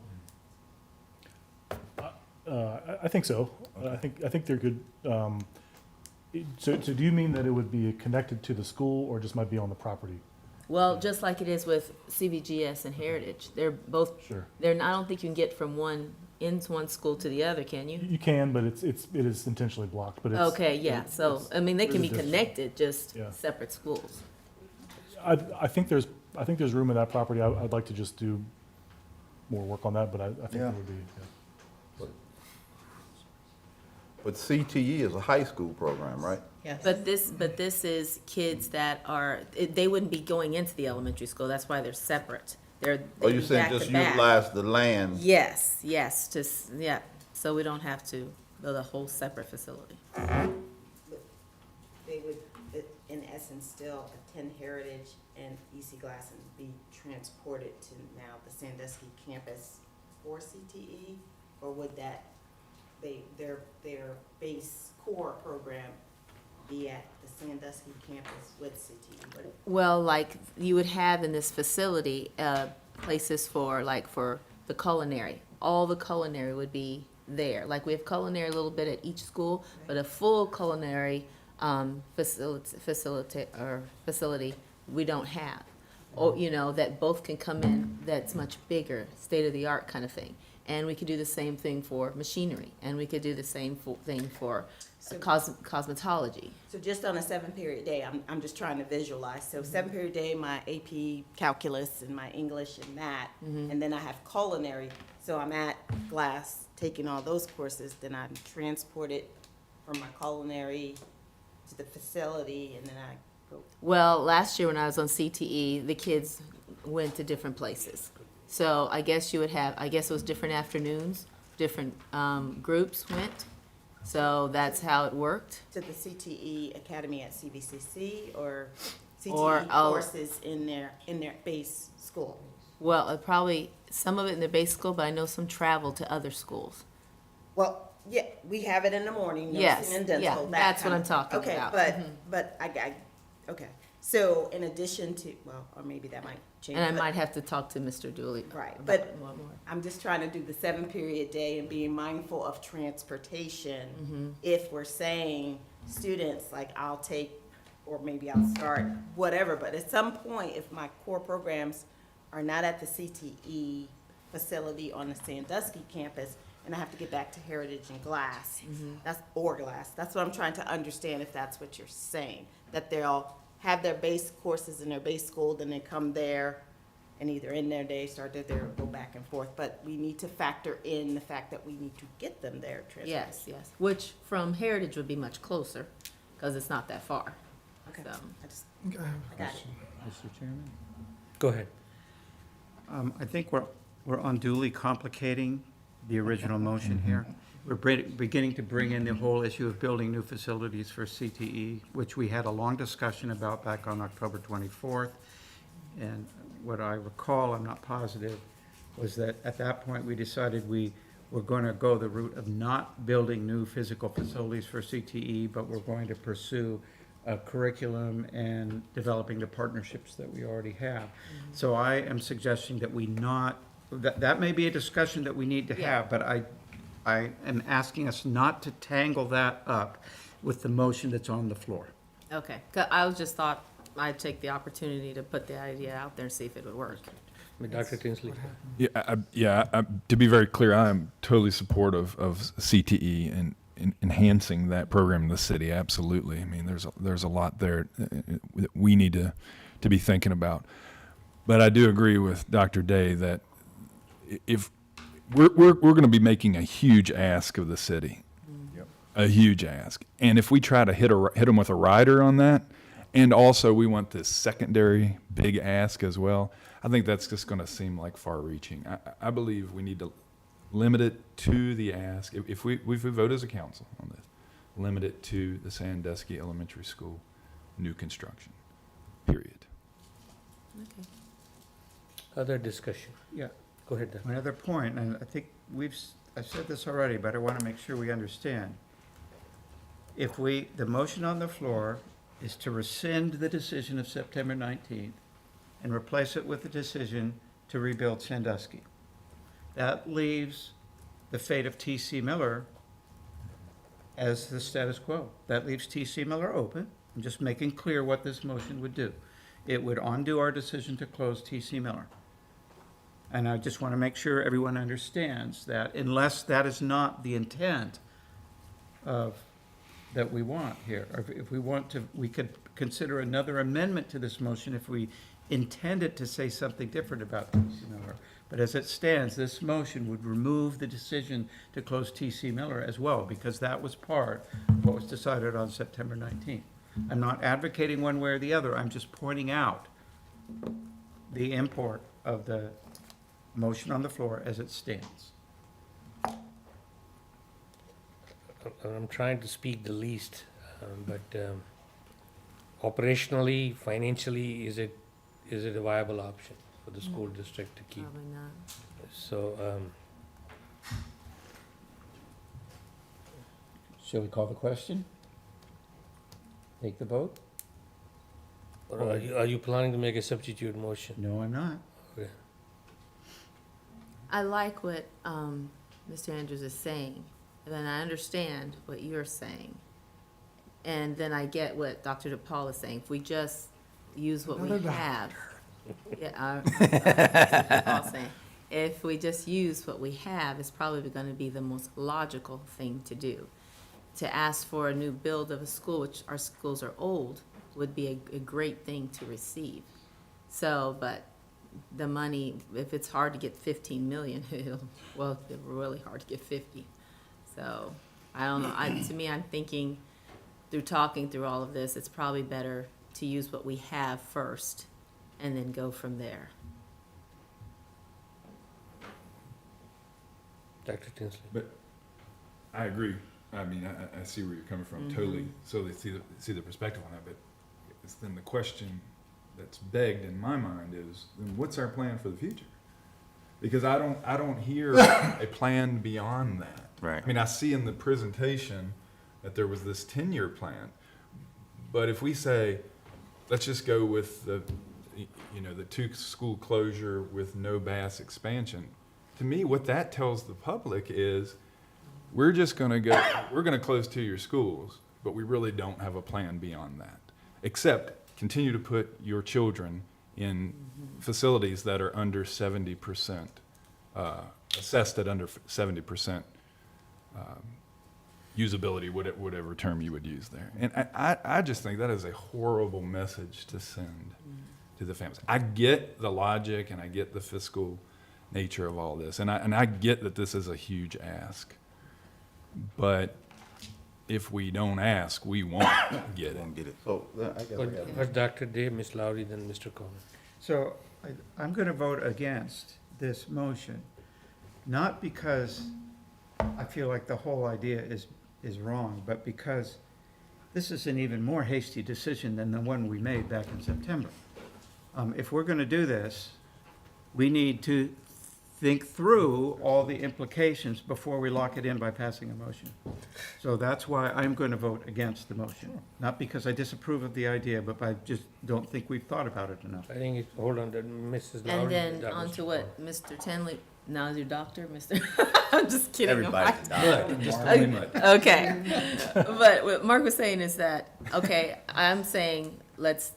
I think so. I think they're good. So do you mean that it would be connected to the school or just might be on the property? Well, just like it is with CVGS and Heritage, they're both, Sure. I don't think you can get from one school to the other, can you? You can, but it is intentionally blocked, but it's. Okay, yeah, so, I mean, they can be there's a connected, just Yeah. separate schools. I think there's room in that property. I'd like to just do more work on that, but I think Yeah. there would be, yeah. But CTE is a high school program, right? Yes. But this is kids that they wouldn't be going into the elementary school, that's why they're separate. Or they'd you be saying back to just back. utilize the land? Yes, yeah, so we don't have to build a whole separate facility. They would, in essence, still attend Heritage and EC Glass and be transported to now the Sandusky campus for CTE? Or would that, their base core program be at the Sandusky campus with CTE? Well, like you would have in this facility, places for the culinary. All the culinary would be there. Like we have culinary a little bit at each school, but a full culinary facility we don't have. Or, that both can come in, that's much bigger, state-of-the-art kind of thing. And we could do the same thing for machinery, and we could do the same thing for cosmetology. So just on a 7-period day, I'm just trying to visualize. So 7-period day, my AP calculus and my English and math, and then I have culinary. So I'm at Glass taking all those courses, then I'm transported from my culinary to the facility, and then I go. Well, last year when I was on CTE, the kids went to different places. So I guess it was different afternoons, different groups went. So that's how it worked. To the CTE Academy at CVCC or Or CTE I'll- courses in their base school? Well, probably some of it in the base school, but I know some travel to other schools. Well, yeah, we have it in the morning, Yes, nursing and dental. yeah, that that's what kind I'm of- talking okay, about. but okay. So in addition to, well, or maybe that might change. And I but- might have to talk to Mr. Dooley. Right, about but it more. I'm just trying to do the 7-period day and being mindful of transportation. Mm-hmm. If we're saying students, like I'll take, or maybe I'll start, whatever, but at some point, if my core programs are not at the CTE facility on the Sandusky campus, and I have to get back to Heritage and Glass, Mm-hmm. that's what I'm trying to understand, if that's what you're saying, that they'll have their base courses in their base school, then they come there and either end their day, start their day, or go back and forth. But we need to factor in the fact that we need to get them there. Yes, yes, which from Heritage would be much closer, because it's not that far. Okay. So, I have a I got it. question. Mr. Chairman? Go ahead. I think we're unduly complicating the original motion here. We're beginning to bring in the whole issue of building new facilities for CTE, which we had a long discussion about back on October 24th. And what I recall, I'm not positive, was that at that point, we decided we were going to go the route of not building new physical facilities for CTE, but we're going to pursue a curriculum and developing the partnerships that we already have. So I am suggesting that we not, that may be a discussion that we need to have, but I am asking us not to tangle that up with the motion that's on the floor. okay, 'cause I was just thought I'd take the opportunity to put the idea out there and see if it would work. Dr. Tinsley. Yeah, to be very clear, I am totally supportive of CTE and enhancing that program in the city. Absolutely. I mean, there's a lot there that we need to be thinking about. But I do agree with Dr. Day that if we're going to be making a huge ask of the city, a huge ask, and if we try to hit them with a rider on that, and also we want this secondary big ask as well, I think that's just going to seem like far-reaching. I believe we need to limit it to the ask. If we vote as a council on this, limit it to the Sandusky Elementary School new construction, period. Okay. Other discussion? Yeah. Go ahead, Dan. Another point, and I think I've said this already, but I want to make sure we understand. If the motion on the floor is to rescind the decision of September 19th and replace it with the decision to rebuild Sandusky, that leaves the fate of T.C. Miller as the status quo. That leaves T.C. Miller open. I'm just making clear what this motion would do. It would undo our decision to close T.C. Miller. And I just want to make sure everyone understands that unless that is not the intent that we want here, or if we want to, we could consider another amendment to this motion if we intended to say something different about T.C. Miller. But as it stands, this motion would remove the decision to close T.C. Miller as well, because that was part of what was decided on September 19th. I'm not advocating one way or the other. I'm just pointing out the import of the motion on the floor as it stands. I'm trying to speak the least, but operationally, financially, is it a viable option for the school district to keep? Probably not. So, Shall we call the question? Take the vote? or are you planning to make a substitute motion? No, I'm not. Okay. I like what Mr. Andrews is saying, and then I understand what you're saying. And then I get what Dr. DePaul is saying. If we just use what we Another have. Yeah, Dr. DePaul's saying, if we just use what we have, it's probably going to be the most logical thing to do. To ask for a new build of a school, which our schools are old, would be a great thing to receive. So, but the money, if it's hard to get 15 million, well, it's really hard to get 50. So, I don't know, to me, I'm thinking, through talking through all of this, it's probably better to use what we have first and then go from there. Dr. Tinsley? But I agree. I mean, I see where you're coming from, totally see the perspective on that, but then the question that's begged in my mind is, then what's our plan for the future? Because I don't hear a plan beyond that. Right. I mean, I see in the presentation that there was this 10-year plan, but if we say, let's just go with the 2-school closure with no Bass expansion, to me, what that tells the public is, we're going to close 2-year schools, but we really don't have a plan beyond that, except continue to put your children in facilities that are under 70%, assessed at under 70% usability, whatever term you would use there. And I just think that is a horrible message to send to the families. I get the logic and I get the fiscal nature of all this, and I get that this is a huge ask. But if we don't ask, we won't get it. So, I guess I got First Dr. Day, Ms. Lowry, then Mr. Coleman. So I'm going to vote against this motion, not because I feel like the whole idea is wrong, but because this is an even more hasty decision than the one we made back in September. If we're going to do this, we need to think through all the implications before we lock it in by passing a motion. So that's why I'm going to vote against the motion. Not because I disapprove of the idea, but I just don't think we've thought about it enough. I think hold on, Mrs. Lowry. And then Dr. on to Coleman. what Mr. Tenley, now is your doctor, Mr. I'm just kidding. Everybody's Look, just a minute. Okay. But what Mark was saying is that, okay, I'm saying, let's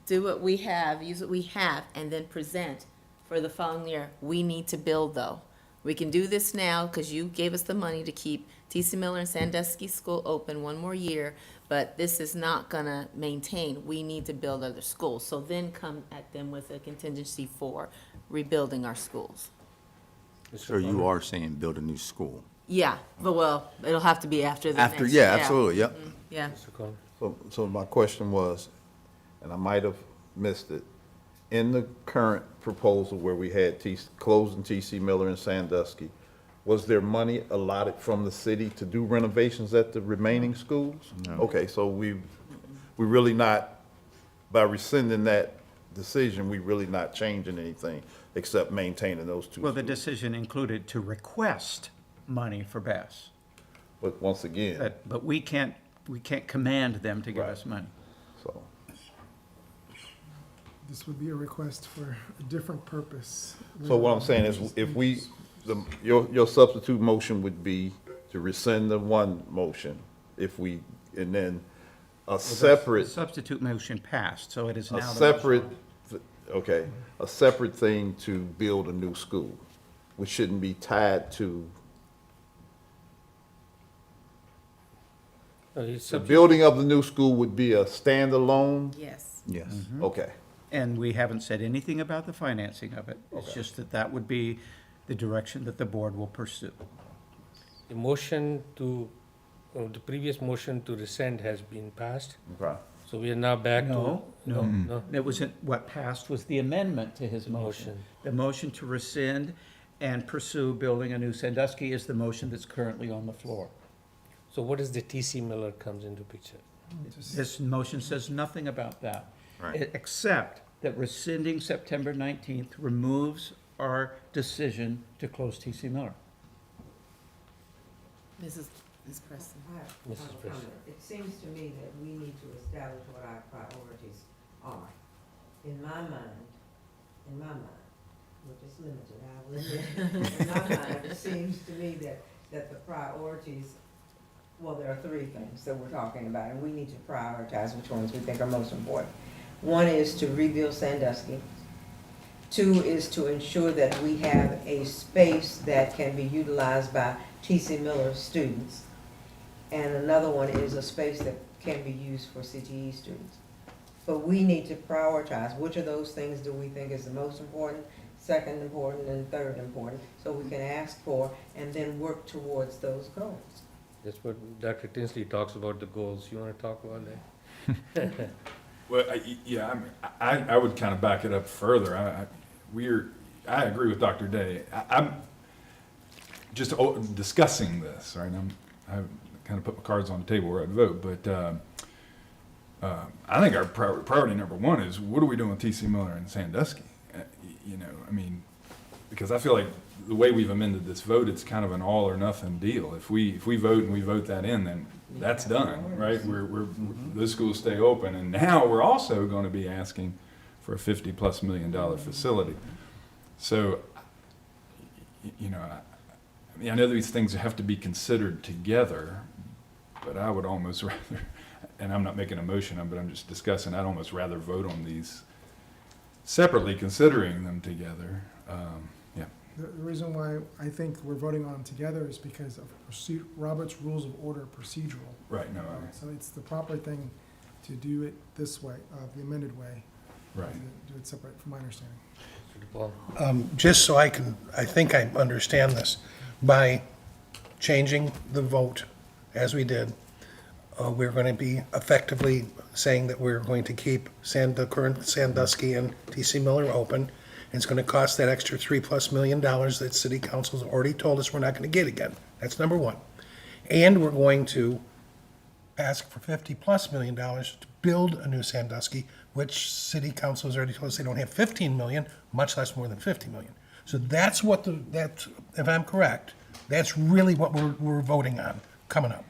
do what we have, use what we have, and then present for the following year. We need to build, though. We can do this now because you gave us the money to keep T.C. Miller and Sandusky School open one more year, but this is not gonna maintain. We need to build other schools. So then come at them with a contingency for rebuilding our schools. So you are saying build a new school? Yeah, but well, it'll have to be after the After, next. yeah, absolutely, yep. Yeah. Mr. Coleman. So my question was, and I might have missed it, in the current proposal where we had closing T.C. Miller and Sandusky, was there money allotted from the city to do renovations at the remaining schools? No. Okay, so we really not, by rescinding that decision, we really not changing anything except maintaining those two Well, the schools. decision included to request money for Bass. But once again, But we can't command them to give us money. so, This would be a request for a different purpose. so what I'm saying is if your substitute motion would be to rescind the one motion and then a separate. The substitute motion passed, so it is now A the motion. separate, okay, a separate thing to build a new school, which shouldn't be tied to, the building of the new school would be a standalone? Yes. Yes. Okay, And we haven't said anything about the financing of it. It's Okay. just that would be the direction that the board will pursue. The motion to, the previous motion to rescind has been passed, okay. so we are now back to. No. No, It wasn't, what passed was the amendment to his motion. Motion. The motion to rescind and pursue building a new Sandusky is the motion that's currently on the floor. so what is the T.C. Miller comes into picture? This motion says nothing about that. Right. Except that rescinding September 19th removes our decision to close T.C. Miller. Ms. Preston. I have Mrs. a Preston. comment. It seems to me that we need to establish what our priorities are. In my mind, which is limited, I will admit, in my mind, it seems to me that the priorities, well, there are three things that we're talking about, and we need to prioritize which ones we think are most important. One is to rebuild Sandusky. Two is to ensure that we have a space that can be utilized by T.C. Miller students. And another one is a space that can be used for CTE students. But we need to prioritize which of those things do we think is the most important, second important, and third important, so we can ask for and then work towards those goals. That's what Dr. Tinsley talks about, the goals. You want to talk about that? Well, I would kind of back it up further. I agree with Dr. Day. I'm just discussing this, right? I kind of put my cards on the table where I'd vote, but I think our priority number one is what are we doing with T.C. Miller and Sandusky? Because I feel like the way we've amended this vote, it's kind of an all or nothing deal. If we vote and we vote that in, then that's done, right? Those schools stay open, and now we're also going to be asking for a $50+ million facility. So, I know these things have to be considered together, but I would almost rather, and I'm not making a motion, but I'm just discussing, I'd almost rather vote on these separately, considering them together. The reason why I think we're voting on them together is because of Robert's Rules of Order procedural. Right, no, So it's the proper thing to do it this way, the amended way. right. Do it separate, from my understanding. Just so I think I understand this, by changing the vote as we did, we're going to be effectively saying that we're going to keep the current Sandusky and TC Miller open. It's going to cost that extra $3+ million that city council's already told us we're not going to get again. That's number one. And we're going to ask for $50+ million to build a new Sandusky, which city council has already told us they don't have 15 million, much less more than 50 million. So that's what that's, if I'm correct, that's really what we're voting on coming up.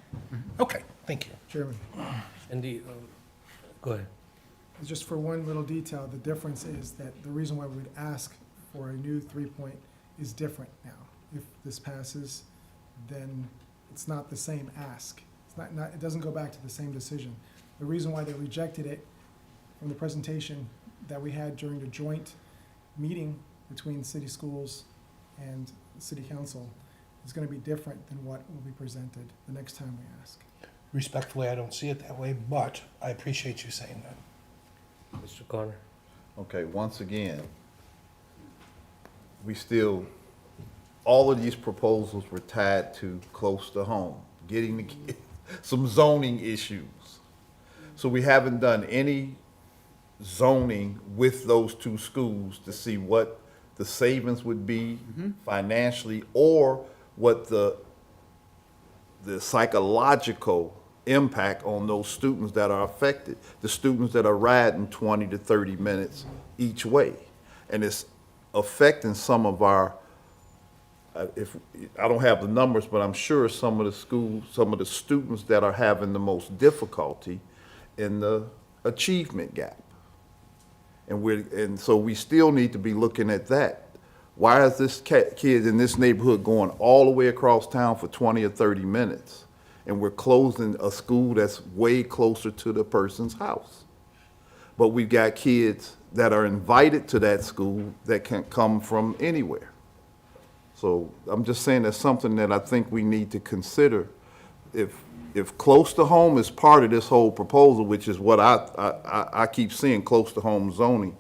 Okay, thank you. Chairman, And go ahead. just for one little detail, the difference is that the reason why we'd ask for a new 3-point is different now. If this passes, then it's not the same ask. It's not, it doesn't go back to the same decision. The reason why they rejected it from the presentation that we had during the joint meeting between city schools and city council is gonna be different than what will be presented the next time we ask. Respectfully, I don't see it that way, but I appreciate you saying that. Mr. Connor? Okay, once again, we still, all of these proposals were tied to close to home, getting the kids, some zoning issues. So we haven't done any zoning with those two schools to see what the savings would be financially, or what the psychological impact on those students that are affected, the students that are riding 20 to 30 minutes each way. And it's affecting some of our, if I don't have the numbers, but I'm sure some of the schools, some of the students that are having the most difficulty in the achievement gap. And so we still need to be looking at that. Why is this kid in this neighborhood going all the way across town for 20 or 30 minutes? And we're closing a school that's way closer to the person's house. But we've got kids that are invited to that school that can come from anywhere. So I'm just saying that's something that I think we need to consider. If close to home is part of this whole proposal, which is what I keep seeing, close to home zoning,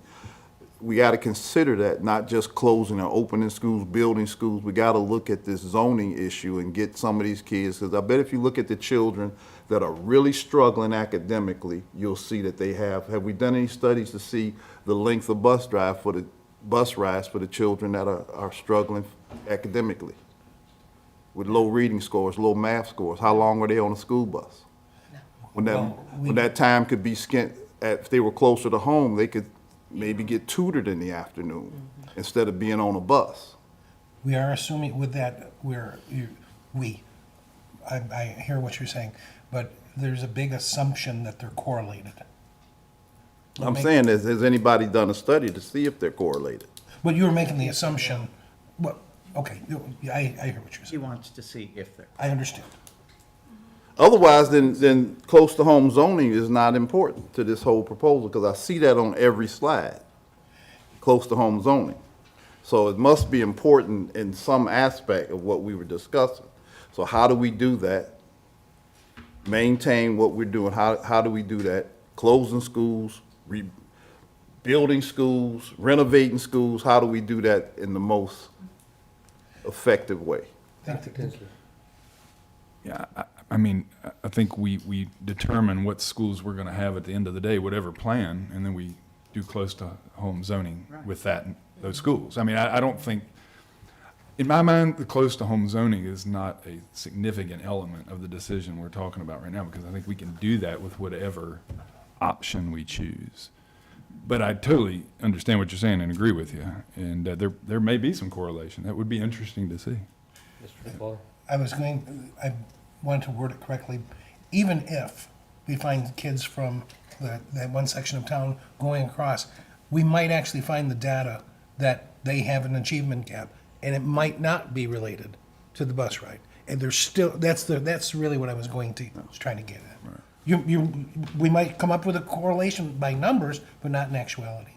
we got to consider that, not just closing or opening schools, building schools. We got to look at this zoning issue and get some of these kids, because I bet if you look at the children that are really struggling academically, you'll see that they have we done any studies to see the length of bus rides for the children that are struggling academically? With low reading scores, low math scores, how long are they on a school bus? When that time could be spent, if they were closer to home, they could maybe get tutored in the afternoon instead of being on a bus. We are assuming with that, I hear what you're saying, but there's a big assumption that they're correlated. I'm saying, has anybody done a study to see if they're correlated? But you were making the assumption, well, okay, I hear what you're He saying. wants to see if they're. I understand. Otherwise, then close to home zoning is not important to this whole proposal, because I see that on every slide, close to home zoning. So it must be important in some aspect of what we were discussing. So how do we do that? Maintain what we're doing, how do we do that? Closing schools, rebuilding schools, renovating schools, how do we do that in the most effective way? Yeah, I mean, I think we determine what schools we're going to have at the end of the day, whatever plan, and then we do close to home zoning with those schools. I mean, I don't think, in my mind, the close to home zoning is not a significant element of the decision we're talking about right now, because I think we can do that with whatever option we choose. But I totally understand what you're saying and agree with you, and there may be some correlation. That would be interesting to see. Mr. DePaul? I wanted to word it correctly. Even if we find kids from that one section of town going across, we might actually find the data that they have an achievement gap, and it might not be related to the bus ride. And there's still, that's really what I was trying to get at. Right. We might come up with a correlation by numbers, but not in actuality.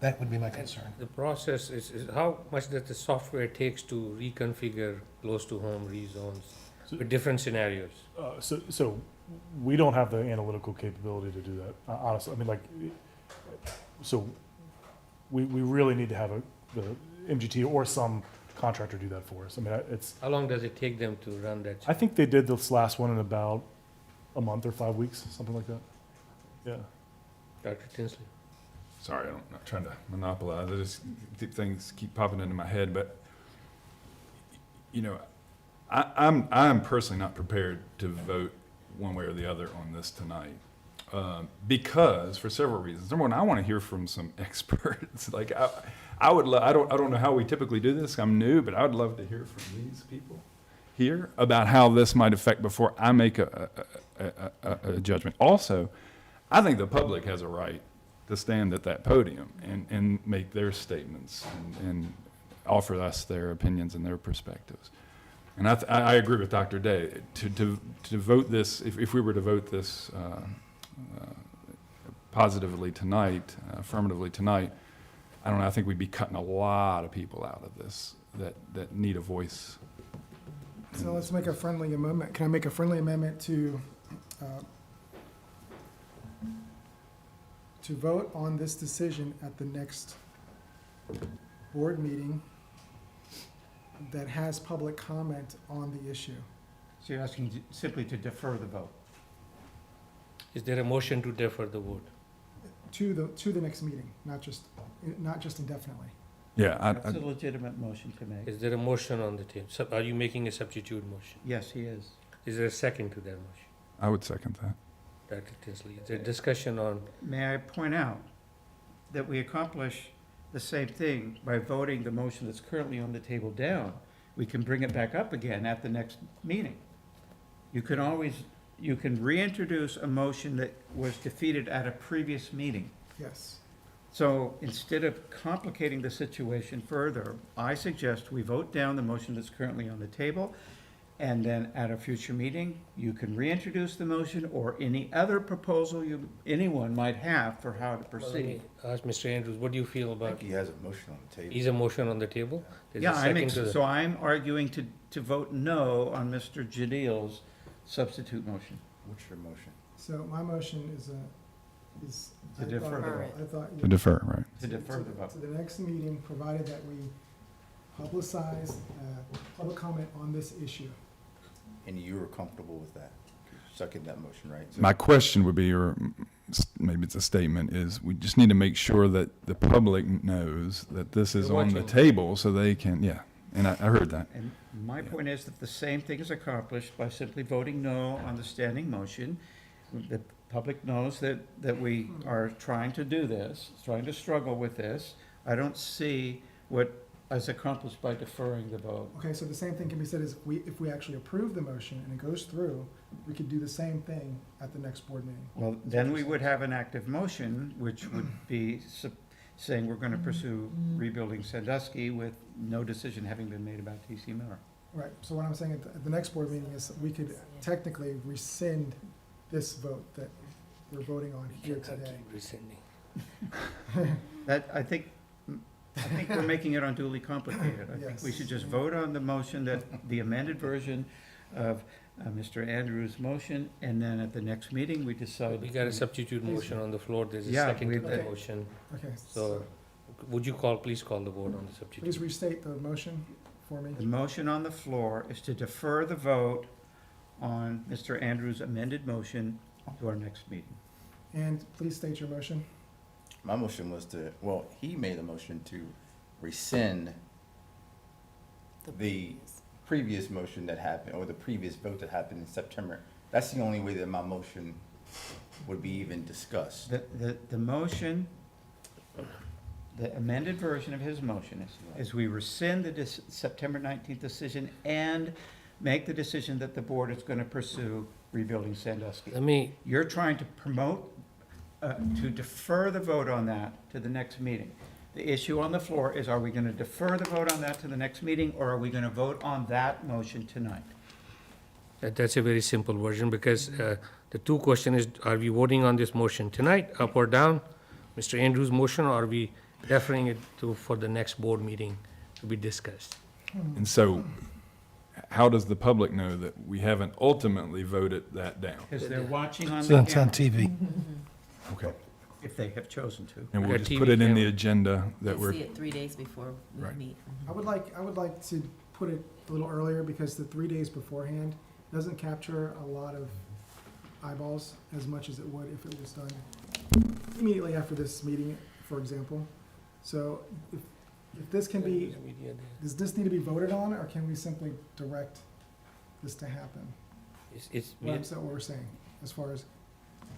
That would be my concern. The process is how much does the software takes to reconfigure close to home rezones with different scenarios? So we don't have the analytical capability to do that, honestly. I mean, like, so we really need to have the MGT or some contractor do that for us. I mean, it's, How long does it take them to run that? I think they did this last one in about a month or 5 weeks, something like that. Yeah. Dr. Tinsley? Sorry, I'm not trying to monopolize. I just, things keep popping into my head, but, you know, I'm personally not prepared to vote one way or the other on this tonight. Because, for several reasons. Number one, I want to hear from some experts. Like, I would I don't know how we typically do this. I'm new, but I would love to hear from these people here about how this might affect before I make a judgment. Also, I think the public has a right to stand at that podium and make their statements and offer us their opinions and their perspectives. And I agree with Dr. Day. To vote this, if we were to vote this positively tonight, affirmatively tonight, I don't know, I think we'd be cutting a lot of people out of this that need a voice. So let's make a friendly amendment. Can I make a friendly amendment to vote on this decision at the next board meeting that has public comment on the issue? So you're asking simply to defer the vote? Is there a motion to defer the vote? To the next meeting, not just indefinitely. Yeah, That's a legitimate motion to make. Is there a motion on the table? Are you making a substitute motion? Yes, he is. Is there a second to that motion? I would second that. Dr. Tinsley, is there discussion on, May I point out that we accomplish the same thing by voting the motion that's currently on the table down? We can bring it back up again at the next meeting. You can reintroduce a motion that was defeated at a previous meeting. Yes. So instead of complicating the situation further, I suggest we vote down the motion that's currently on the table, and then at a future meeting, you can reintroduce the motion or any other proposal anyone might have for how to well, let me proceed. ask Mr. Andrews, what do you feel I about? think he has a motion on the table. Is a motion on the table? There's a Yeah, second to the- so I'm arguing to vote no on Mr. Jadil's substitute motion. What's your motion? So my motion is To defer. I thought. To defer, right? To defer the vote. To the next meeting, provided that we publicize public comment on this issue. And you were comfortable with that? Second that motion, right? So- My question would be, or maybe it's a statement, is we just need to make sure that the public knows that this is They're on the watching. table so they can, yeah, and I heard that. And my point is that the same thing is accomplished by simply voting no on the standing motion. The public knows that we are trying to do this, trying to struggle with this. I don't see what is accomplished by deferring the vote. Okay, so the same thing can be said as if we actually approve the motion and it goes through, we could do the same thing at the next board meeting. Well, then we would have an active motion, which would be saying we're going to pursue rebuilding Sandusky with no decision having been made about T.C. Miller. Right, so what I'm saying at the next board meeting is we could technically rescind this vote that we're voting on here Kentucky today. rescinding. I think we're making it unduly complicated. I think we Yes. should just vote on the motion that, the amended version of Mr. Andrews' motion, and then at the next meeting, we decide. We got a substitute motion on the floor, there's a Yeah, second to we- the motion. Okay, So, would you please call the vote on the substitute? please restate the motion for me. The motion on the floor is to defer the vote on Mr. Andrews' amended motion to our next meeting. And please state your motion. My motion was he made a motion to rescind the previous motion that happened, or the previous vote that happened in September. That's the only way that my motion would be even discussed. The motion, the amended version of his motion is we rescind the September 19th decision and make the decision that the board is going to pursue rebuilding Sandusky. You're trying to promote, to defer the vote on that to the next meeting. The issue on the floor is, are we going to defer the vote on that to the next meeting, or are we going to vote on that motion tonight? That's a very simple version, because the two question is, are we voting on this motion tonight, up or down? Mr. Andrews' motion, or are we deferring it to, for the next board meeting to be discussed. And so, how does the public know that we haven't ultimately voted that down? Because they're watching on So the it's on camera, TV. Okay. if they have chosen to. And we'll Got just TV put it in the camera. agenda that They we're, see it 3 days before we Right. meet. I would like to put it a little earlier because the 3 days beforehand doesn't capture a lot of eyeballs as much as it would if it was done immediately after this meeting, for example. So if this can be, does this need to be voted on, or can we simply direct this to happen? It's, What we're saying, as far as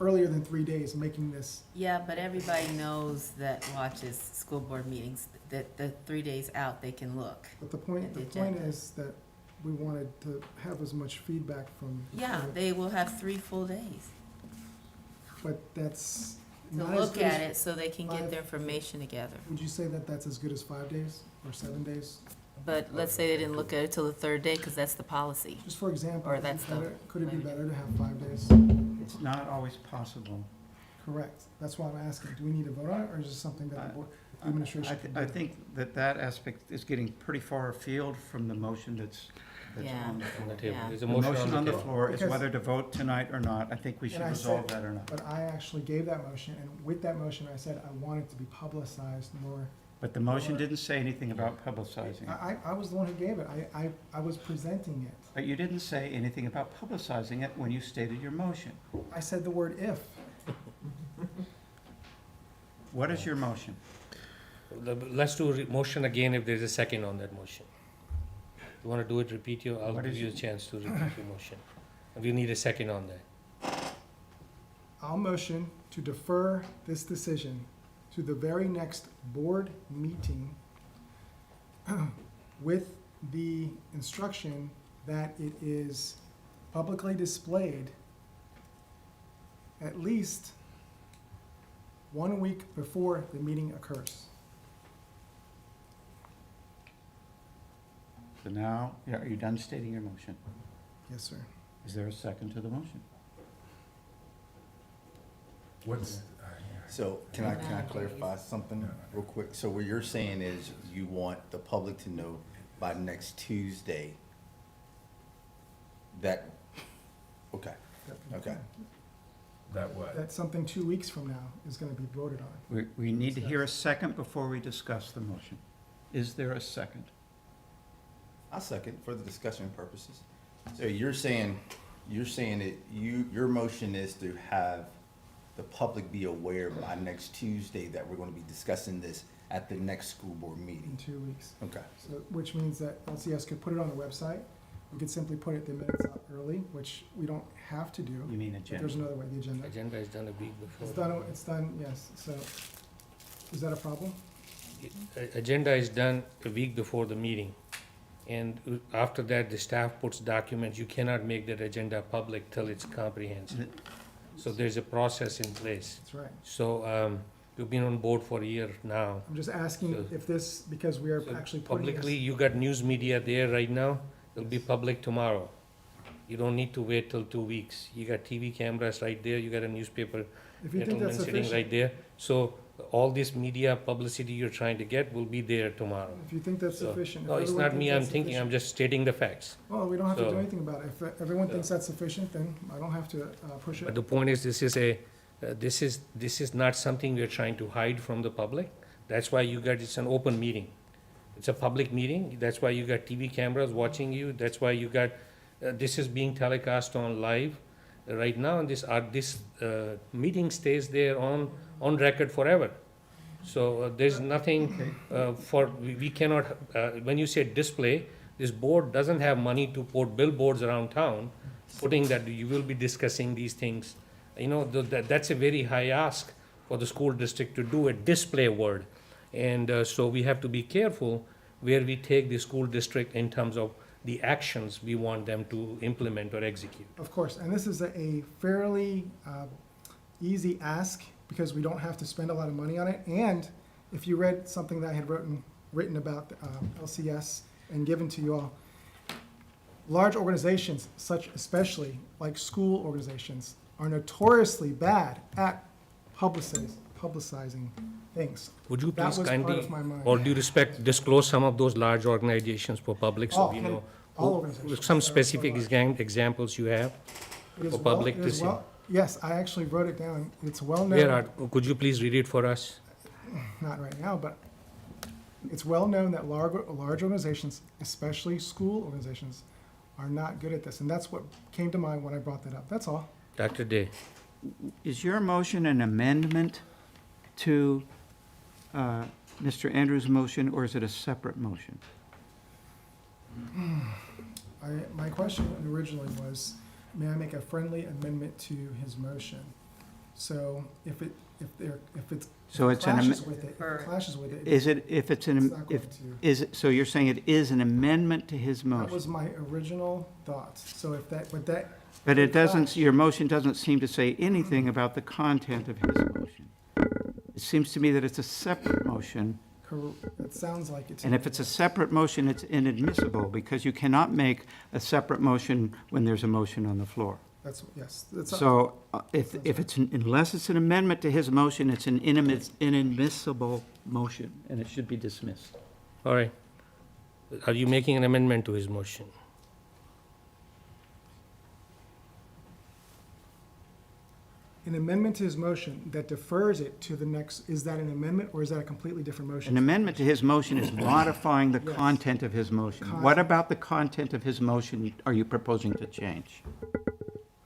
earlier than 3 days, making this, Yeah, but everybody knows that watches school board meetings, that the 3 days out, they can look. but the point At the agenda. is that we wanted to have as much feedback from. Yeah, they will have 3 full days But that's to not as look good at as, it so they can get five- their information together. would you say that that's as good as 5 days or 7 days? But let's say they didn't look at it till the 3rd day, because that's the policy. Just for example, Or that's the could it be better to have 5 days? It's not always possible. Correct. That's why I'm asking. Do we need to vote on it, or is this something that the board, the administration can do? I think that aspect is getting pretty far afield from the motion that's Yeah. on the on floor. the table. Yeah. There's a The motion on the table. floor is Because- whether to vote tonight or not. I think we should And I resolve said- that or not. But I actually gave that motion, and with that motion, I said I want it to be publicized more. But the motion didn't say anything about publicizing it. I was the one who gave it. I was presenting it. But you didn't say anything about publicizing it when you stated your motion. I said the word if. What is your motion? Let's do a motion again if there's a second on that motion. You wanna do it, repeat I'll What give is you a your- chance to repeat your motion. And we need a second on that. I'll motion to defer this decision to the very next board meeting with the instruction that it is publicly displayed at least 1 week before the meeting occurs. So now, are you done stating your motion? Yes, sir. Is there a second to the motion? what's, So can I clarify something real quick? So what you're saying is you want the public to know by next Tuesday that, okay, okay. that what? That something 2 weeks from now is gonna be voted on. We need to hear a second before we discuss the motion. Is there a second? I'll second for the discussion purposes. So you're saying that your motion is to have the public be aware by next Tuesday that we're gonna be discussing this at the next school board In meeting? 2 weeks. Okay. So, which means that LCS could put it on the website. We could simply put the minutes out early, which we don't have to do. You mean But agenda? there's another way, the agenda. Agenda is done a week before. It's done, yes, so, is that a problem? Agenda is done a week before the meeting. And after that, the staff puts documents, you cannot make that agenda public till it's comprehensive. So there's a process in place. That's right. So, you've been on board for a year now. I'm just asking So- if this, because we are So actually putting publicly, this. you got news media there right now, it'll be public tomorrow. You don't need to wait till 2 weeks. You got TV cameras right there, you got a newspaper If you think gentleman that's sitting sufficient, right there. So all this media publicity you're trying to get will be there tomorrow. if you think that's So- sufficient. if No, it's everyone not me, thinks I'm that's thinking, I'm sufficient- just stating the facts. Well, we don't have to do so- anything about it. If everyone thinks that's sufficient, then I don't have to push But it. the point is, this is not something we're trying to hide from the public. That's why you got, it's an open meeting. It's a public meeting, that's why you got TV cameras watching you, that's why you got, this is being telecast on live right now, and this meeting stays there on record forever. So there's nothing we cannot, when you say display, this board doesn't have money to put billboards around town, putting that you will be discussing these things. You know, that's a very high ask for the school district to do a display word. And so we have to be careful where we take the school district in terms of the actions we want them to implement or execute. Of course, and this is a fairly easy ask, because we don't have to spend a lot of money on it. And if you read something that I had written about LCS and given to you all, large organizations, such especially like school organizations, are notoriously bad at publicizing publicizing things. Would you That please was part kindly, of my mind. or due respect, disclose some of those large organizations for public, so Oh, we can- know? all organizations Some are so specific large. examples you have It is for well- public it to is see? well- Yes, I actually wrote it down. It's well known. Where are, could you please read it for us? Not right now, but it's well known that large organizations, especially school organizations, are not good at this. And that's what came to mind when I brought that up. That's all. Dr. Day? Is your motion an amendment to Mr. Andrews' motion, or is it a separate motion? My question originally was, may I make a friendly amendment to his motion? So if it So it's an, clashes with it, if it clashes with it, is it, if it's it's an, not if, going to. is it, so you're saying it is an amendment to his That was motion? my original thought. So if that, but that, But it doesn't, clash. your motion doesn't seem to say anything about the content of his motion. It seems to me that it's a separate motion, it sounds like it's. and if it's a separate motion, it's inadmissible, because you cannot make a separate motion when there's a motion on the floor. That's, yes. That's So if it's, unless it's an amendment to his motion, it's an inadmissible motion, and it should be dismissed. All right. Are you making an amendment to his motion? An amendment to his motion that defers it to the next, is that an amendment or is that a completely different motion? An amendment to his motion is modifying the Yes. content of his motion. What Content. about the content of his motion are you proposing to change?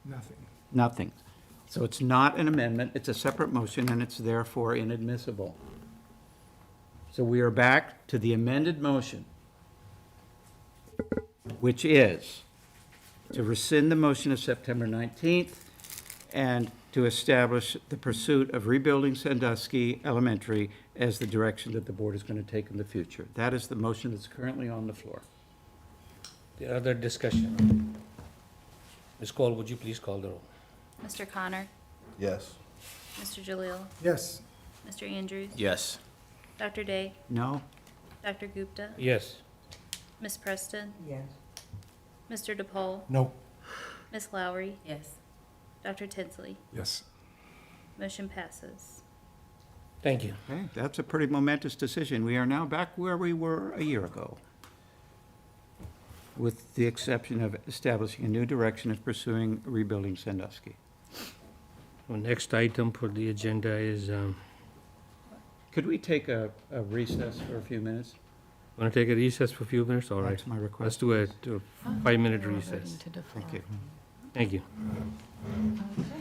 Nothing. Nothing. So it's not an amendment, it's a separate motion, and it's therefore inadmissible. So we are back to the amended motion, which is to rescind the motion of September 19th and to establish the pursuit of rebuilding Sandusky Elementary as the direction that the board is going to take in the future. That is the motion that's currently on the floor. The other discussion? Ms. Cole, would you please call the roll? Mr. Connor? Yes. Mr. Jalil? Yes. Mr. Andrews? Yes. Dr. Day? No? Dr. Gupta? Yes. Ms. Preston? Yes. Mr. DePaul? No. Ms. Lowry? Yes. Dr. Tinsley? Yes. Motion passes. Thank you. Okay, that's a pretty momentous decision. We are now back where we were a year ago, with the exception of establishing a new direction of pursuing rebuilding Sandusky. Our next item for the agenda is, Could we take a recess for a few minutes? want to take a recess for a few minutes? All right. That's my Let's request. do a 5-minute recess. Thank you. Thank you. Okay.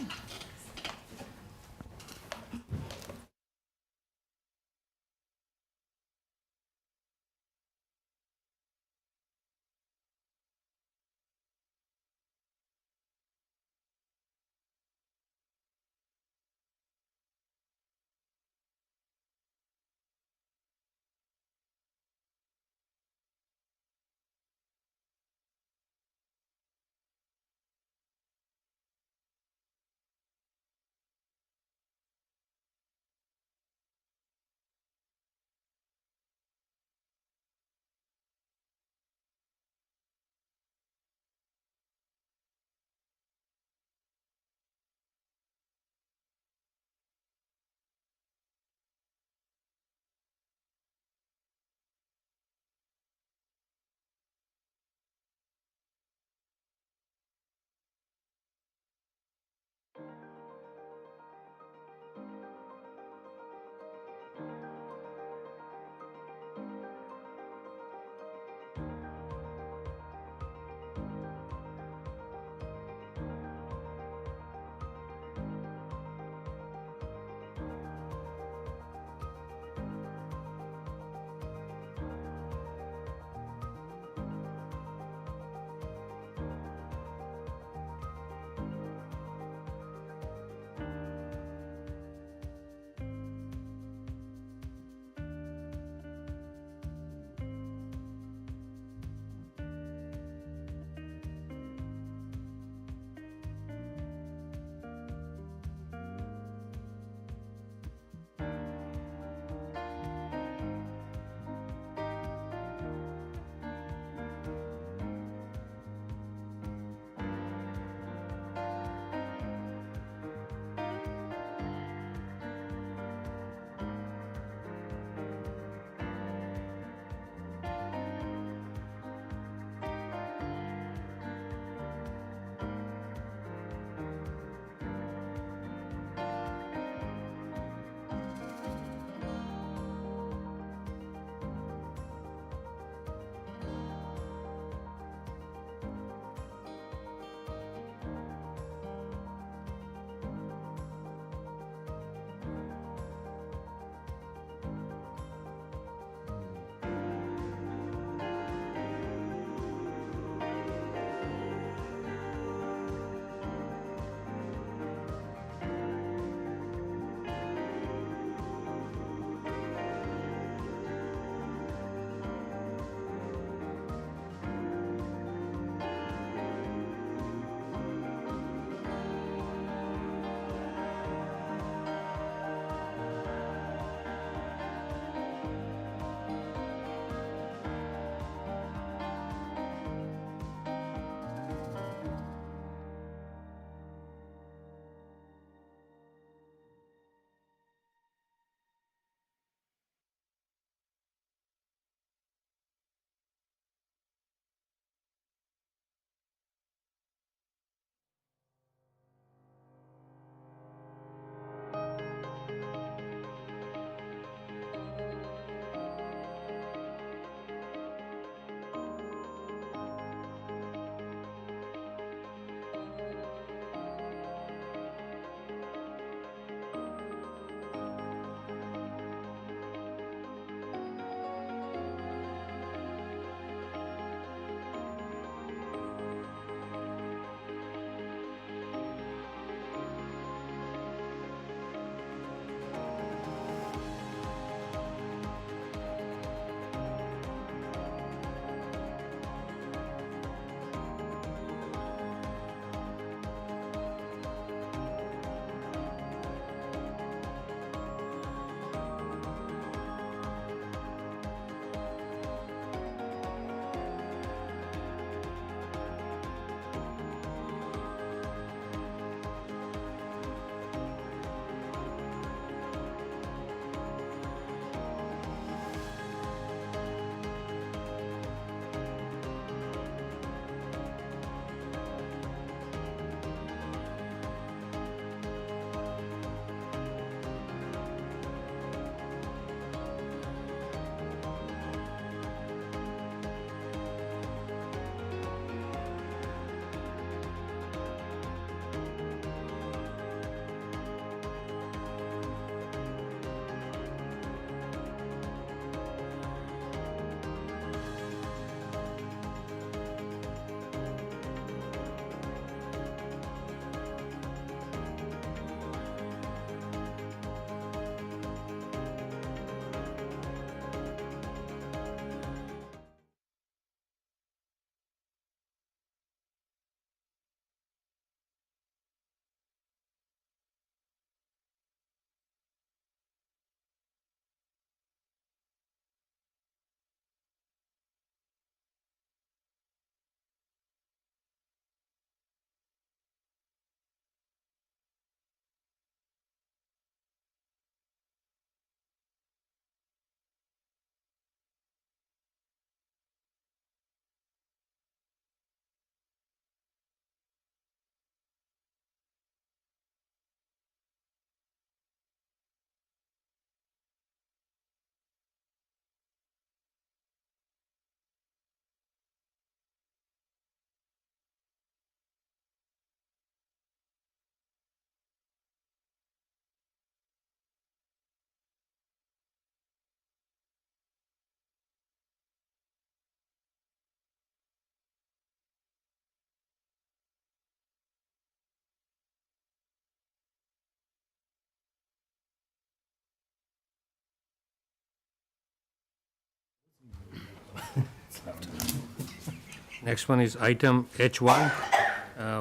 Next one is item H1,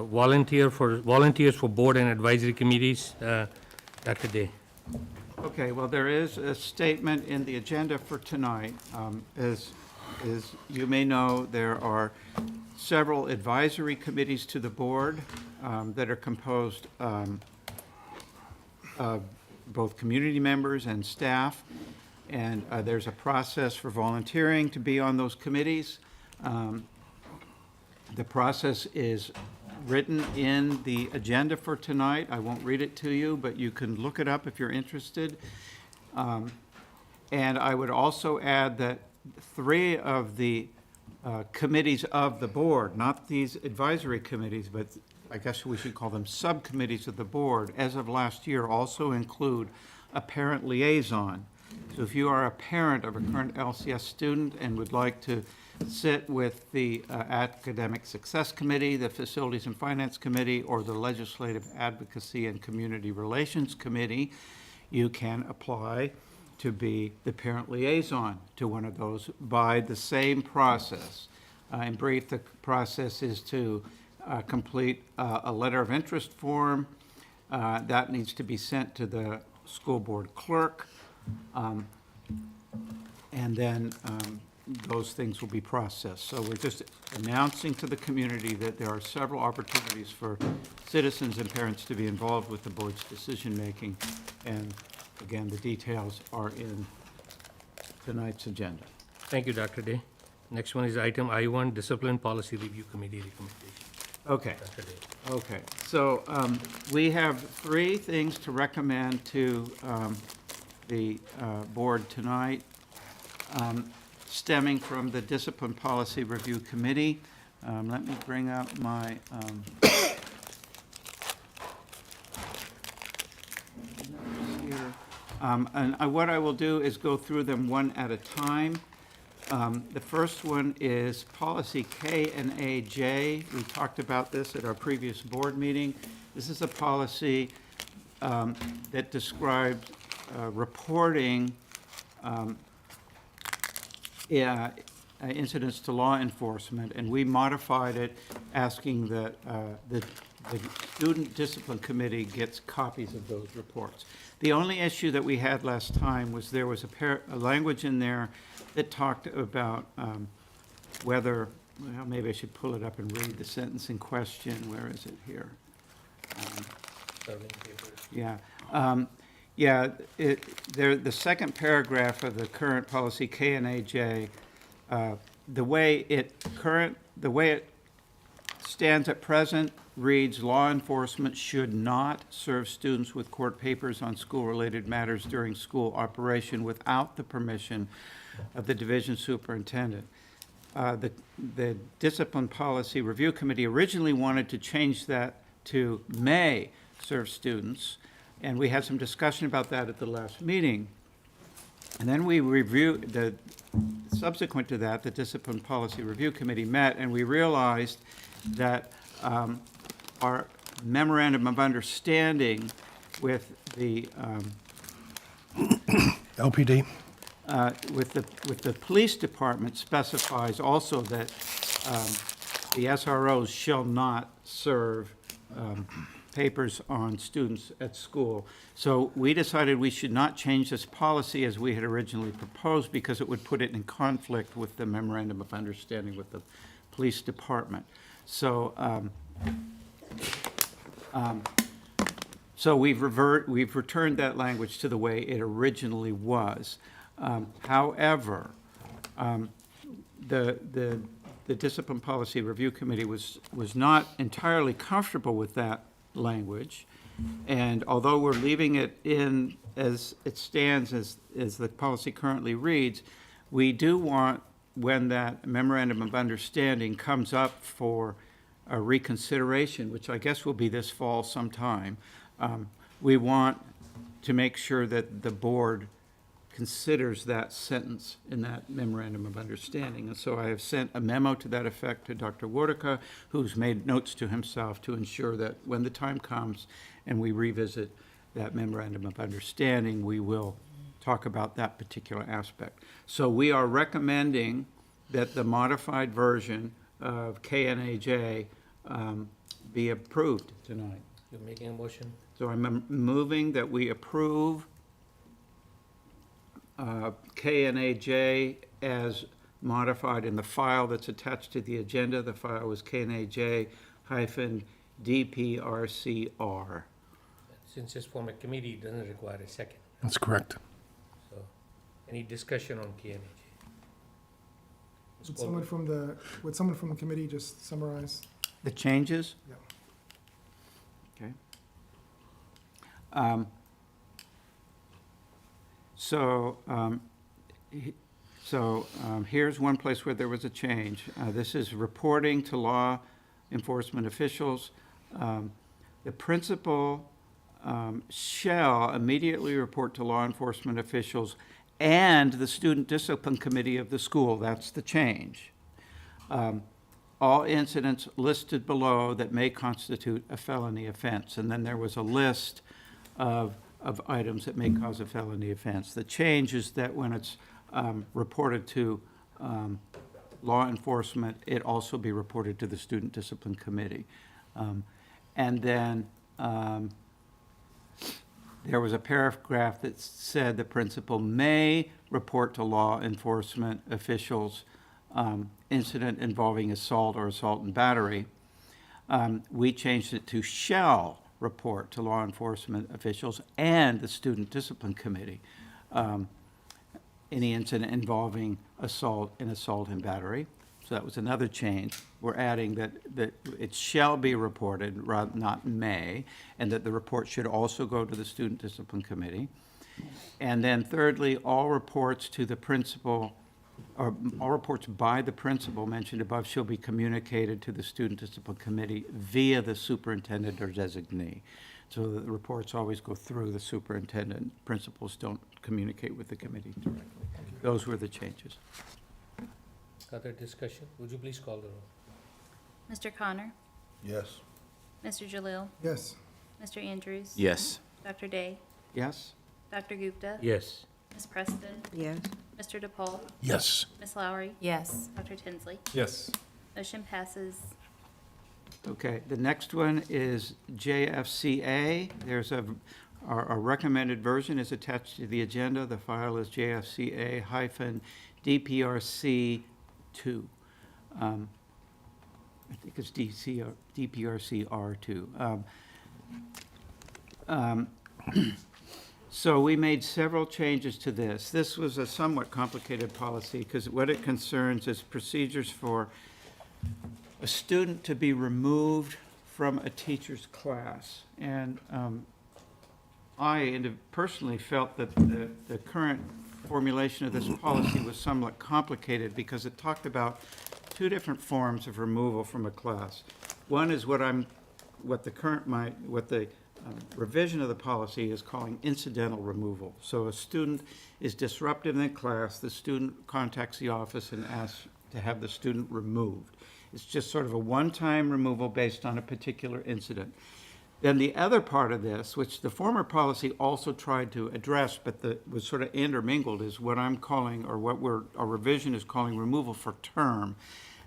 volunteers for board and advisory committees. Dr. Day. Okay, well, there is a statement in the agenda for tonight. As you may know, there are several advisory committees to the board that are composed of both community members and staff. And there's a process for volunteering to be on those committees. The process is written in the agenda for tonight. I won't read it to you, but you can look it up if you're interested. And I would also add that 3 of the committees of the board, not these advisory committees, but I guess we should call them subcommittees of the board, as of last year, also include a parent liaison. So if you are a parent of a current LCS student and would like to sit with the Academic Success Committee, the Facilities and Finance Committee, or the Legislative Advocacy and Community Relations Committee, you can apply to be the parent liaison to one of those by the same process. In brief, the process is to complete a letter of interest form. That needs to be sent to the school board clerk. And then those things will be processed. So we're just announcing to the community that there are several opportunities for citizens and parents to be involved with the board's decision-making. And again, the details are in tonight's agenda. Thank you, Dr. Day. Next one is item I1, Discipline Policy Review Committee recommendation. Okay. Dr. Day. Okay, so we have 3 things to recommend to the board tonight, stemming from the Discipline Policy Review Committee. Let me bring up my notes here. And what I will do is go through them one at a time. The first one is policy K&AJ. We talked about this at our previous board meeting. This is a policy that describes reporting incidents to law enforcement, and we modified it asking that the Student Discipline Committee gets copies of those reports. The only issue that we had last time was there was a language in there that talked about whether, well, maybe I should pull it up and read the sentence in question. Where is it here? Yeah. The second paragraph of the current policy K&AJ, the way it stands at present reads, law enforcement should not serve students with court papers on school-related matters during school operation without the permission of the division superintendent. The Discipline Policy Review Committee originally wanted to change that to may serve students, and we had some discussion about that at the last meeting. And then we reviewed, subsequent to that, the Discipline Policy Review Committee met, and we realized that our memorandum of understanding with the LPD. With the police department specifies also that the SROs shall not serve papers on students at school. So we decided we should not change this policy as we had originally proposed because it would put it in conflict with the memorandum of understanding with the police department. So we've returned that language to the way it originally was. However, the Discipline Policy Review Committee was not entirely comfortable with that language, and although we're leaving it in as it stands, as the policy currently reads, we do want, when that memorandum of understanding comes up for a reconsideration, which I guess will be this fall sometime, we want to make sure that the board considers that sentence in that memorandum of understanding. And so I have sent a memo to that effect to Dr. Wartica, who's made notes to himself to ensure that when the time comes and we revisit that memorandum of understanding, we will talk about that particular aspect. So we are recommending that the modified version of KNAJ be approved tonight. You're making a motion? So I'm moving that we approve KNAJ as modified in the file that's attached to the agenda. The file was KNAJ-DPRCR. Since it's from a committee, it doesn't require a second. That's correct. So, any discussion on KNH? Would someone from the committee just summarize? The changes? Yeah. Okay. Here's one place where there was a change. This is reporting to law enforcement officials. The principal shall immediately report to law enforcement officials and the student discipline committee of the school. That's the change. All incidents listed below that may constitute a felony offense. And then there was a list of items that may cause a felony offense. The change is that when it's reported to law enforcement, it also be reported to the student discipline committee. And then there was a paragraph that said the principal may report to law enforcement officials incident involving assault or assault and battery. We changed it to shall report to law enforcement officials and the student discipline committee any incident involving assault and battery. So that was another change. We're adding that it shall be reported, not may, and that the report should also go to the student discipline committee. And then thirdly, all reports to the principal, or all reports by the principal mentioned above shall be communicated to the student discipline committee via the superintendent or designee. So the reports always go through the superintendent. Principals don't communicate with the committee directly. Those were the changes. Other discussion? Would you please call the roll? Mr. Connor, Yes. Mr. Jalil, Yes. Mr. Andrews. Yes. Dr. Day, Yes? Dr. Gupta. Yes. Ms. Preston, Yes. Mr. DePaul, Yes. Ms. Lowry, Yes. Dr. Tinsley. Yes. Motion passes. Okay, the next one is JFCA. There's our recommended version is attached to the agenda. The file is JFCA-DPRC2. I think it's DPRCR2. So we made several changes to this. This was a somewhat complicated policy because what it concerns is procedures for a student to be removed from a teacher's class. And I personally felt that the current formulation of this policy was somewhat complicated because it talked about two different forms of removal from a class. One is what the revision of the policy is calling incidental removal. So a student is disruptive in class, the student contacts the office and asks to have the student removed. It's just sort of a one-time removal based on a particular incident. Then the other part of this, which the former policy also tried to address, but was sort of intermingled, is what I'm calling, or what our revision is calling removal for term.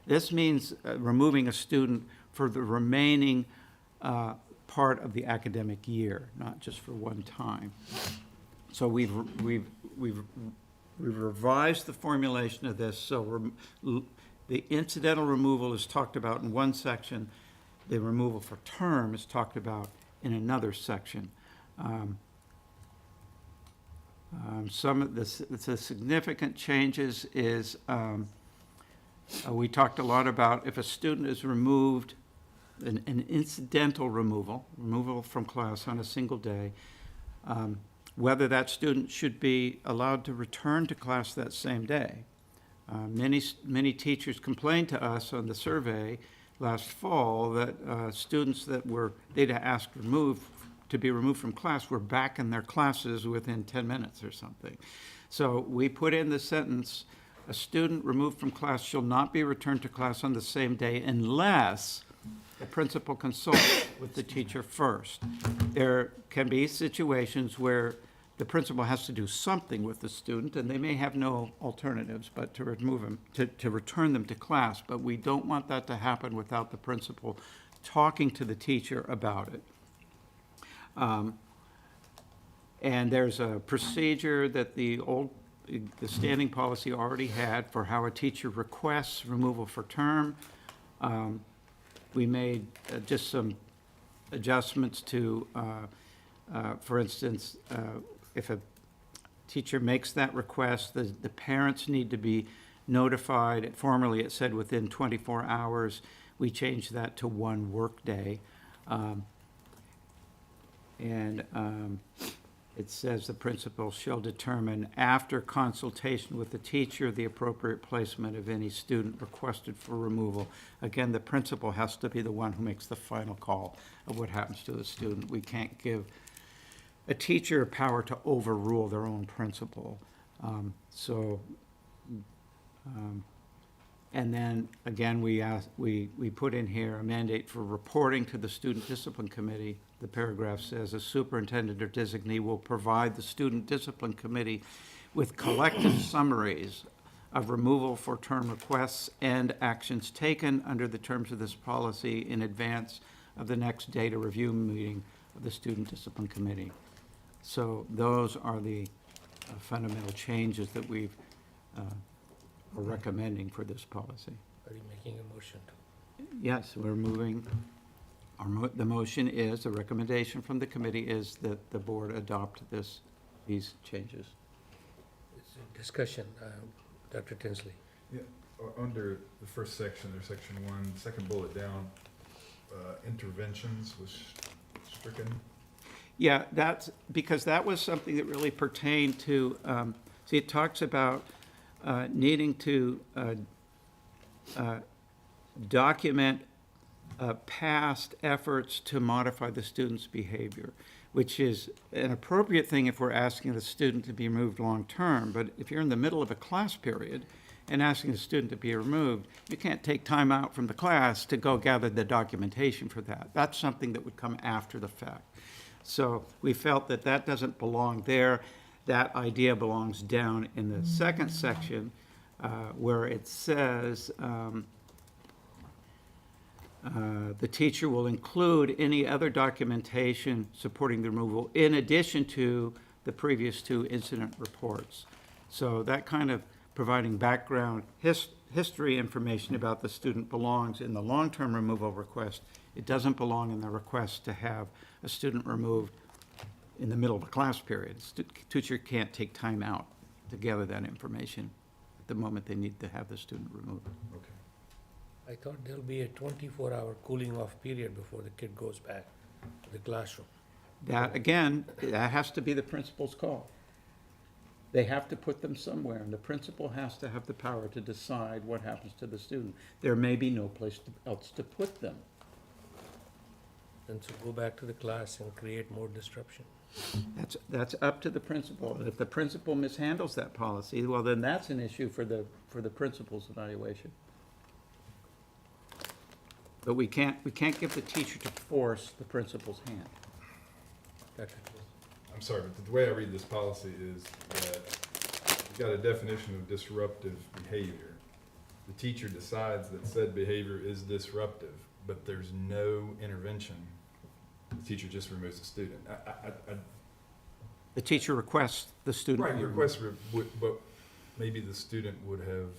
This means removing a student for the remaining part of the academic year, not just for one time. So we've revised the formulation of this, so the incidental removal is talked about in one section. The removal for term is talked about in another section. Some of the significant changes is we talked a lot about if a student is removed, an incidental removal from class on a single day, whether that student should be allowed to return to class that same day. Many teachers complained to us on the survey last fall that students that they'd asked to be removed from class were back in their classes within 10 minutes or something. So we put in the sentence, a student removed from class shall not be returned to class on the same day unless the principal consults with the teacher first. There can be situations where the principal has to do something with the student, and they may have no alternatives but to remove them, to return them to class. But we don't want that to happen without the principal talking to the teacher about it. And there's a procedure that the standing policy already had for how a teacher requests removal for term. We made just some adjustments to, for instance, if a teacher makes that request, the parents need to be notified. Formerly, it said within 24 hours. We changed that to 1 workday. It says the principal shall determine after consultation with the teacher the appropriate placement of any student requested for removal. Again, the principal has to be the one who makes the final call of what happens to the student. We can't give a teacher power to overrule their own principal. And then, again, we put in here a mandate for reporting to the Student Discipline Committee. The paragraph says a superintendent or designee will provide the Student Discipline Committee with collective summaries of removal for term requests and actions taken under the terms of this policy in advance of the next data review meeting of the Student Discipline Committee. So those are the fundamental changes that we've are recommending for this policy. Are you making a motion? Yes, we're moving. The motion is, the recommendation from the committee is that the board adopt these changes. It's a discussion. Dr. Tinsley. Yeah, under the first section, or section 1, second bullet down, interventions was stricken. Yeah, that's because that was something that really pertained to, see, it talks about needing to document past efforts to modify the student's behavior, which is an appropriate thing if we're asking the student to be removed long-term. But if you're in the middle of a class period and asking the student to be removed, you can't take time out from the class to go gather the documentation for that. That's something that would come after the fact. So we felt that that doesn't belong there. That idea belongs down in the second section where it says the teacher will include any other documentation supporting the removal in addition to the previous 2 incident reports. So that kind of providing background history information about the student belongs in the long-term removal request. It doesn't belong in the request to have a student removed in the middle of a class period. Teacher can't take time out to gather that information at the moment they need to have the student removed. Okay. I thought there'll be a 24-hour cooling off period before the kid goes back to the classroom. That, again, that has to be the principal's call. They have to put them somewhere, and the principal has to have the power to decide what happens to the student. There may be no place else to put them. And so go back to the class and create more disruption. That's up to the principal. And if the principal mishandles that policy, well, then that's an issue for the principal's evaluation. But we can't give the teacher to force the principal's hand. Dr. I'm sorry, but the way I read this policy is that you've got a definition of disruptive behavior. The teacher decides that said behavior is disruptive, but there's no intervention. The teacher just removes the student. The teacher requests the student. Right, your request would, but maybe the student would have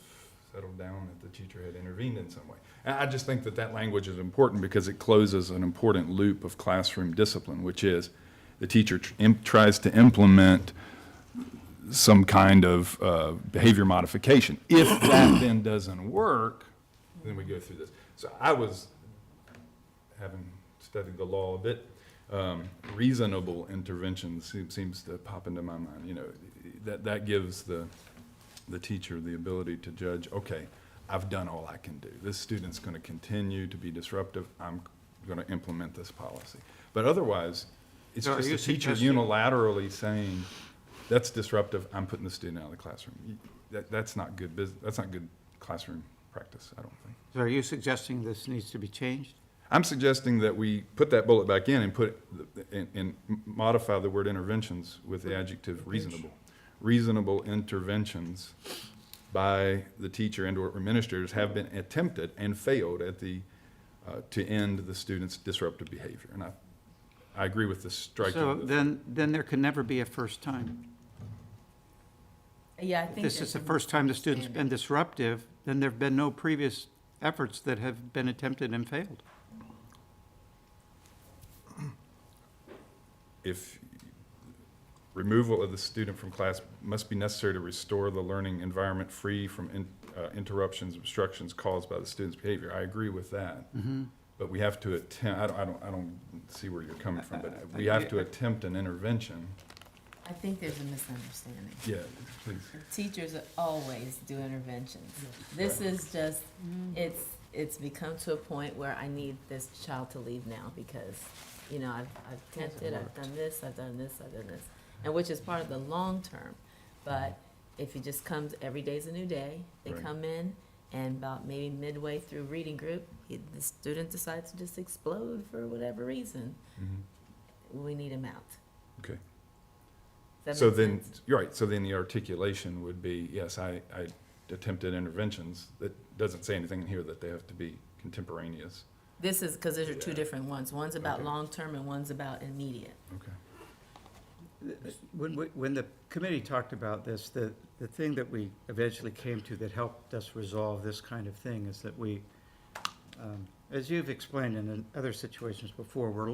settled down if the teacher had intervened in some way. I just think that that language is important because it closes an important loop of classroom discipline, which is the teacher tries to implement some kind of behavior modification. If that then doesn't work, then we go through this. So I was, having studied the law a bit, reasonable intervention seems to pop into my mind. You know, that gives the teacher the ability to judge, okay, I've done all I can do. This student's going to continue to be disruptive. I'm going to implement this policy. But otherwise, it's So just the teacher unilaterally saying, that's disruptive, I'm putting the student out of the classroom. That's not good that's not good classroom practice, I don't think. So are you suggesting this needs to be changed? I'm suggesting that we put that bullet back in and and modify the word interventions with the adjective reasonable. Reasonable interventions by the teacher and or administrators have been attempted and failed at to end the student's disruptive behavior. And I agree with the striking. So then there can never be a first time. Yeah, I If think. this is the first time the student's been disruptive, then there've been no previous efforts that have been attempted and failed. If removal of the student from class must be necessary to restore the learning environment free from interruptions, obstructions caused by the student's behavior, I agree with that. But we have to attempt, I don't see where you're coming from, but we have to attempt an intervention. I think there's a misunderstanding. Yeah, please. Teachers always do interventions. This is just, it's become to a point where I need this child to leave now because, you know, I've attempted, I've done this, I've done this, I've done this. And which is part of the long term. But if it just comes, every day's a new day, they Right. come in and about maybe midway through reading group, the student decides to just explode for whatever reason, we need him out. Okay. Does that So make then, sense? you're right, so then the articulation would be, yes, I attempted interventions. That doesn't say anything in here that they have to be contemporaneous. This is, because those are two different ones. One's about Okay. long-term and one's about immediate. Okay. When the committee talked about this, the thing that we eventually came to that helped us resolve this kind of thing is that we, as you've explained in other situations before, we're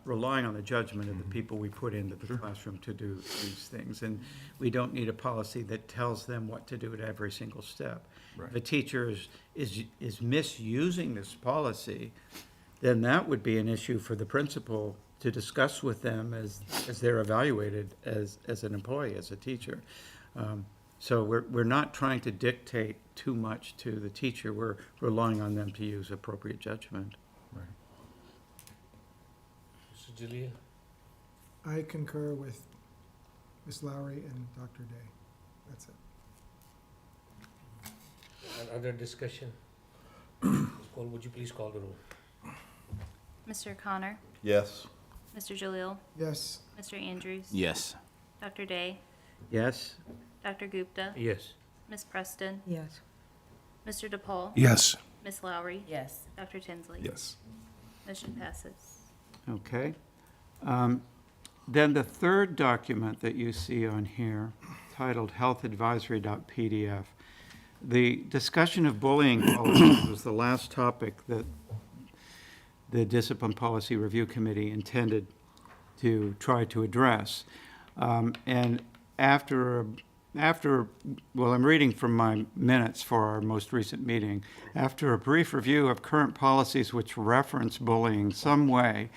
relying on the judgment of the people we put into the classroom to do these things. And we don't need a policy that tells them what to do at every single step. Right. If a teacher is misusing this policy, then that would be an issue for the principal to discuss with them as they're evaluated as an employee, as a teacher. So we're not trying to dictate too much to the teacher. We're relying on them to use appropriate judgment. Right. Mr. Jalil? I concur with Ms. Lowry and Dr. Day. That's it. Other discussion? Would you please call the roll? Mr. Connor, Yes. Mr. Jalil, Yes. Mr. Andrews. Yes. Dr. Day, Yes? Dr. Gupta, Yes. Ms. Preston, Yes. Mr. DePaul, Yes. Ms. Lowry, Yes. Dr. Tinsley. Yes. Motion passes. Okay. Then the third document that you see on here, titled healthadvisory.pdf, the discussion of bullying policies was the last topic that the Discipline Policy Review Committee intended to try to address. And after, well, I'm reading from my minutes for our most recent meeting. After a brief review of current policies which reference bullying some way,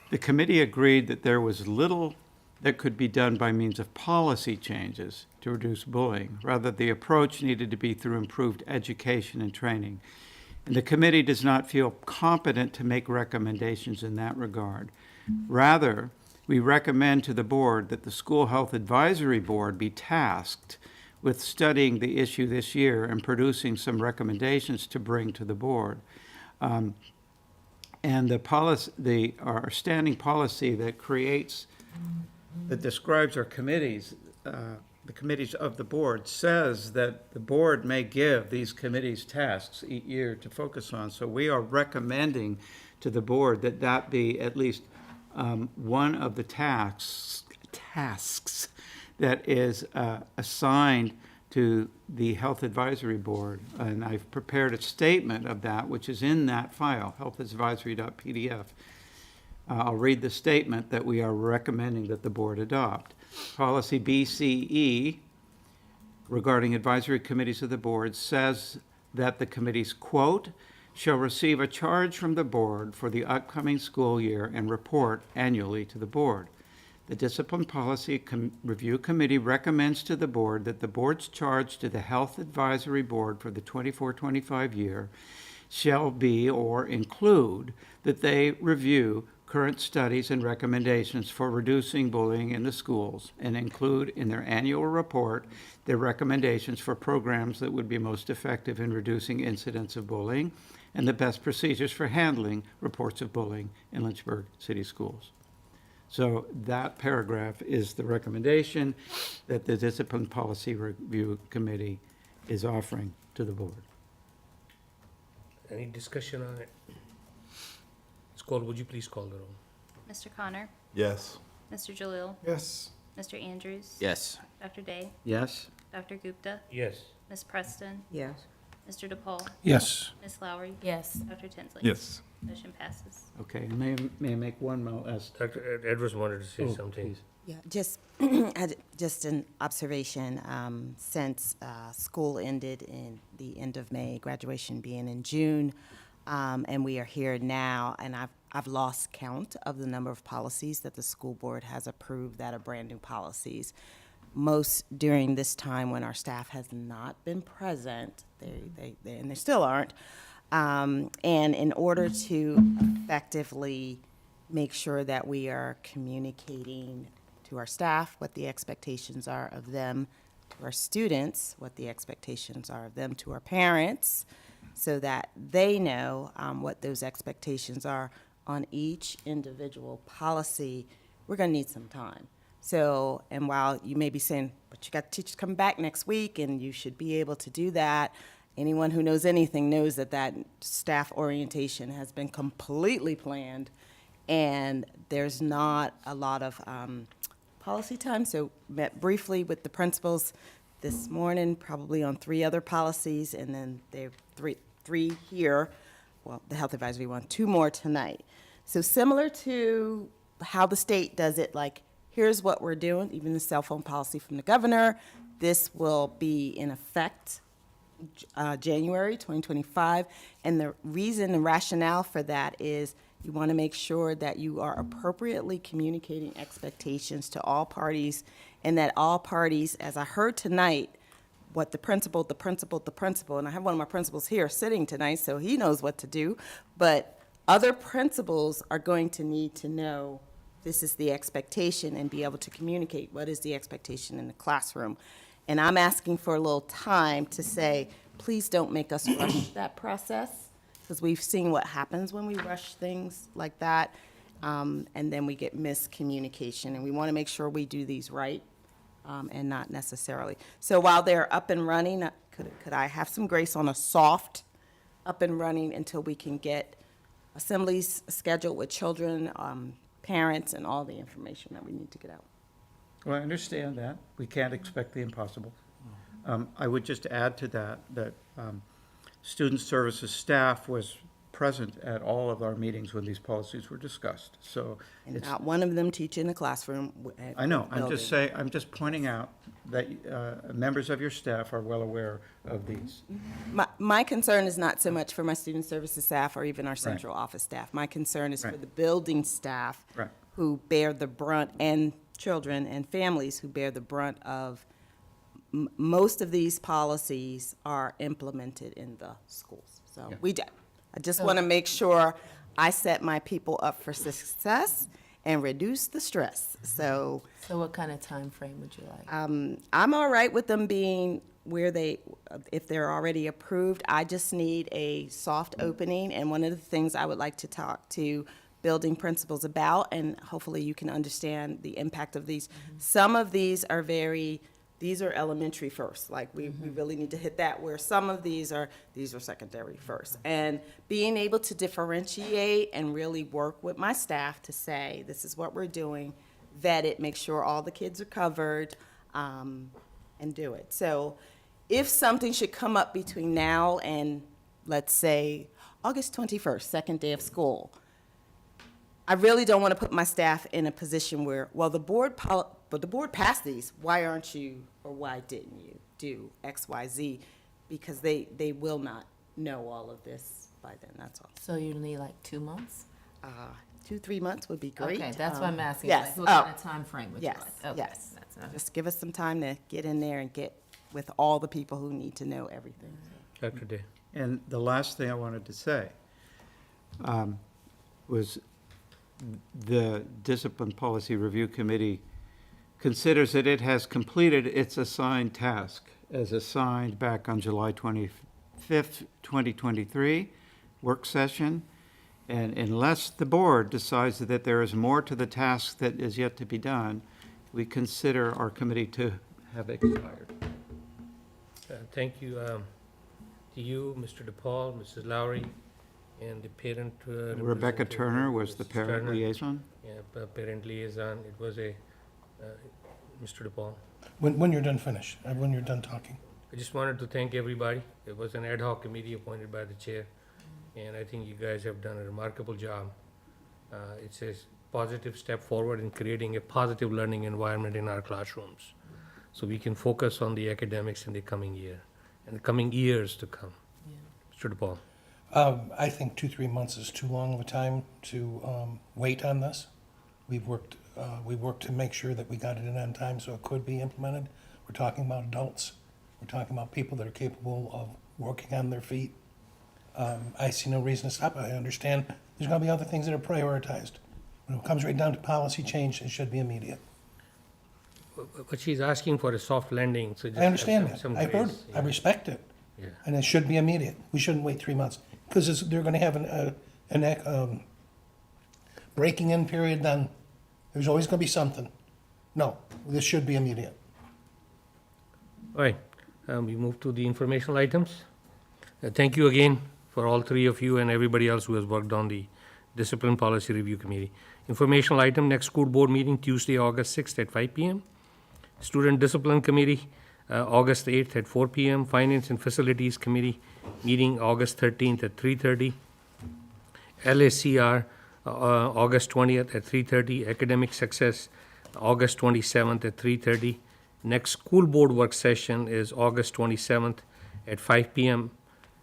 the committee agreed that there was little that could be done by means of policy changes to reduce bullying. Rather, the approach needed to be through improved education and training. And the committee does not feel competent to make recommendations in that regard. Rather, we recommend to the board that the School Health Advisory Board be tasked with studying the issue this year and producing some recommendations to bring to the board. And our standing policy that describes our committees, the committees of the board, says that the board may give these committees tasks each year to focus on. So we are recommending to the board that that be at least one of the tasks that is assigned to the Health Advisory Board. And I've prepared a statement of that, which is in that file, healthadvisory.pdf. I'll read the statement that we are recommending that the board adopt. Policy BCE regarding advisory committees of the board says that the committees, quote, shall receive a charge from the board for the upcoming school year and report annually to the board. The Discipline Policy Review Committee recommends to the board that the board's charge to the Health Advisory Board for the 24-25 year shall be or include that they review current studies and recommendations for reducing bullying in the schools and include in their annual report their recommendations for programs that would be most effective in reducing incidents of bullying and the best procedures for handling reports of bullying in Lynchburg City Schools. So that paragraph is the recommendation that the Discipline Policy Review Committee is offering to the board. Any discussion on it? Call, would you please call the roll? Mr. Connor, Yes. Mr. Jalil, Yes. Mr. Andrews. Yes. Dr. Day, Yes? Dr. Gupta, Yes. Ms. Preston, Yes. Mr. DePaul, Yes. Ms. Lowry, Yes. Dr. Tinsley. Yes. Motion passes. Okay, and may I make one last? Dr. Edwards wanted to say Oh, something. please. Yeah, just an observation, since school ended in the end of May, graduation being in June, and we are here now, and I've lost count of the number of policies that the school board has approved that are brand-new policies. Most during this time when our staff has not been present, and they still aren't, and in order to effectively make sure that we are communicating to our staff what the expectations are of them, to our students what the expectations are of them, to our parents, so that they know what those expectations are on each individual policy, we're going to need some time. So, and while you may be saying, but you got teachers coming back next week and you should be able to do that, anyone who knows anything knows that that staff orientation has been completely planned, and there's not a lot of policy time. So met briefly with the principals this morning, probably on 3 other policies, and then there are three here. Well, the health advisory one, 2 more tonight. So similar to how the state does it, like, here's what we're doing, even the cell phone policy from the governor, this will be in effect January 2025. And the reason and rationale for that is you want to make sure that you are appropriately communicating expectations to all parties, and that all parties, as I heard tonight, what the principal, and I have one of my principals here sitting tonight, so he knows what to do, but other principals are going to need to know this is the expectation and be able to communicate what is the expectation in the classroom. And I'm asking for a little time to say, please don't make us rush that process, because we've seen what happens when we rush things like that, and then we get miscommunication, and we want to make sure we do these right, and not necessarily. So while they're up and running, could I have some grace on a soft up and running until we can get assemblies scheduled with children, parents, and all the information that we need to get out? Well, I understand that. We can't expect the impossible. I would just add to that, Student Services staff was present at all of our meetings when these policies were discussed, so. And it's- not one of them teach in the classroom. I know, I'm just pointing out that members of your staff are well aware of these. My concern is not so much for my student services staff or even our central office staff. My concern is for Right. the building staff Right. who bear the brunt, and children and families who bear the brunt of, most of these policies are implemented in the schools. So Yeah. I just want to make sure I set my people up for success and reduce the stress. So So what kind of time frame would you like? I'm all right with them being where if they're already approved. I just need a soft opening, and one of the things I would like to talk to building principals about, and hopefully you can understand the impact of these. Some of these are these are elementary first, like we really need to hit that, where some of these are secondary first. And being able to differentiate and really work with my staff to say, this is what we're doing, vet it, make sure all the kids are covered, and do it. So if something should come up between now and, let's say, August 21st, second day of school, I really don't want to put my staff in a position where, well, the board passed these, why aren't you, or why didn't you do X, Y, Z? Because they will not know all of this by then, that's all. So you need like 2 months? 2-3 months would be great. Okay, that's what I'm asking. Yes. Like, what kind of time frame would you Yes, like? Okay, yes. that's enough. Just give us some time to get in there and get with all the people who need to know everything. Dr. Day. And the last thing I wanted to say was the Discipline Policy Review Committee considers that it has completed its assigned task as assigned back on July 25th, 2023, work session. And unless the board decides that there is more to the task that is yet to be done, we consider our committee to have expired. Thank you to you, Mr. DePaul, Mrs. Lowry, and the parent. Rebecca representative, Turner was the Mrs. parent Turner. liaison. Yeah, parent liaison. It was Mr. DePaul. When you're done, finish. When you're done talking. I just wanted to thank everybody. It was an ad hoc committee appointed by the chair, and I think you guys have done a remarkable job. It's a positive step forward in creating a positive learning environment in our classrooms, so we can focus on the academics in the coming year and the coming years to come. Mr. DePaul. I think 2-3 months is too long of a time to wait on this. We worked to make sure that we got it in on time so it could be implemented. We're talking about adults. We're talking about people that are capable of working on their feet. I see no reason to stop it. I understand there's going to be other things that are prioritized. When it comes right down to policy change, it should be immediate. But she's asking for a soft landing, so just I understand have some that. I heard, grace. I respect it. Yeah. And it should be immediate. We shouldn't wait 3 months. Because they're going to have an breaking in period, then there's always going to be something. No, this should be immediate. All right, we move to the informational items. Thank you again for all three of you and everybody else who has worked on the Discipline Policy Review Committee. Informational item, next school board meeting, Tuesday, August 6th at 5 p.m. Student Discipline Committee, August 8th at 4 p.m. Finance and Facilities Committee, meeting August 13th at 3:30. LACR, August 20th at 3:30. Academic Success, August 27th at 3:30. Next school board work session is August 27th at 5 p.m.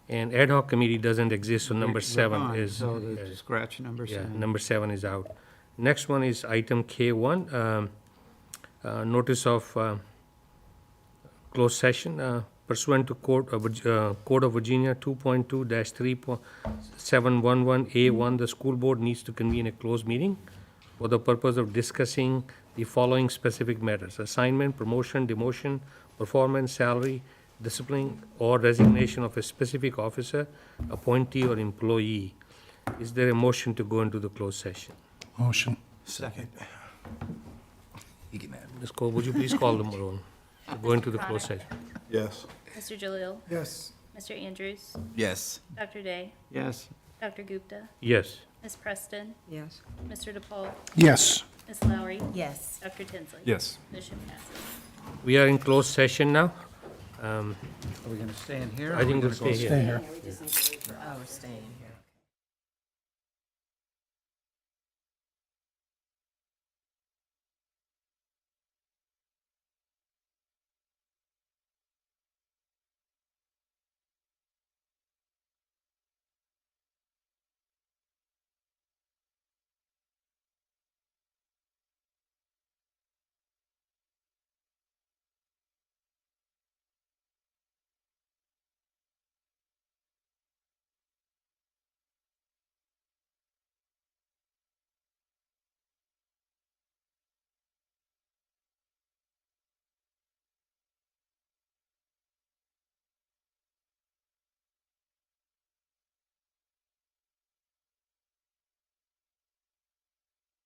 And ad hoc committee doesn't exist, so number We're 7 gone, is. So the scratch number Yeah, 7. number 7 is out. Next one is item K1, notice of closed session pursuant to Code of Virginia 2.2-3.711A1. The school board needs to convene a closed meeting for the purpose of discussing the following specific matters: assignment, promotion, demotion, performance, salary, discipline, or resignation of a specific officer, appointee, or employee. Is there a motion to go into the closed session? Motion. Second. You can have Ms. Cole, would you please call the roll? To go into the closed session. Yes. Mr. Jalil, Yes. Mr. Andrews, Yes. Dr. Day, Yes. Dr. Gupta, Yes. Ms. Preston, Yes. Mr. DePaul, Yes. Ms. Lowry, Yes. Dr. Tinsley. Yes. Motion passes. We are in closed session now. Are we going to stay in here? or I are we think we'll gonna go stay here. Stay here. Oh, we're staying here.